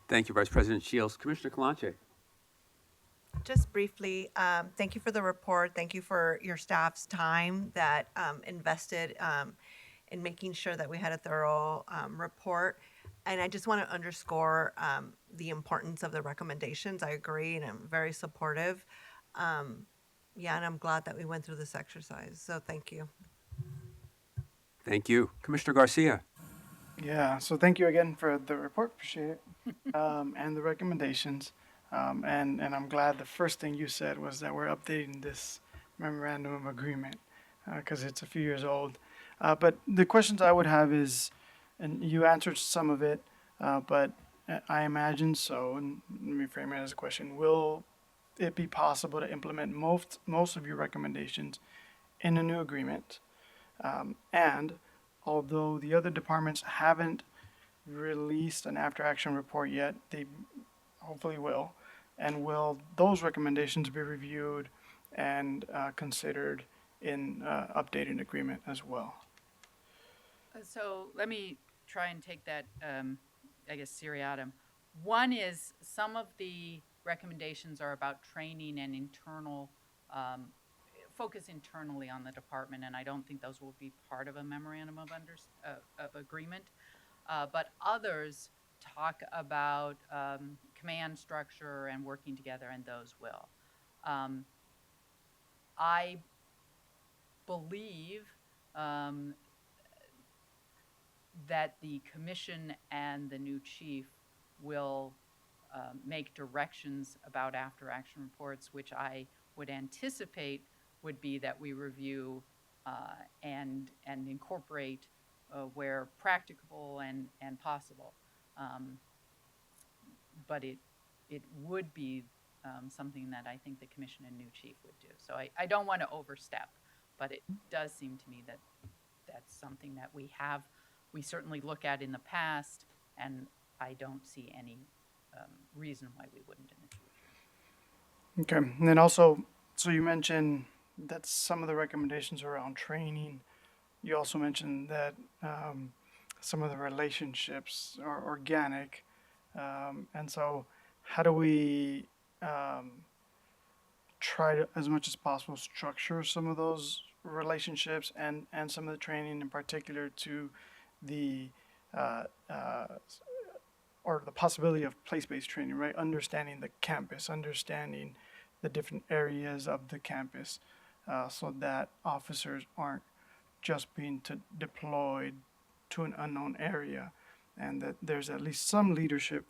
[SPEAKER 1] Thank you, Vice President Shields. Commissioner Kalanche.
[SPEAKER 4] Just briefly, thank you for the report. Thank you for your staff's time that invested in making sure that we had a thorough report. And I just want to underscore the importance of the recommendations. I agree, and I'm very supportive. And I'm glad that we went through this exercise. So thank you.
[SPEAKER 1] Thank you. Commissioner Garcia.
[SPEAKER 6] Yeah, so thank you again for the report, appreciate it, and the recommendations. And I'm glad the first thing you said was that we're updating this memorandum of agreement because it's a few years old. But the questions I would have is, And you answered some of it, but I imagine so, and let me frame it as a question. Will it be possible to implement most of your recommendations in a new agreement? And although the other departments haven't released an after action report yet, they hopefully will. And will those recommendations be reviewed and considered in updated agreement as well?
[SPEAKER 10] So let me try and take that, I guess, seriatim. One is some of the recommendations are about training and internal, focus internally on the department, and I don't think those will be part of a memorandum of agreement. But others talk about command structure and working together, and those will. I believe that the commission and the new chief will make directions about after action reports, which I would anticipate would be that we review and incorporate where practicable and possible. But it would be something that I think the commission and new chief would do. So I don't want to overstep, but it does seem to me that that's something that we certainly look at in the past, and I don't see any reason why we wouldn't in the future.
[SPEAKER 6] Okay, and then also, so you mentioned that some of the recommendations around training. You also mentioned that some of the relationships are organic, and so how do we try to, as much as possible, structure some of those relationships and some of the training in particular to the or the possibility of place-based training, right? Understanding the campus, understanding the different areas of the campus, so that officers aren't just being deployed to an unknown area, and that there's at least some leadership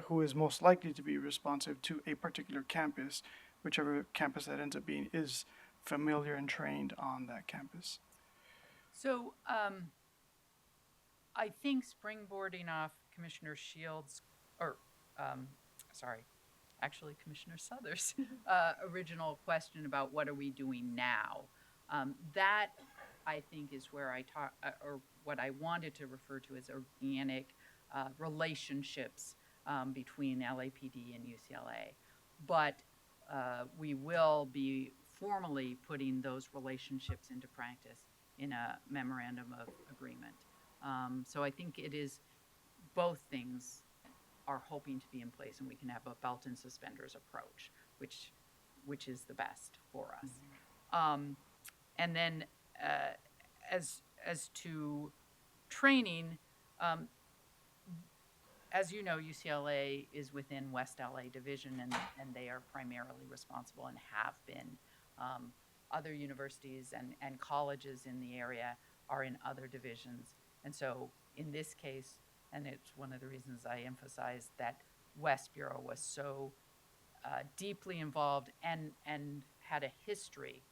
[SPEAKER 6] who is most likely to be responsive to a particular campus, whichever campus that ends up being is familiar and trained on that campus.
[SPEAKER 10] So I think springboarding off Commissioner Shields, or actually Commissioner Southers' original question about what are we doing now, that I think is where I talk, or what I wanted to refer to as organic relationships between LAPD and UCLA. But we will be formally putting those relationships into practice in a memorandum of agreement. So I think it is both things are hoping to be in place, and we can have a belt and suspenders approach, which is the best for us. And then as to training, as you know, UCLA is within West LA Division, and they are primarily responsible and have been. Other universities and colleges in the area are in other divisions. And so in this case, and it's one of the reasons I emphasized that West Bureau was so deeply involved and had a history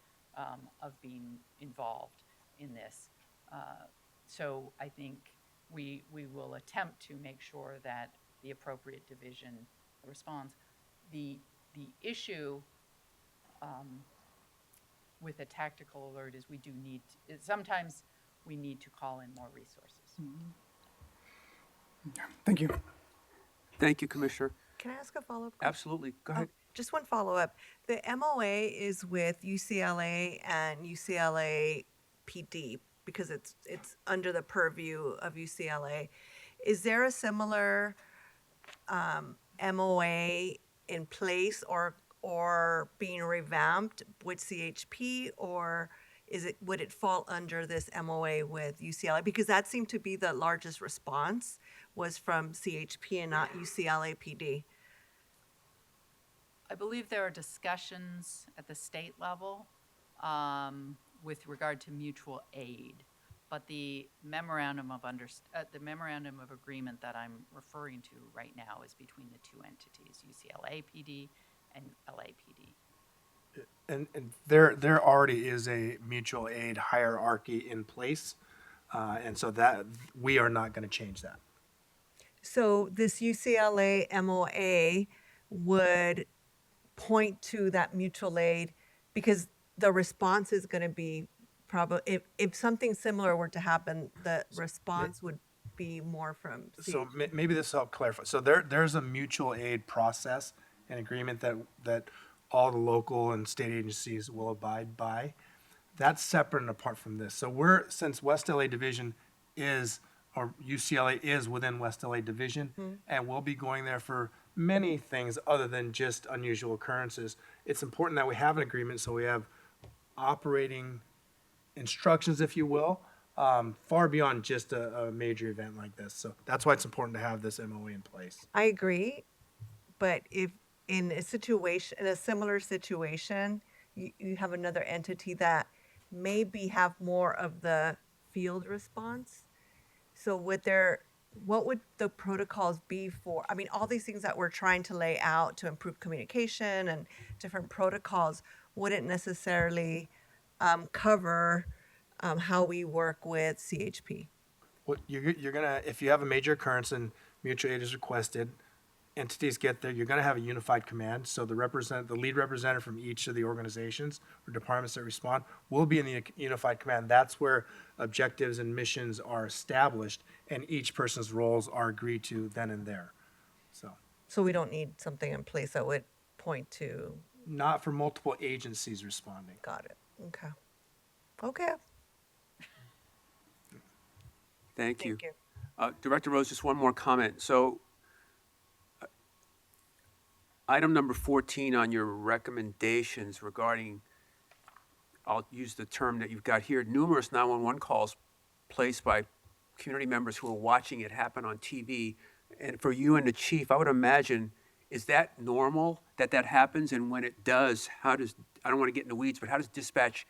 [SPEAKER 10] of being involved in this. So I think we will attempt to make sure that the appropriate division responds. The issue with a tactical alert is we do need, sometimes we need to call in more resources.
[SPEAKER 6] Thank you.
[SPEAKER 1] Thank you, Commissioner.
[SPEAKER 4] Can I ask a follow-up question?
[SPEAKER 1] Absolutely. Go ahead.
[SPEAKER 4] Just one follow-up. The MOA is with UCLA and UCLA PD because it's under the purview of UCLA. Is there a similar MOA in place or being revamped with CHP, or would it fall under this MOA with UCLA? Because that seemed to be the largest response was from CHP and not UCLA PD.
[SPEAKER 10] I believe there are discussions at the state level with regard to mutual aid, but the memorandum of agreement that I'm referring to right now is between the two entities, UCLA PD and LAPD.
[SPEAKER 2] And there already is a mutual aid hierarchy in place.
[SPEAKER 22] And so that, we are not going to change that.
[SPEAKER 4] So this UCLA MOA would point to that mutual aid because the response is going to be probably, if something similar were to happen, the response would be more from
[SPEAKER 22] So
[SPEAKER 4] CH.
[SPEAKER 22] maybe this will help clarify. So there's a mutual aid process and agreement that all the local and state agencies will abide by. That's separate and apart from this. So since West LA Division is, or UCLA is within West LA Division, and we'll be going there for many things other than just unusual occurrences, it's important that we have an agreement so we have operating instructions, if you will, far beyond just a major event like this. So that's why it's important to have this MOA in place.
[SPEAKER 4] I agree, but if in a situation, in a similar situation, you have another entity that maybe have more of the field response. So what would the protocols be for, I mean, all these things that we're trying to lay out to improve communication and different protocols wouldn't necessarily cover how we work with CHP.
[SPEAKER 22] What you're gonna, if you have a major occurrence and mutual aid is requested, entities get there, you're gonna have a unified command. So the lead representative from each of the organizations or departments that respond will be in the unified command. That's where objectives and missions are established and each person's roles are agreed to then and there.
[SPEAKER 4] So we don't need something in place that would point to.
[SPEAKER 22] Not for multiple agencies responding.
[SPEAKER 4] Got it. Okay. Okay.
[SPEAKER 1] Thank you.
[SPEAKER 4] Thank you.
[SPEAKER 1] Director Rose, just one more comment. So item number 14 on your recommendations regarding, I'll use the term that you've got here, numerous 911 calls placed by community members who are watching it happen on TV. And for you and the chief, I would imagine, is that normal that happens? And when it does, I don't want to get in the weeds, but how does dispatch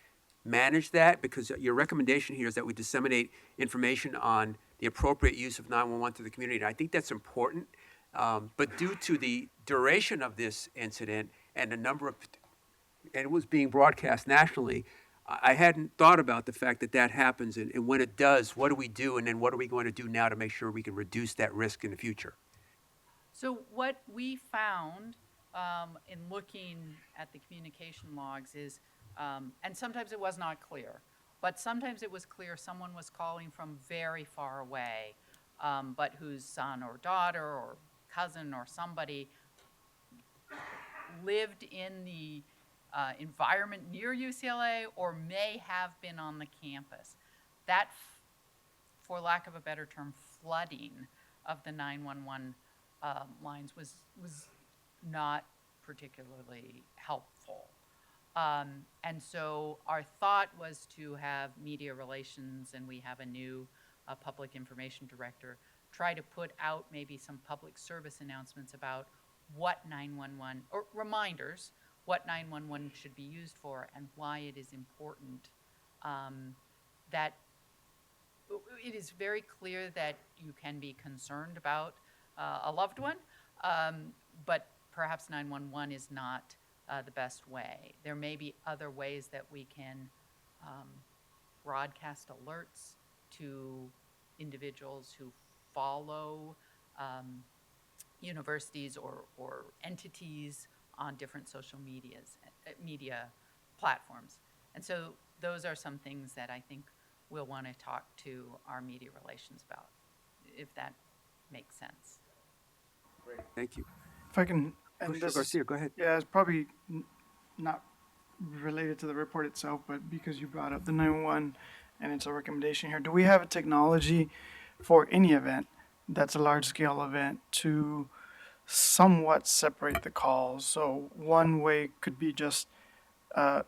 [SPEAKER 1] manage that? Because your recommendation here is that we disseminate information on the appropriate use of 911 to the community. And I think that's important. But due to the duration of this incident and the number of, and it was being broadcast nationally, I hadn't thought about the fact that happens. And when it does, what do we do? And then what are we going to do now to make sure we can reduce that risk in the future?
[SPEAKER 10] So what we found in looking at the communication logs is, and sometimes it was not clear, but sometimes it was clear someone was calling from very far away, but whose son or daughter or cousin or somebody lived in the environment near UCLA or may have been on the campus. That, for lack of a better term, flooding of the 911 lines was not particularly helpful. And so our thought was to have media relations, and we have a new public information director, try to put out maybe some public service announcements about what 911, or reminders, what 911 should be used for and why it is important. That it is very clear that you can be concerned about a loved one, but perhaps 911 is not the best way. There may be other ways that we can broadcast alerts to individuals who follow universities or entities on different social media platforms. And so those are some things that I think we'll want to talk to our media relations about, if that makes sense.
[SPEAKER 1] Great. Thank you.
[SPEAKER 6] If I can, and
[SPEAKER 1] Commissioner
[SPEAKER 6] this,
[SPEAKER 1] Garcia, go ahead.
[SPEAKER 6] yeah, it's probably not related to the report itself, but because you brought up the 911 and it's a recommendation here, do we have a technology for any event that's a large scale event to somewhat separate the calls? So one way could be just as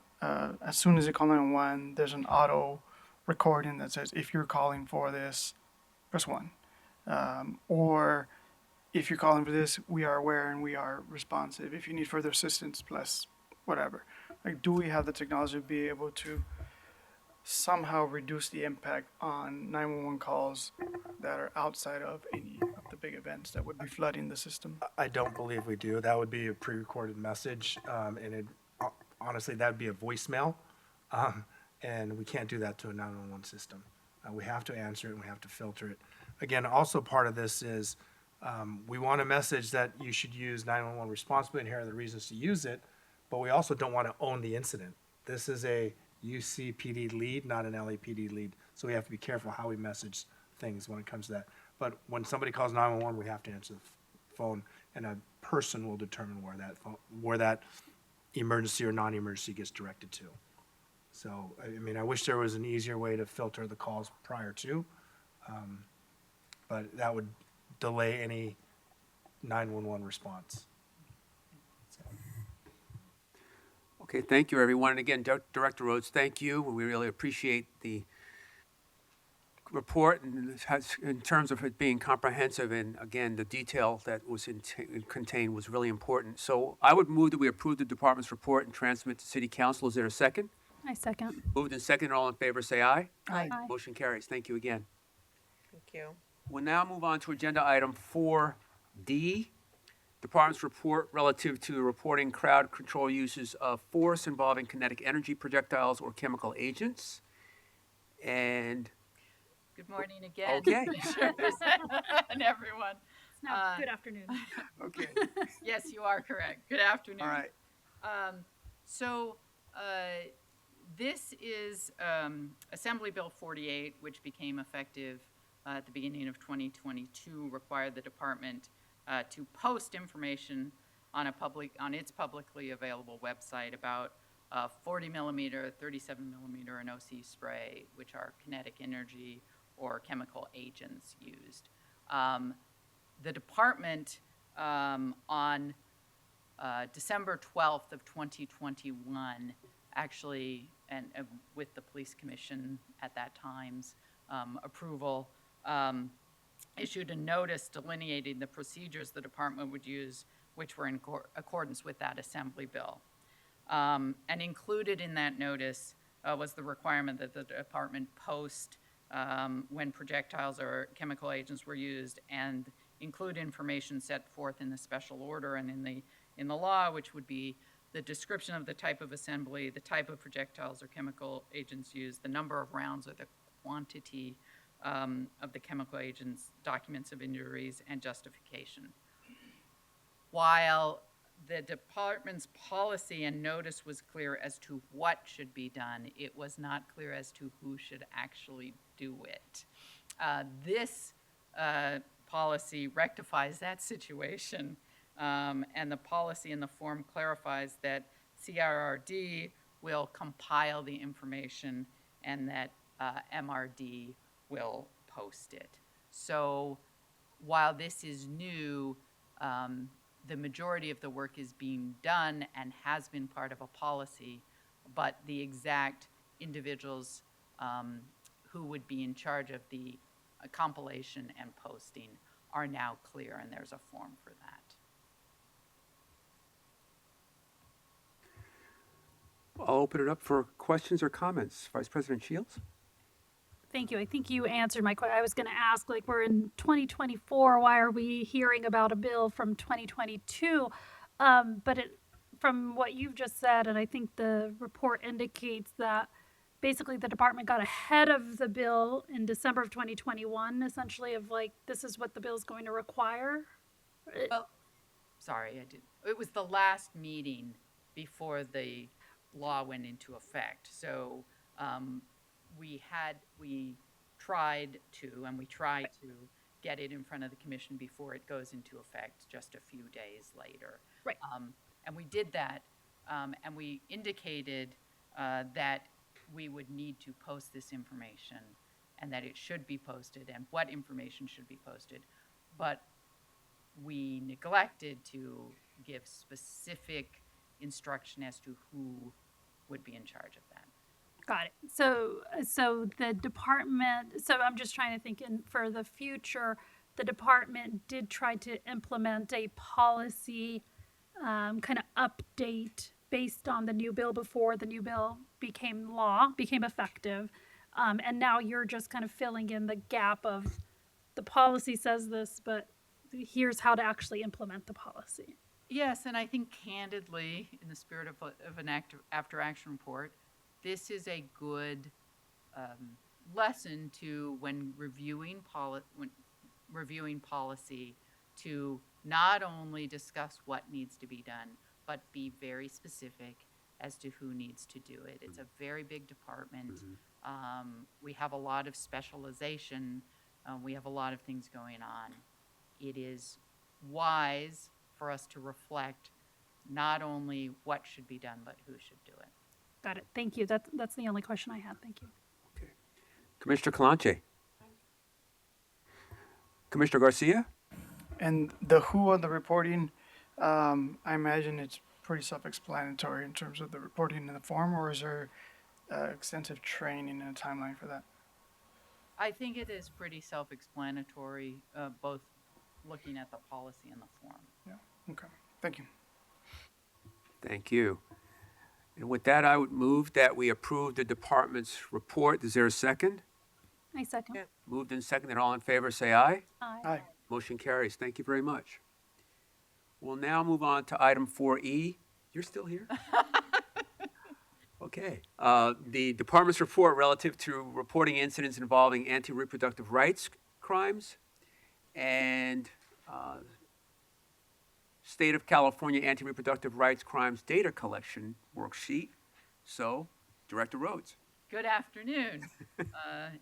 [SPEAKER 6] soon as you call 911, there's an auto recording that says, if you're calling for this, press 1. Or if you're calling for this, we are aware and we are responsive. If you need further assistance, plus whatever. Like, do we have the technology to be able to somehow reduce the impact on 911 calls that are outside of any of the big events that would be flooding the system?
[SPEAKER 22] I don't believe we do. That would be a pre-recorded message, and honestly, that'd be a voicemail, and we can't do that to a 911 system.
[SPEAKER 11] We have to answer it and we have to filter it. Again, also part of this is we want a message that you should use 911 responsibly, and here are the reasons to use it, but we also don't want to own the incident. This is a UCPD lead, not an LAPD lead, so we have to be careful how we message things when it comes to that. But when somebody calls 911, we have to answer the phone, and a person will determine where that emergency or non-emergency gets directed to. So, I mean, I wish there was an easier way to filter the calls prior to, but that would delay any 911 response.
[SPEAKER 1] Okay, thank you, everyone. And again, Director Rhodes, thank you. We really appreciate the report in terms of it being comprehensive, and again, the detail that was contained was really important. So I would move that we approve the department's report and transmit to City Council. Is there a second?
[SPEAKER 5] I second.
[SPEAKER 1] Moved and second. All in favor, say aye.
[SPEAKER 4] Aye.
[SPEAKER 5] Aye.
[SPEAKER 1] Motion carries. Thank you again.
[SPEAKER 4] Thank you.
[SPEAKER 1] We'll now move on to agenda item 4D, department's report relative to reporting crowd control uses of force involving kinetic energy projectiles or chemical agents. And
[SPEAKER 10] Good morning again.
[SPEAKER 1] Okay.
[SPEAKER 10] Commissioners and everyone.
[SPEAKER 5] Now, good afternoon.
[SPEAKER 1] Okay.
[SPEAKER 10] Yes, you are correct. Good afternoon.
[SPEAKER 1] All right.
[SPEAKER 10] So this is Assembly Bill 48, which became effective at the beginning of 2022, required the department to post information on its publicly available website about 40 millimeter, 37 millimeter, and OC spray, which are kinetic energy or chemical agents used. The department on December 12th of 2021, actually, and with the police commission at that time's approval, issued a notice delineating the procedures the department would use, which were in accordance with that assembly bill. And included in that notice was the requirement that the department post when projectiles or chemical agents were used, and include information set forth in the special order and in the law, which would be the description of the type of assembly, the type of projectiles or chemical agents used, the number of rounds or the quantity of the chemical agents, documents of injuries, and justification. While the department's policy and notice was clear as to what should be done, it was not clear as to who should actually do it. This policy rectifies that situation, and the policy in the form clarifies that CRRD will compile the information and that MRD will post it. So while this is new, the majority of the work is being done and has been part of a policy, but the exact individuals who would be in charge of the compilation and posting are now clear, and there's a form for that.
[SPEAKER 1] I'll open it up for questions or comments. Vice President Shields?
[SPEAKER 5] Thank you. I think you answered my question. I was going to ask, like, we're in 2024. Why are we hearing about a bill from 2022? But from what you've just said, and I think the report indicates that basically the department got ahead of the bill in December of 2021, essentially, of like, this is what the bill is going to require.
[SPEAKER 10] Well, sorry, it was the last meeting before the law went into effect. So we try to get it in front of the commission before it goes into effect just a few days later.
[SPEAKER 5] Right.
[SPEAKER 10] And we did that, and we indicated that we would need to post this information and that it should be posted and what information should be posted. But we neglected to give specific instruction as to who would be in charge of that.
[SPEAKER 5] Got it. So the department, so I'm just trying to think for the future, the department did try to implement a policy kind of update based on the new bill before the new bill became effective. And now you're just kind of filling in the gap of the policy says this, but here's how to actually implement the policy.
[SPEAKER 10] Yes, and I think candidly, in the spirit of an after-action report, this is a good lesson to when reviewing policy to not only discuss what needs to be done, but be very specific as to who needs to do it. It's a very big department. We have a lot of specialization. We have a lot of things going on. It is wise for us to reflect not only what should be done, but who should do it.
[SPEAKER 5] Got it. Thank you. That's the only question I had. Thank you.
[SPEAKER 1] Commissioner Calanche. Commissioner Garcia?
[SPEAKER 6] And the who on the reporting, I imagine it's pretty self-explanatory in terms of the reporting in the form, or is there extensive training and a timeline for that?
[SPEAKER 10] I think it is pretty self-explanatory, both looking at the policy and the form.
[SPEAKER 6] Yeah, okay, thank you.
[SPEAKER 1] Thank you. And with that, I would move that we approve the department's report. Is there a second?
[SPEAKER 5] I second.
[SPEAKER 1] Moved and seconded. All in favor, say aye.
[SPEAKER 5] Aye.
[SPEAKER 6] Aye.
[SPEAKER 1] Motion carries. Thank you very much. We'll now move on to item 4E. You're still here? Okay. The department's report relative to reporting incidents involving anti-reproductive rights crimes and State of California Anti-Reproductive Rights Crimes Data Collection Worksheet. So, Director Rhodes.
[SPEAKER 10] Good afternoon.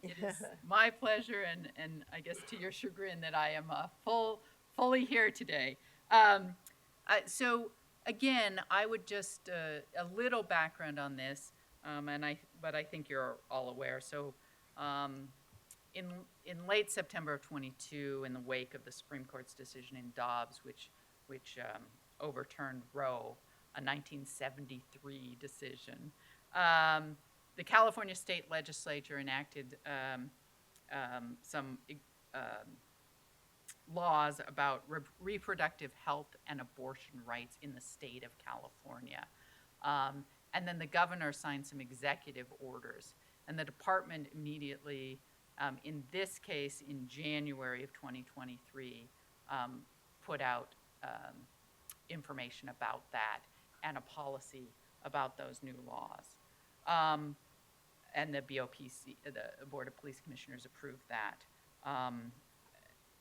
[SPEAKER 10] It is my pleasure and I guess to your chagrin that I am fully here today. So again, I would just, a little background on this, but I think you're all aware. So in late September of 22, in the wake of the Supreme Court's decision in Dobbs, which overturned Roe, a 1973 decision, the California State Legislature enacted some laws about reproductive health and abortion rights in the state of California. And then the governor signed some executive orders. And the department immediately, in this case, in January of 2023, put out information about that and a policy about those new laws. And the BOPC, the Board of Police Commissioners, approved that.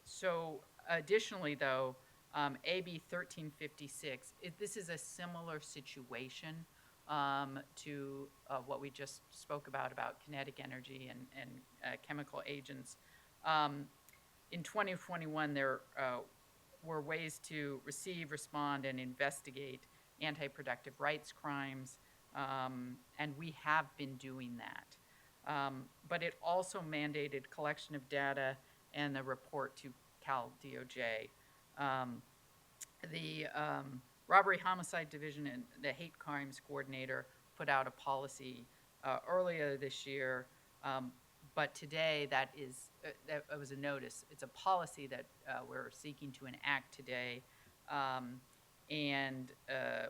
[SPEAKER 10] So additionally, though, AB 1356, this is a similar situation to what we just spoke about kinetic energy and chemical agents. In 2021, there were ways to receive, respond, and investigate anti-reproductive rights crimes, and we have been doing that. But it also mandated collection of data and the report to Cal DOJ. The Robbery Homicide Division and the Hate Crimes Coordinator put out a policy earlier this year, but today that was a notice. It's a policy that we're seeking to enact today, and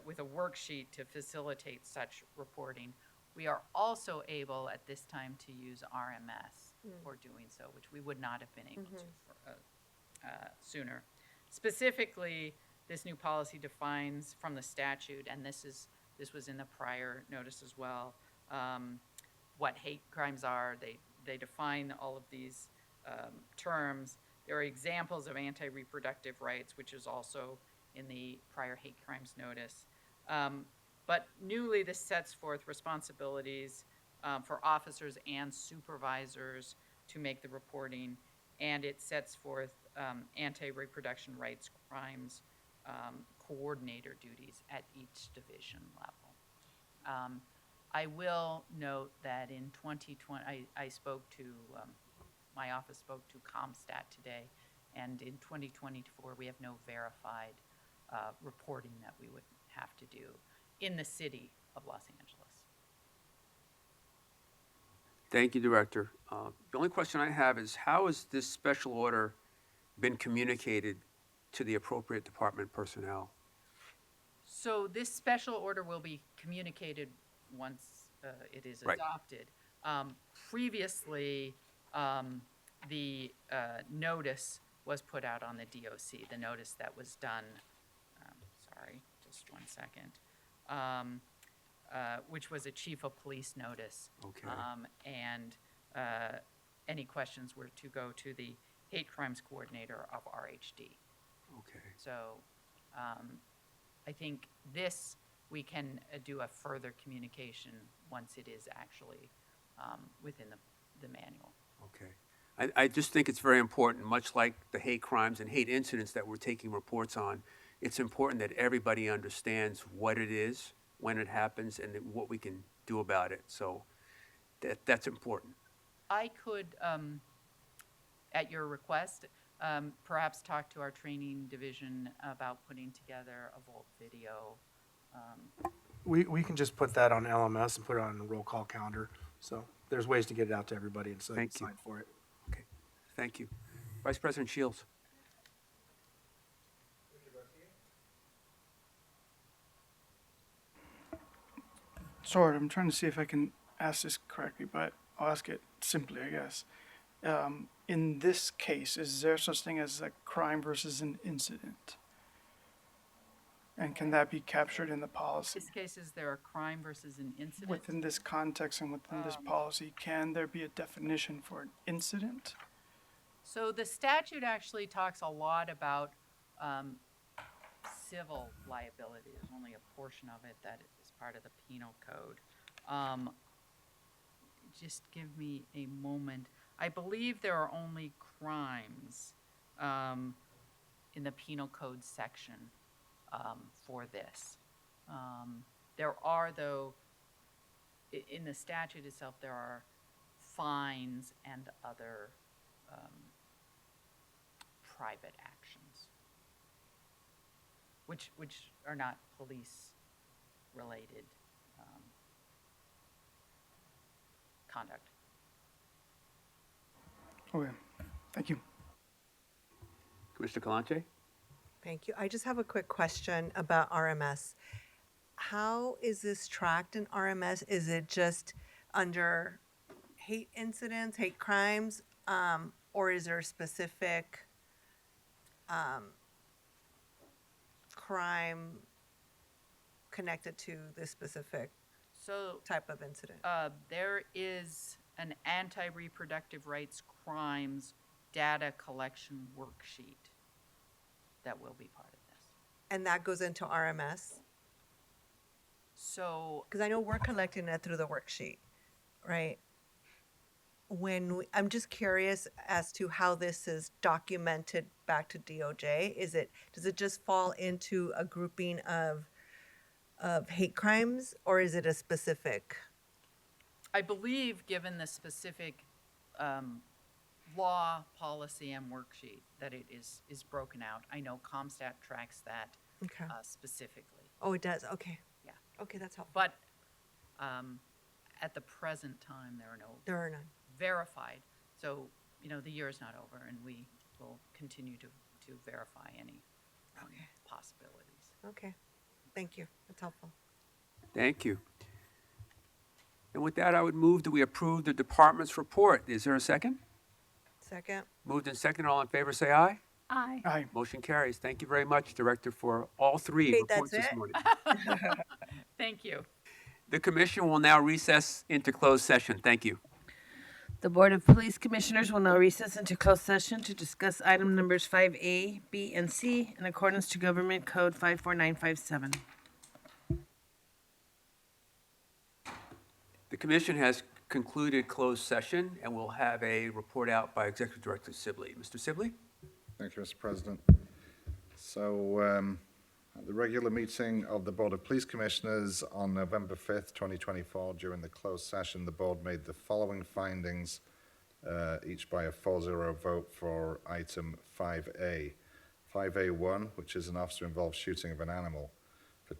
[SPEAKER 10] with a worksheet to facilitate such reporting. We are also able at this time to use RMS for doing so, which we would not have been able to sooner. Specifically, this new policy defines from the statute, and this was in the prior notice as well, what hate crimes are. They define all of these terms. There are examples of anti-reproductive rights, which is also in the prior hate crimes notice. But newly, this sets forth responsibilities for officers and supervisors to make the reporting, and it sets forth anti-reproduction rights crimes coordinator duties at each division level. I will note that in 2020, I spoke to, my office spoke to ComStat today, and in 2024, we have no verified reporting that we would have to do in the city of Los Angeles.
[SPEAKER 1] Thank you, Director. The only question I have is, how has this special order been communicated to the appropriate department personnel?
[SPEAKER 10] So this special order will be communicated once it is
[SPEAKER 1] Right.
[SPEAKER 10] adopted. Previously, the notice was put out on the DOC, the notice that was done, sorry, just 1 second, which was a chief of police notice.
[SPEAKER 1] Okay.
[SPEAKER 10] And any questions were to go to the hate crimes coordinator of RHD.
[SPEAKER 1] Okay.
[SPEAKER 10] So I think this, we can do a further communication once it is actually within the manual.
[SPEAKER 1] Okay. I just think it's very important, much like the hate crimes and hate incidents that we're taking reports on, it's important that everybody understands what it is, when it happens, and what we can do about it. So that's important.
[SPEAKER 10] I could, at your request, perhaps talk to our training division about putting together a Volt video.
[SPEAKER 6] We can just put that on LMS and put it on the roll call calendar. So there's ways to get it out to everybody and so they can
[SPEAKER 1] Thank you.
[SPEAKER 6] sign for it.
[SPEAKER 1] Okay, thank you. Vice President Shields.
[SPEAKER 6] Sort of. I'm trying to see if I can ask this correctly, but I'll ask it simply, I guess. In this case, is there such thing as a crime versus an incident? And can that be captured in the policy?
[SPEAKER 10] This case, is there a crime versus an incident?
[SPEAKER 6] Within this context and within this policy, can there be a definition for an incident?
[SPEAKER 10] So the statute actually talks a lot about civil liability. There's only a portion of it that is part of the penal code. Just give me a moment. I believe there are only crimes in the penal code section for this. There are, though, in the statute itself, there are fines and other private actions, which are not police-related conduct.
[SPEAKER 6] Okay, thank you.
[SPEAKER 1] Commissioner Kalante?
[SPEAKER 4] Thank you. I just have a quick question about RMS. How is this tracked in RMS? Is it just under hate incidents, hate crimes, or is there a specific crime connected to this specific type of incident?
[SPEAKER 10] There is an anti-reproductive rights crimes data collection worksheet that will be part of this.
[SPEAKER 4] And that goes into RMS?
[SPEAKER 10] So,
[SPEAKER 4] because I know we're collecting it through the worksheet, right? I'm just curious as to how this is documented back to DOJ. Does it just fall into a grouping of hate crimes, or is it a specific?
[SPEAKER 10] I believe, given the specific law, policy, and worksheet, that it is broken out. I know ComStat tracks that
[SPEAKER 4] Okay.
[SPEAKER 10] specifically.
[SPEAKER 4] Oh, it does. Okay.
[SPEAKER 10] Yeah.
[SPEAKER 4] Okay, that's helpful.
[SPEAKER 10] But at the present time,
[SPEAKER 4] There are none.
[SPEAKER 10] verified. So, the year is not over, and we will continue to verify any possibilities.
[SPEAKER 4] Okay. Thank you. That's helpful.
[SPEAKER 1] Thank you. And with that, I would move that we approve the department's report. Is there a second?
[SPEAKER 4] Second.
[SPEAKER 1] Moved and second. All in favor, say aye.
[SPEAKER 5] Aye.
[SPEAKER 6] Aye.
[SPEAKER 1] Motion carries. Thank you very much, Director, for all three
[SPEAKER 4] Okay,
[SPEAKER 1] reports
[SPEAKER 4] that's
[SPEAKER 1] this
[SPEAKER 4] it?
[SPEAKER 1] morning.
[SPEAKER 10] Thank you.
[SPEAKER 1] The commission will now recess into closed session. Thank you.
[SPEAKER 2] The Board of Police Commissioners will now recess into closed session to discuss item numbers 5A, B, and C in accordance to Government Code 54957.
[SPEAKER 1] The commission has concluded closed session and will have a report out by Executive Director Sibley. Mr. Sibley?
[SPEAKER 21] Thank you, Mr. President. So, at the regular meeting of the Board of Police Commissioners on November 5th, 2024, during the closed session, the board made the following findings, each by a 4-0 vote for item 5A. 5A1, which is an officer-involved shooting of an animal. For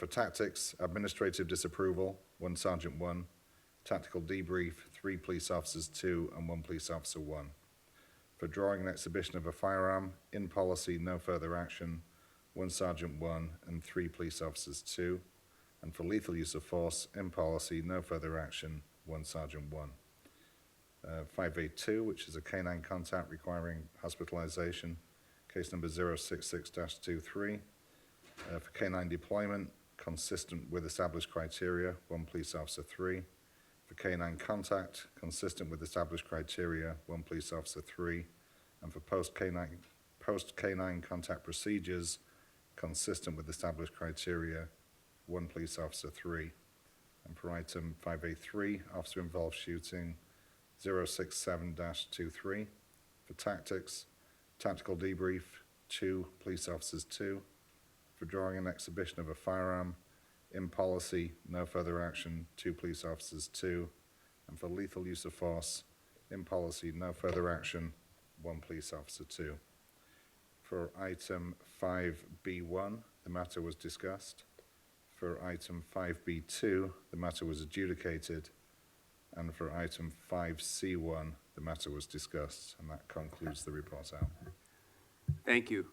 [SPEAKER 21] tactics, administrative disapproval, 1 Sergeant 1. Tactical debrief, 3 police officers 2 and 1 police officer 1. For drawing and exhibition of a firearm, in policy, no further action, 1 Sergeant 1 and 3 police officers 2. And for lethal use of force, in policy, no further action, 1 Sergeant 1. 5A2, which is a canine contact requiring hospitalization, case number 066-23. For canine deployment, consistent with established criteria, 1 police officer 3. For canine contact, consistent with established criteria, 1 police officer 3. And for post-canine contact procedures, consistent with established criteria, 1 police officer 3. And for item 5A3, officer-involved shooting, 067-23. For tactics, tactical debrief, 2 police officers 2. For drawing and exhibition of a firearm, in policy, no further action, 2 police officers 2. And for lethal use of force, in policy, no further action, 1 police officer 2. For item 5B1, the matter was discussed. For item 5B2, the matter was adjudicated. And for item 5C1, the matter was discussed. And that concludes the report out.
[SPEAKER 1] Thank you.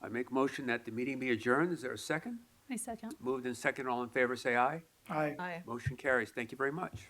[SPEAKER 1] I make motion that the meeting be adjourned. Is there a second?
[SPEAKER 5] I second.
[SPEAKER 1] Moved and second. All in favor, say aye.
[SPEAKER 6] Aye.
[SPEAKER 4] Aye.
[SPEAKER 1] Motion carries. Thank you very much.